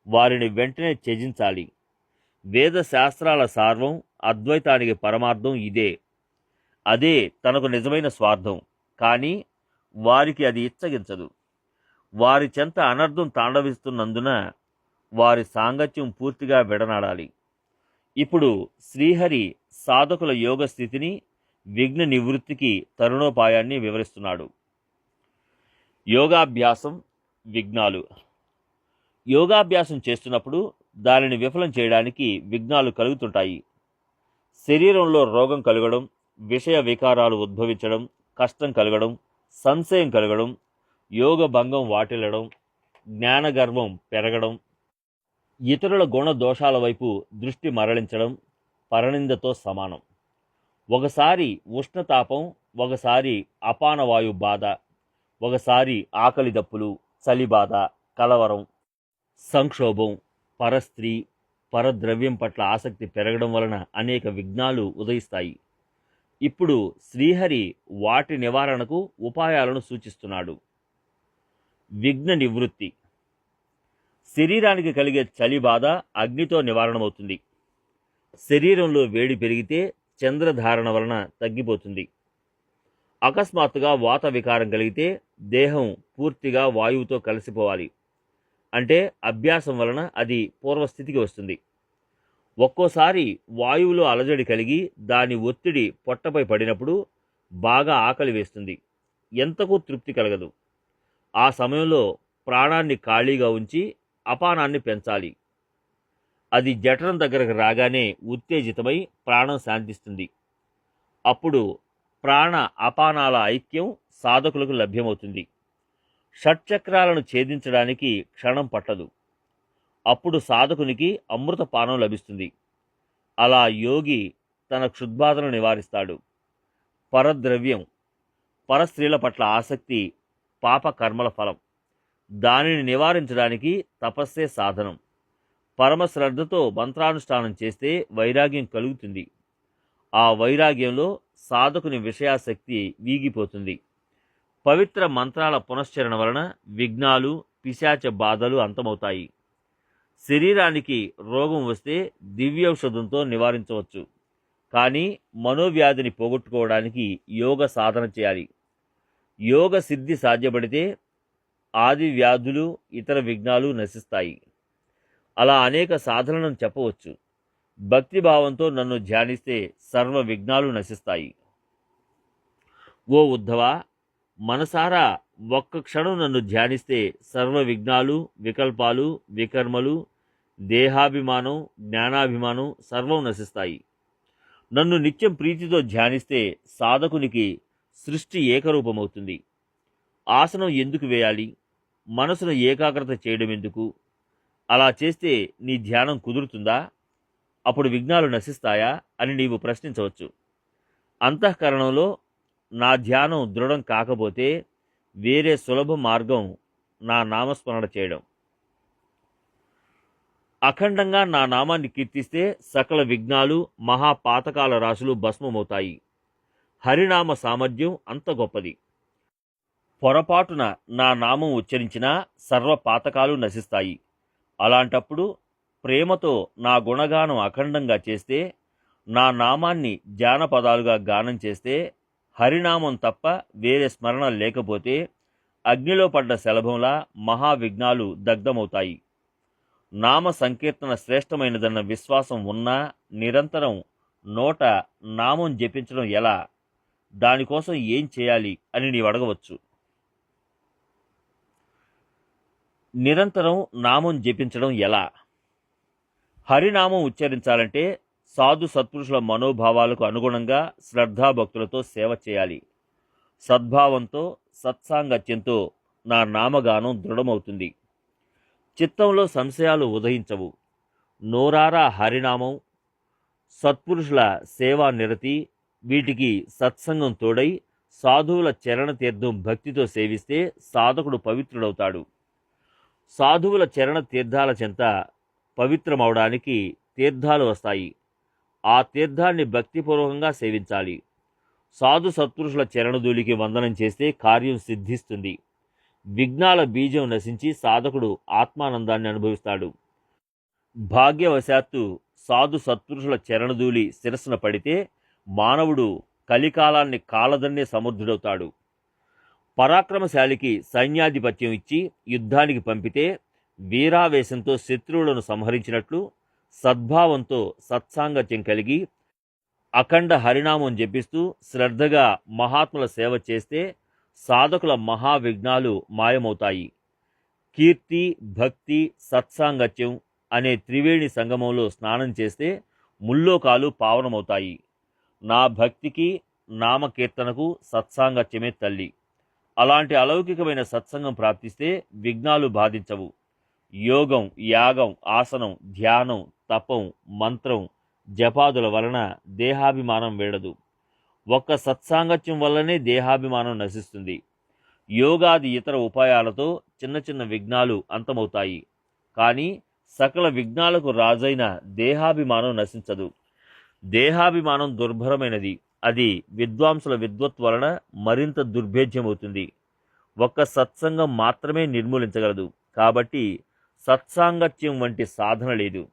వారిని వెంటనే త్యజించాలి. వేద శాస్త్రాల సార్వం, అద్వైతానికి పరమార్థం ఇదే. అదే తనకు నిజమైన స్వార్థం. కానీ వారికి అది ఇచ్చగించదు. వారి చెంత అనర్థం తాండవిస్తున్నందున వారి సాంగత్యం పూర్తిగా విడనాడాలి. ఇప్పుడు శ్రీహరి సాధకుల యోగ స్థితిని, విఘ్న నివృత్తికి తరుణోపాయాన్ని వివరిస్తున్నాడు. యోగాభ్యాసం, విఘ్నాలు. యోగాభ్యాసం చేస్తున్నప్పుడు దానిని విఫలం చేయడానికి విఘ్నాలు కలుగుతుంటాయి. శరీరంలో రోగం కలగడం, విషయ వికారాలు ఉద్భవించడం, కష్టం కలగడం, సంశయం కలగడం, యోగ భంగం వాటిల్లడం, జ్ఞానగర్వం పెరగడం, ఇతరుల గుణ దోషాల వైపు దృష్టి మరలించడం పరనిందతో సమానం. ఒకసారి ఉష్ణతాపం, ఒకసారి అపానవాయు బాధ, ఒకసారి ఆకలి దప్పులు, చలి బాధ, కలవరం, సంక్షోభం, పరస్త్రీ, పరద్రవ్యం పట్ల ఆసక్తి పెరగడం వలన అనేక విఘ్నాలు ఉదయిస్తాయి. ఇప్పుడు శ్రీహరి వాటి నివారణకు ఉపాయాలను సూచిస్తున్నాడు. విఘ్న నివృత్తి. శరీరానికి కలిగే చలి బాధ అగ్నితో నివారణమవుతుంది. శరీరంలో వేడి పెరిగితే చంద్రధారణ వలన తగ్గిపోతుంది. అకస్మాత్తుగా వాత వికారం కలిగితే దేహం పూర్తిగా వాయువుతో కలిసిపోవాలి. అంటే అభ్యాసం వలన అది పూర్వస్థితికి వస్తుంది. ఒక్కోసారి వాయువులో అలజడి కలిగి దాని ఒత్తిడి పొట్టపై పడినప్పుడు బాగా ఆకలి వేస్తుంది. ఎంతకు తృప్తి కలగదు. ఆ సమయంలో ప్రాణాన్ని ఖాళీగా ఉంచి అపానాన్ని పెంచాలి. అది జఠరం దగ్గరకు రాగానే ఉత్తేజితమై ప్రాణం శాంతిస్తుంది. అప్పుడు ప్రాణ అపానాల ఐక్యం సాధకులకు లభ్యమవుతుంది. షట్చక్రాలను ఛేదించడానికి క్షణం పట్టదు. అప్పుడు సాధకునికి అమృతపానం లభిస్తుంది. అలా యోగి తన క్షుద్బాధను నివారిస్తాడు. పరద్రవ్యం. పరస్త్రీల పట్ల ఆసక్తి పాప కర్మల ఫలం. దానిని నివారించడానికి తపస్సే సాధనం. పరమశ్రద్ధతో మంత్రానుష్ఠానం చేస్తే వైరాగ్యం కలుగుతుంది. ఆ వైరాగ్యంలో సాధకుని విషయాసక్తి వీగిపోతుంది. పవిత్ర మంత్రాల పునశ్చరణ వలన విఘ్నాలు, పిశాచ బాధలు అంతమవుతాయి. శరీరానికి రోగం వస్తే దివ్యౌషధంతో నివారించవచ్చు. కానీ మనోవ్యాధిని పోగొట్టుకోవడానికి యోగ సాధన చేయాలి. యోగ సిద్ధి సాధ్యపడితే ఆది వ్యాధులు ఇతర విఘ్నాలు నశిస్తాయి. అలా అనేక సాధనలను చెప్పవచ్చు. భక్తిభావంతో నన్ను ధ్యానిస్తే సర్వ విఘ్నాలు నశిస్తాయి. ఓ ఉద్ధవ, మనసారా ఒక్క క్షణం నన్ను ధ్యానిస్తే సర్వ విఘ్నాలు, వికల్పాలు, వికర్మలు, దేహాభిమానం, జ్ఞానాభిమానం సర్వం నశిస్తాయి. నన్ను నిత్యం ప్రీతితో ధ్యానిస్తే సాధకునికి సృష్టి ఏకరూపమవుతుంది. ఆసనం ఎందుకు వేయాలి? మనసును ఏకాగ్రత చేయడం ఎందుకు? అలా చేస్తే నీ ధ్యానం కుదురుతుందా? అప్పుడు విఘ్నాలు నశిస్తాయా అని నీవు ప్రశ్నించవచ్చు. అంతఃకరణంలో నా ధ్యానం దృఢం కాకపోతే వేరే సులభ మార్గం నా నామస్మరణ చేయడం. అఖండంగా నా నామాన్ని కీర్తిస్తే సకల విఘ్నాలు, మహాపాతకాల రాశులు భస్మమవుతాయి. హరినామ సామర్థ్యం అంత గొప్పది. పొరపాటున నా నామం ఉచ్చరించినా సర్వ పాతకాలు నశిస్తాయి. అలాంటప్పుడు ప్రేమతో నా గుణగానం అఖండంగా చేస్తే, నా నామాన్ని జానపదాలుగా గానం చేస్తే, హరినామం తప్ప వేరే స్మరణ లేకపోతే అగ్నిలో పడ్డ శలభంలా మహావిఘ్నాలు దగ్ధమవుతాయి. నామ సంకీర్తన శ్రేష్టమైనదన్న విశ్వాసం ఉన్నా నిరంతరం నోట నామం జపించడం ఎలా? దానికోసం ఏం చేయాలి అని నీవు అడగవచ్చు. నిరంతరం నామం జపించడం ఎలా? హరినామం ఉచ్చరించాలంటే సాధు సత్పురుషుల మనోభావాలకు అనుగుణంగా శ్రద్ధాభక్తులతో సేవ చేయాలి. సద్భావంతో, సత్సాంగత్యంతో నా నామగానం దృఢమవుతుంది. చిత్తంలో సంశయాలు ఉదయించవు. నోరారా హరినామం, సత్పురుషుల సేవా నిరతి, వీటికి సత్సంగం తోడై సాధువుల చరణ తీర్థం భక్తితో సేవిస్తే సాధకుడు పవిత్రుడవుతాడు. సాధువుల చరణ తీర్థాల చెంత పవిత్రమవడానికి తీర్థాలు వస్తాయి. ఆ తీర్థాన్ని భక్తిపూర్వకంగా సేవించాలి. సాధు సత్పురుషుల చరణధూళికి వందనం చేస్తే కార్యం సిద్ధిస్తుంది. విఘ్నాల బీజం నశించి సాధకుడు ఆత్మానందాన్ని అనుభవిస్తాడు. భాగ్యవశాత్తు సాధు సత్పురుషుల చరణధూళి శిరస్సున పడితే మానవుడు కలికాలాన్ని కాలదన్నే సమర్థుడవుతాడు. పరాక్రమశాలికి సైన్యాధిపత్యం ఇచ్చి యుద్ధానికి పంపితే వీరావేశంతో శత్రువులను సంహరించినట్లు సద్భావంతో సత్సాంగత్యం కలిగి అఖండ హరినామం జపిస్తూ శ్రద్ధగా మహాత్ముల సేవ చేస్తే సాధకుల మహావిఘ్నాలు మాయమవుతాయి. కీర్తి, భక్తి, సత్సాంగత్యం అనే త్రివేణి సంగమంలో స్నానం చేస్తే ముల్లోకాలు పావనమవుతాయి. నా భక్తికి, నామకీర్తనకు సత్సాంగత్యమే తల్లి. అలాంటి అలౌకికమైన సత్సంగం ప్రాప్తిస్తే విఘ్నాలు బాధించవు. యోగం, యాగం, ఆసనం, ధ్యానం, తపం, మంత్రం, జపాదుల వలన దేహాభిమానం వేడదు. ఒక్క సత్సాంగత్యం వల్లనే దేహాభిమానం నశిస్తుంది. యోగాది ఇతర ఉపాయాలతో చిన్న చిన్న విఘ్నాలు అంతమవుతాయి. కానీ సకల విఘ్నాలకు రాజైన దేహాభిమానం నశించదు. దేహాభిమానం దుర్భరమైనది. అది విద్వాంసుల విద్వత్ వలన మరింత దుర్భేద్యమవుతుంది. ఒక్క సత్సంగం మాత్రమే నిర్మూలించగలదు. కాబట్టి సత్సాంగత్యం వంటి సాధన లేదు.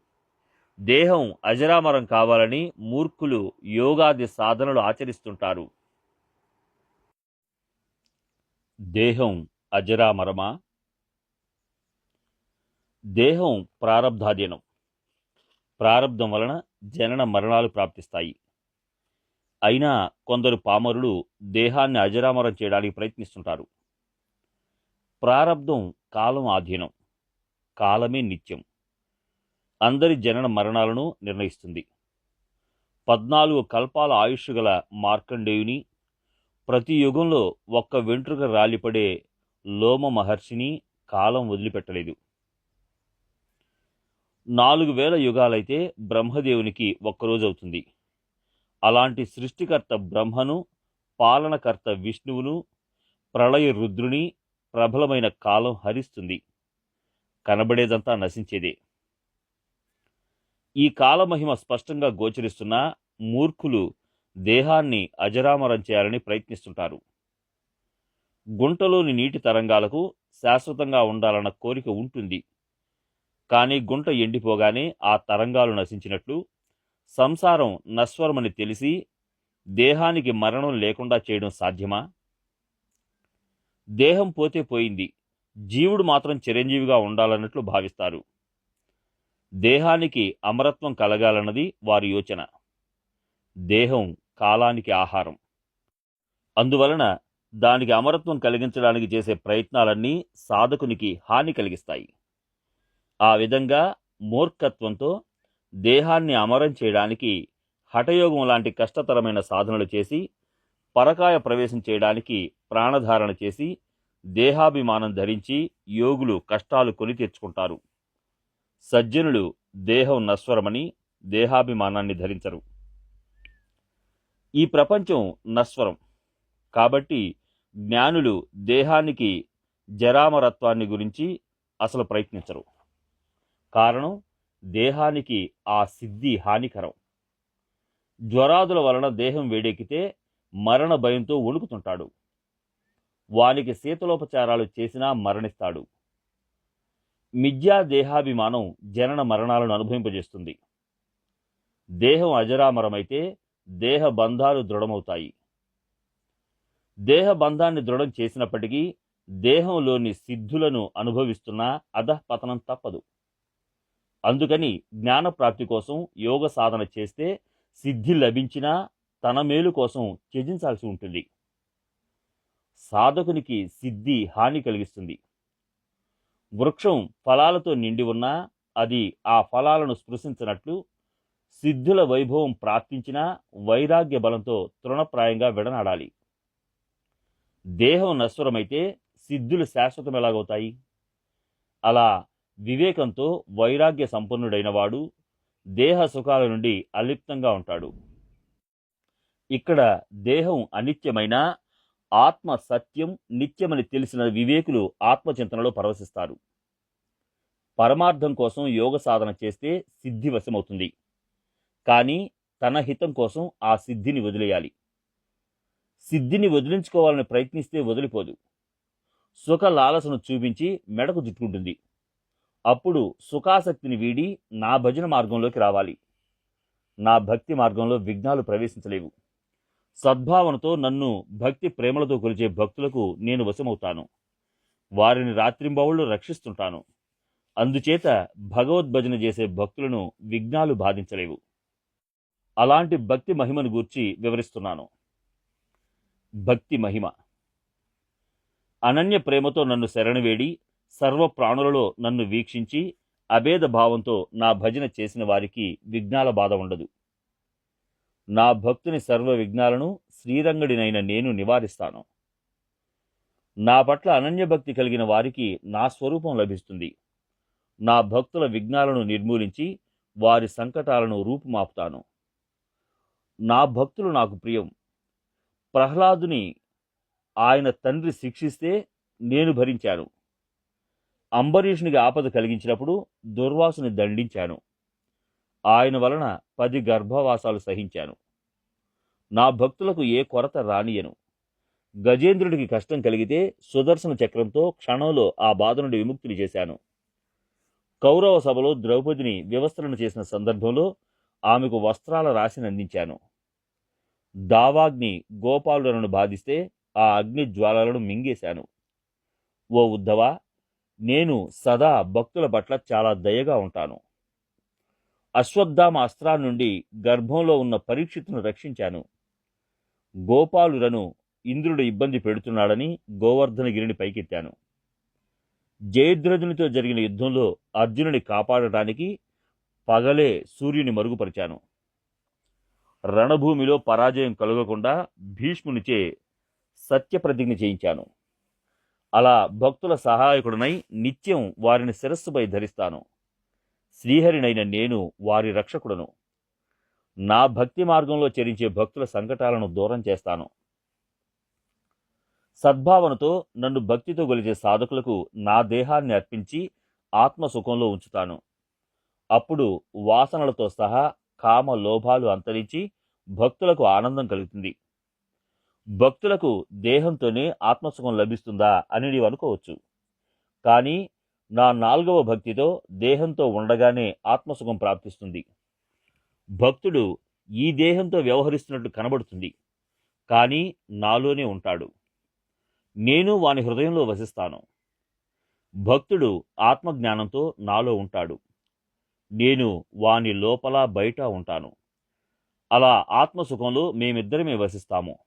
దేహం అజరామరం కావాలని మూర్ఖులు యోగాది సాధనలు ఆచరిస్తుంటారు. దేహం అజరామరమా? దేహం ప్రారబ్ధాధీనం. ప్రారబ్ధం వలన జనన మరణాలు ప్రాప్తిస్తాయి. అయినా కొందరు పామరులు దేహాన్ని అజరామరం చేయడానికి ప్రయత్నిస్తుంటారు. ప్రారబ్ధం కాలం ఆధీనం. కాలమే నిత్యం. అందరి జనన మరణాలను నిర్ణయిస్తుంది. 14 కల్పాల ఆయుష్ గల మార్కండేయుని, ప్రతి యుగంలో ఒక్క వెంట్రుక రాలిపడే లోమ మహర్షిని కాలం వదిలిపెట్టలేదు. 4000 యుగాలైతే బ్రహ్మదేవునికి ఒక్కరోజవుతుంది. అలాంటి సృష్టికర్త బ్రహ్మను, పాలనకర్త విష్ణువును, ప్రళయ రుద్రుని ప్రబలమైన కాలం హరిస్తుంది. కనబడేదంతా నశించేదే. ఈ కాలమహిమ స్పష్టంగా గోచరిస్తున్నా మూర్ఖులు దేహాన్ని అజరామరం చేయాలని ప్రయత్నిస్తుంటారు. గుంటలోని నీటి తరంగాలకు శాశ్వతంగా ఉండాలన్న కోరిక ఉంటుంది. కానీ గుంట ఎండిపోగానే ఆ తరంగాలు నశించినట్లు సంసారం నశ్వరమని తెలిసి దేహానికి మరణం లేకుండా చేయడం సాధ్యమా? దేహం పోతే పోయింది, జీవుడు మాత్రం చిరంజీవిగా ఉండాలన్నట్లు భావిస్తారు. దేహానికి అమరత్వం కలగాలన్నది వారి యోచన. దేహం కాలానికి ఆహారం. అందువలన దానికి అమరత్వం కలిగించడానికి చేసే ప్రయత్నాలన్నీ సాధకునికి హాని కలిగిస్తాయి. ఆ విధంగా మూర్ఖత్వంతో దేహాన్ని అమరం చేయడానికి హఠయోగం లాంటి కష్టతరమైన సాధనలు చేసి, పరకాయ ప్రవేశం చేయడానికి ప్రాణధారణ చేసి, దేహాభిమానం ధరించి యోగులు కష్టాలు కొని తెచ్చుకుంటారు. సజ్జనులు దేహం నశ్వరమని దేహాభిమానాన్ని ధరించరు. ఈ ప్రపంచం నశ్వరం కాబట్టి జ్ఞానులు దేహానికి జరామరత్వాన్ని గురించి అసలు ప్రయత్నించరు. కారణం, దేహానికి ఆ సిద్ధి హానికరం. జ్వరాదుల వలన దేహం వేడెక్కితే మరణ భయంతో వణుకుతుంటాడు. వానికి శీతలోపచారాలు చేసినా మరణిస్తాడు. మిథ్యా దేహాభిమానం జనన మరణాలను అనుభవింపజేస్తుంది. దేహం అజరామరమైతే దేహ బంధాలు దృఢమవుతాయి. దేహ బంధాన్ని దృఢం చేసినప్పటికీ దేహంలోని సిద్ధులను అనుభవిస్తున్నా అధఃపతనం తప్పదు. అందుకని జ్ఞానప్రాప్తి కోసం యోగ సాధన చేస్తే సిద్ధి లభించినా తన మేలు కోసం త్యజించాల్సి ఉంటుంది. సాధకునికి సిద్ధి హాని కలిగిస్తుంది. వృక్షం ఫలాలతో నిండి ఉన్నా అది ఆ ఫలాలను స్పృశించినట్లు సిద్ధుల వైభవం ప్రాప్తించినా వైరాగ్య బలంతో తృణప్రాయంగా విడనాడాలి. దేహం నశ్వరమైతే సిద్ధులు శాశ్వతం ఎలాగవుతాయి? అలా వివేకంతో వైరాగ్య సంపన్నుడైన వాడు దేహ సుఖాల నుండి అలిప్తంగా ఉంటాడు. ఇక్కడ దేహం అనిత్యమైన, ఆత్మ సత్యం నిత్యమని తెలిసిన వివేకులు ఆత్మచింతనలో పరవశిస్తారు. పరమార్థం కోసం యోగ సాధన చేస్తే సిద్ధి వశమవుతుంది. కానీ తన హితం కోసం ఆ సిద్ధిని వదిలేయాలి. సిద్ధిని వదిలించుకోవాలని ప్రయత్నిస్తే వదిలిపోదు. సుఖ లాలసను చూపించి మెడకు చుట్టుకుంటుంది. అప్పుడు సుఖాసక్తిని వీడి నా భజన మార్గంలోకి రావాలి. నా భక్తి మార్గంలో విఘ్నాలు ప్రవేశించలేవు. సద్భావనతో నన్ను భక్తి ప్రేమలతో కొలిచే భక్తులకు నేను వశమవుతాను. వారిని రాత్రింబవళ్ళు రక్షిస్తుంటాను. అందుచేత భగవద్భజన చేసే భక్తులను విఘ్నాలు బాధించలేవు. అలాంటి భక్తి మహిమను గూర్చి వివరిస్తున్నాను. భక్తి మహిమ. అనన్య ప్రేమతో నన్ను శరణవేడి సర్వ ప్రాణులలో నన్ను వీక్షించి అభేద భావంతో నా భజన చేసిన వారికి విఘ్నాల బాధ ఉండదు. నా భక్తుని సర్వ విఘ్నాలను శ్రీరంగడినైన నేను నివారిస్తాను. నా పట్ల అనన్యభక్తి కలిగిన వారికి నా స్వరూపం లభిస్తుంది. నా భక్తుల విఘ్నాలను నిర్మూలించి వారి సంకటాలను రూపుమాపుతాను. నా భక్తులు నాకు ప్రియం. ప్రహ్లాదుని ఆయన తండ్రి శిక్షిస్తే నేను భరించాను. అంబరీషునికి ఆపద కలిగించినప్పుడు దుర్వాసుని దండించాను. ఆయన వలన 10 గర్భవాసాలు సహించాను. నా భక్తులకు ఏ కొరత రానియను. గజేంద్రుడికి కష్టం కలిగితే సుదర్శన చక్రంతో క్షణంలో ఆ బాధ నుండి విముక్తిని చేశాను. కౌరవ సభలో ద్రౌపదిని వివస్త్రణ చేసిన సందర్భంలో ఆమెకు వస్త్రాల రాశిని అందించాను. దావాగ్ని గోపాలులను బాధిస్తే ఆ అగ్ని జ్వాలలను మింగేశాను. ఓ ఉద్ధవా, నేను సదా భక్తుల పట్ల చాలా దయగా ఉంటాను. అశ్వత్థామ అస్త్రాల నుండి గర్భంలో ఉన్న పరీక్షిత్తును రక్షించాను. గోపాలులను ఇంద్రుడు ఇబ్బంది పెడుతున్నాడని గోవర్ధనగిరిని పైకెత్తాను. జయద్రథునితో జరిగిన యుద్ధంలో అర్జునుని కాపాడటానికి పగలే సూర్యుని మరుగుపరిచాను. రణభూమిలో పరాజయం కలగకుండా భీష్మునిచే సత్యప్రతిజ్ఞ చేయించాను. అలా భక్తుల సహాయకుడినై నిత్యం వారిని శిరస్సుపై ధరిస్తాను. శ్రీహరినైన నేను వారి రక్షకుడను. నా భక్తి మార్గంలో చరించే భక్తుల సంకటాలను దూరం చేస్తాను. సద్భావనతో నన్ను భక్తితో గొలిచే సాధకులకు నా దేహాన్ని అర్పించి ఆత్మసుఖంలో ఉంచుతాను. అప్పుడు వాసనలతో సహా కామ లోభాలు అంతరించి భక్తులకు ఆనందం కలుగుతుంది. భక్తులకు దేహంతోనే ఆత్మసుఖం లభిస్తుందా అని నీవు అనుకోవచ్చు. కానీ నా 4వ భక్తితో దేహంతో ఉండగానే ఆత్మసుఖం ప్రాప్తిస్తుంది. భక్తుడు ఈ దేహంతో వ్యవహరిస్తున్నట్టు కనబడుతుంది, కానీ నాలోనే ఉంటాడు. నేను వాని హృదయంలో వసిస్తాను. భక్తుడు ఆత్మజ్ఞానంతో నాలో ఉంటాడు. నేను వాని లోపల బయట ఉంటాను. అలా ఆత్మసుఖంలో మేమిద్దరమే వసిస్తాము.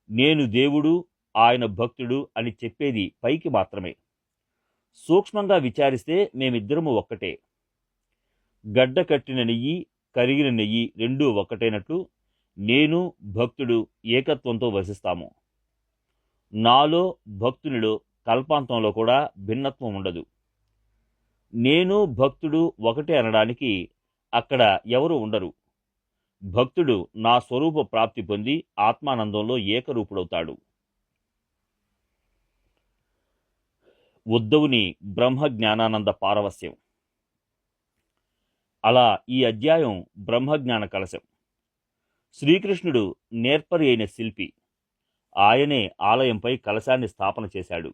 నేను దేవుడు, ఆయన భక్తుడు అని చెప్పేది పైకి మాత్రమే. సూక్ష్మంగా విచారిస్తే మేమిద్దరము ఒక్కటే. గడ్డ కట్టిన నెయ్యి, కరిగిన నెయ్యి రెండూ ఒక్కటైనట్లు నేను, భక్తుడు ఏకత్వంతో వసిస్తాము. నాలో, భక్తునిలో కల్పాంతంలో కూడా భిన్నత్వం ఉండదు. నేను, భక్తుడు ఒకటే అనడానికి అక్కడ ఎవరు ఉండరు. భక్తుడు నా స్వరూప ప్రాప్తి పొంది ఆత్మానందంలో ఏకరూపుడవుతాడు. ఉద్ధవుని బ్రహ్మజ్ఞానానంద పారవస్యం. అలా ఈ అధ్యాయం బ్రహ్మజ్ఞాన కలశం. శ్రీకృష్ణుడు నేర్పరి అయిన శిల్పి. ఆయనే ఆలయంపై కలశాన్ని స్థాపన చేశాడు.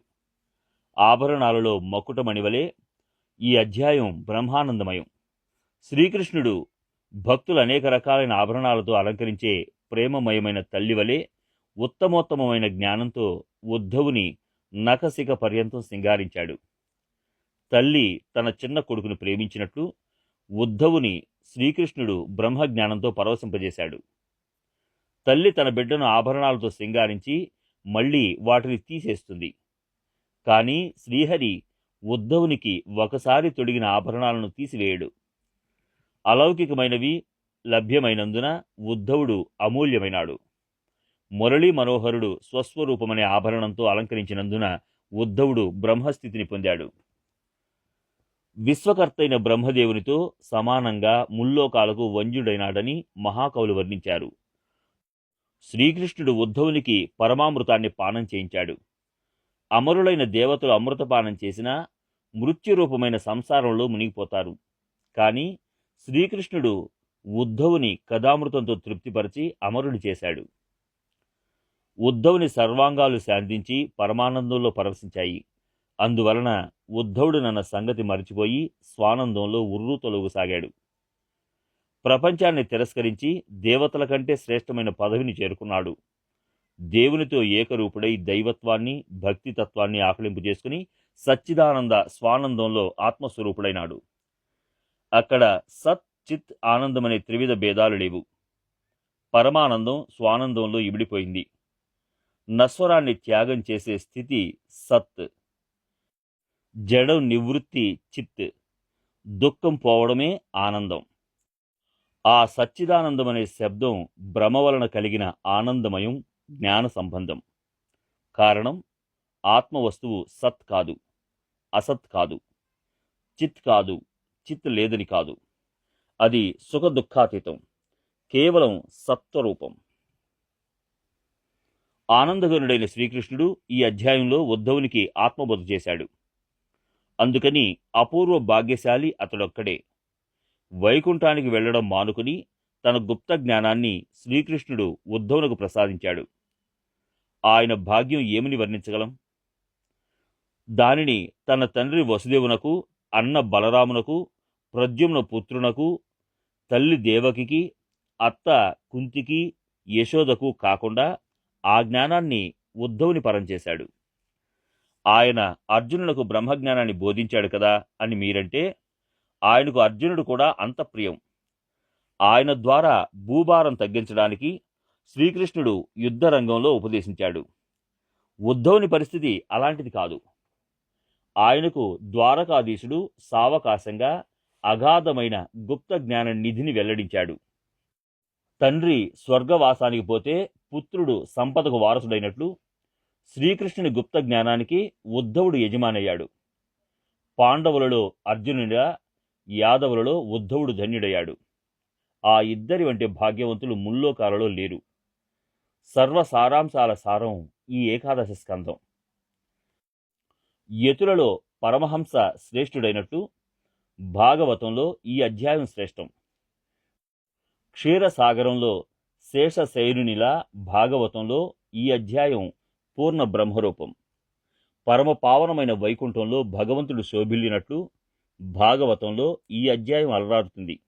ఆభరణాలలో మకుటమణివలే ఈ అధ్యాయం బ్రహ్మానందమయం. శ్రీకృష్ణుడు భక్తులు అనేక రకాలైన ఆభరణాలతో అలంకరించే ప్రేమమయమైన తల్లివలే ఉత్తమోత్తమమైన జ్ఞానంతో ఉద్ధవుని నఖశిఖ పర్యంతం సింగారించాడు. తల్లి తన చిన్న కొడుకును ప్రేమించినట్లు ఉద్ధవుని శ్రీకృష్ణుడు బ్రహ్మజ్ఞానంతో పరవశింపజేశాడు. తల్లి తన బిడ్డను ఆభరణాలతో సింగారించి మళ్ళీ వాటిని తీసేస్తుంది. కానీ శ్రీహరి ఉద్ధవునికి ఒకసారి తొడిగిన ఆభరణాలను తీసివేయడు. అలౌకికమైనవి లభ్యమైనందున ఉద్ధవుడు అమూల్యమైనాడు. మురళీ మనోహరుడు స్వస్వరూపమనే ఆభరణంతో అలంకరించినందున ఉద్ధవుడు బ్రహ్మస్థితిని పొందాడు. విశ్వకర్తైన బ్రహ్మదేవునితో సమానంగా ముల్లోకాలకు వంజ్యుడైనాడని మహాకవులు వర్ణించారు. శ్రీకృష్ణుడు ఉద్ధవునికి పరమామృతాన్ని పానం చేయించాడు. అమరులైన దేవతలు అమృతపానం చేసినా మృత్యురూపమైన సంసారంలో మునిగిపోతారు. కానీ శ్రీకృష్ణుడు ఉద్ధవుని కథామృతంతో తృప్తిపరిచి అమరుని చేశాడు. ఉద్ధవుని సర్వాంగాలు శాంతించి పరమానందంలో పరవశించాయి. అందువలన ఉద్ధవుడు నన్న సంగతి మరిచిపోయి స్వానందంలో ఉర్రూతొలగుసాగాడు. ప్రపంచాన్ని తిరస్కరించి దేవతల కంటే శ్రేష్టమైన పదవిని చేరుకున్నాడు. దేవునితో ఏకరూపుడై దైవత్వాన్ని, భక్తితత్వాన్ని ఆకలింపు చేసుకుని సచ్చిదానంద స్వానందంలో ఆత్మస్వరూపుడైనాడు. అక్కడ సత్, చిత్, ఆనందమనే త్రివిధ భేదాలు లేవు. పరమానందం స్వానందంలో ఇమిడిపోయింది. నశ్వరాన్ని త్యాగం చేసే స్థితి సత్, జడం నివృత్తి చిత్, దుఃఖం పోవడమే ఆనందం. ఆ సచ్చిదానందమనే శబ్దం భ్రమ వలన కలిగిన ఆనందమయం, జ్ఞాన సంబంధం. కారణం ఆత్మవస్తువు సత్ కాదు, అసత్ కాదు, చిత్ కాదు, చిత్ లేదని కాదు. అది సుఖ దుఃఖాతీతం, కేవలం సత్వరూపం. ఆనందగనుడైన శ్రీకృష్ణుడు ఈ అధ్యాయంలో ఉద్ధవునికి ఆత్మబోధ చేశాడు. అందుకని అపూర్వ భాగ్యశాలి అతడొక్కడే. వైకుంఠానికి వెళ్లడం మానుకుని తన గుప్త జ్ఞానాన్ని శ్రీకృష్ణుడు ఉద్ధవునకు ప్రసాదించాడు. ఆయన భాగ్యం ఏమని వర్ణించగలం? దానిని తన తండ్రి వసుదేవునకు, అన్న బలరామునకు, ప్రద్యుమ్న పుత్రునకు, తల్లి దేవకికి, అత్త కుంతికి, యశోదకు కాకుండా ఆ జ్ఞానాన్ని ఉద్ధవుని పరం చేశాడు. ఆయన అర్జునులకు బ్రహ్మజ్ఞానాన్ని బోధించాడు కదా అని మీరంటే, ఆయనకు అర్జునుడు కూడా అంత ప్రియం. ఆయన ద్వారా భూభారం తగ్గించడానికి శ్రీకృష్ణుడు యుద్ధ రంగంలో ఉపదేశించాడు. ఉద్ధవుని పరిస్థితి అలాంటిది కాదు. ఆయనకు ద్వారకాధీశుడు సావకాశంగా అగాధమైన గుప్త జ్ఞాన నిధిని వెల్లడించాడు. తండ్రి స్వర్గవాసానికి పోతే పుత్రుడు సంపదకు వారసుడైనట్లు శ్రీకృష్ణుని గుప్త జ్ఞానానికి ఉద్ధవుడు యజమానయ్యాడు. పాండవులలో అర్జునుడిగా, యాదవులలో ఉద్ధవుడు ధన్యుడయ్యాడు. ఆ ఇద్దరి వంటి భాగ్యవంతులు ముల్లోకాలలో లేరు. సర్వసారాంశాల సారం ఈ ఏకాదశ స్కంధం. యతులలో పరమహంస శ్రేష్ఠుడైనట్టు భాగవతంలో ఈ అధ్యాయం శ్రేష్టం. క్షీరసాగరంలో శేషశయనునిలా భాగవతంలో ఈ అధ్యాయం పూర్ణ బ్రహ్మరూపం. పరమ పావనమైన వైకుంఠంలో భగవంతుడు శోభిల్లినట్లు భాగవతంలో ఈ అధ్యాయం అలరారుతుంది.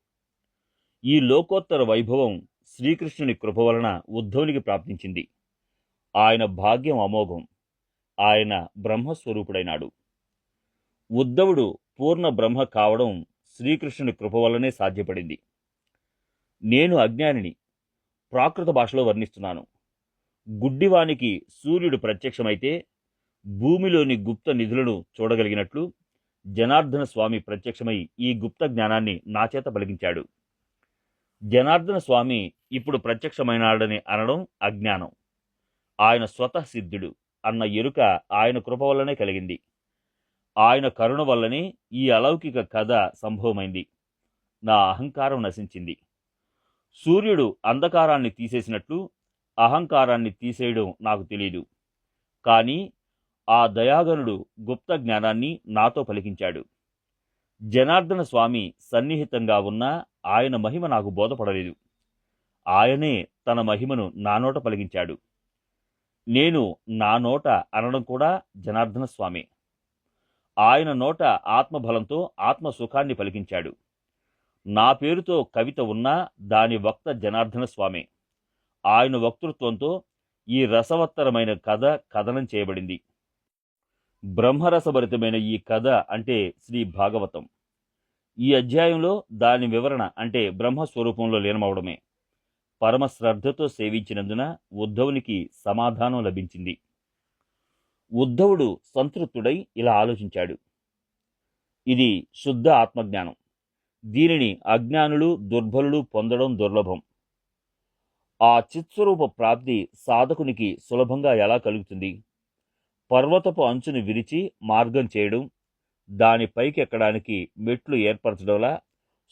ఈ లోకోత్తర వైభవం శ్రీకృష్ణుని కృప వలన ఉద్ధవునికి ప్రాప్తించింది. ఆయన భాగ్యం అమోఘం. ఆయన బ్రహ్మస్వరూపుడైనాడు. ఉద్ధవుడు పూర్ణ బ్రహ్మ కావడం శ్రీకృష్ణుని కృప వల్లనే సాధ్యపడింది. నేను అజ్ఞానిని, ప్రాకృత భాషలో వర్ణిస్తున్నాను. గుడ్డివానికి సూర్యుడు ప్రత్యక్షమైతే భూమిలోని గుప్త నిధులను చూడగలిగినట్లు జనార్దన స్వామి ప్రత్యక్షమై ఈ గుప్త జ్ఞానాన్ని నా చేత పలికించాడు. జనార్దన స్వామి ఇప్పుడు ప్రత్యక్షమైనాడని అనడం అజ్ఞానం. ఆయన స్వతః సిద్ధుడు అన్న ఎరుక ఆయన కృప వల్లనే కలిగింది. ఆయన కరుణ వల్లనే ఈ అలౌకిక కథ సంభవమైంది. నా అహంకారం నశించింది. సూర్యుడు అంధకారాన్ని తీసేసినట్లు అహంకారాన్ని తీసేయడం నాకు తెలియదు. కానీ ఆ దయాగనుడు గుప్త జ్ఞానాన్ని నాతో పలికించాడు. జనార్దన స్వామి సన్నిహితంగా ఉన్న ఆయన మహిమ నాకు బోధపడలేదు. ఆయనే తన మహిమను నా నోట పలికించాడు. నేను నా నోట అనడం కూడా జనార్దన స్వామి. ఆయన నోట ఆత్మబలంతో ఆత్మ సుఖాన్ని పలికించాడు. నా పేరుతో కవిత ఉన్నా దాని వక్త జనార్దన స్వామి. ఆయన వక్తృత్వంతో ఈ రసవత్తరమైన కథ కథనం చేయబడింది. బ్రహ్మరసభరితమైన ఈ కథ అంటే శ్రీ భాగవతం. ఈ అధ్యాయంలో దాని వివరణ అంటే బ్రహ్మస్వరూపంలో లీనమవడమే. పరమ శ్రద్ధతో సేవించినందున ఉద్ధవునికి సమాధానం లభించింది. ఉద్ధవుడు సంతృప్తుడై ఇలా ఆలోచించాడు. ఇది శుద్ధ ఆత్మజ్ఞానం. దీనిని అజ్ఞానులు దుర్బలులు పొందడం దుర్లభం. ఆ చిత్స్వరూప ప్రాప్తి సాధకునికి సులభంగా ఎలా కలుగుతుంది? పర్వతపు అంచును విరిచి మార్గం చేయడం, దాని పైకి ఎక్కడానికి మెట్లు ఏర్పరచడంలా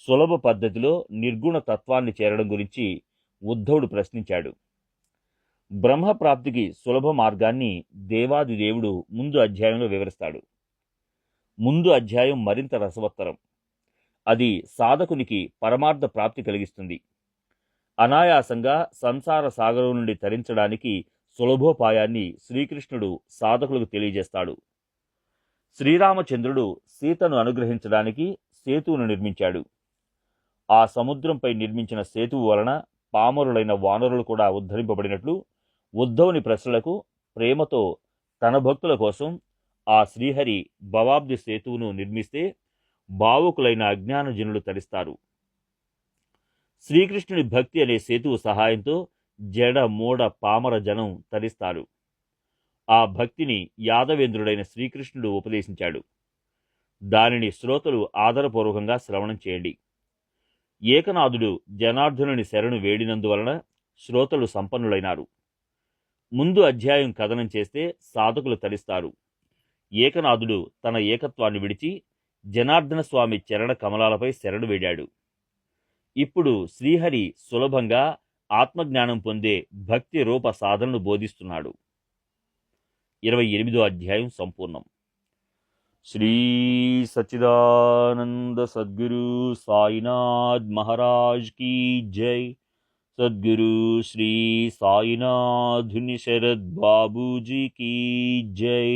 సులభ పద్ధతిలో నిర్గుణ తత్వాన్ని చేరడం గురించి ఉద్ధవుడు ప్రశ్నించాడు. బ్రహ్మప్రాప్తికి సులభ మార్గాన్ని దేవాది దేవుడు ముందు అధ్యాయంలో వివరిస్తాడు. ముందు అధ్యాయం మరింత రసవత్తరం. అది సాధకునికి పరమార్థ ప్రాప్తి కలిగిస్తుంది. అనాయాసంగా సంసార సాగరం నుండి తరించడానికి సులభోపాయాన్ని శ్రీకృష్ణుడు సాధకులకు తెలియజేస్తాడు. శ్రీరామచంద్రుడు సీతను అనుగ్రహించడానికి సేతువును నిర్మించాడు. ఆ సముద్రంపై నిర్మించిన సేతువు వలన పామరులైన వానరులు కూడా ఉద్ధరింపబడినట్లు ఉద్ధవుని ప్రశ్నలకు ప్రేమతో తన భక్తుల కోసం ఆ శ్రీహరి భవాబ్ది సేతువును నిర్మిస్తే భావుకులైన అజ్ఞానజనులు తరిస్తారు. శ్రీకృష్ణుని భక్తి అనే సేతువు సహాయంతో జడ మూడ పామర జనం తరిస్తారు. ఆ భక్తిని యాదవేంద్రుడైన శ్రీకృష్ణుడు ఉపదేశించాడు. దానిని శ్రోతలు ఆదరపూర్వకంగా శ్రవణం చేయండి. ఏకనాథుడు జనార్దనుని శరణు వేడినందువలన శ్రోతలు సంపన్నులైనారు. ముందు అధ్యాయం కథనం చేస్తే సాధకులు తరిస్తారు. ఏకనాథుడు తన ఏకత్వాన్ని విడిచి జనార్దన స్వామి చరణ కమలాలపై శరణు వేడాడు. ఇప్పుడు శ్రీహరి సులభంగా ఆత్మజ్ఞానం పొందే భక్తి రూప సాధనను బోధిస్తున్నాడు. 28వ అధ్యాయం సంపూర్ణం. శ్రీ సచ్చిదానంద సద్గురు సాయినాథ్ మహారాజ్ కీ జై. సద్గురు శ్రీ సాయినాథుని శరద్ బాబూజీ కీ జై.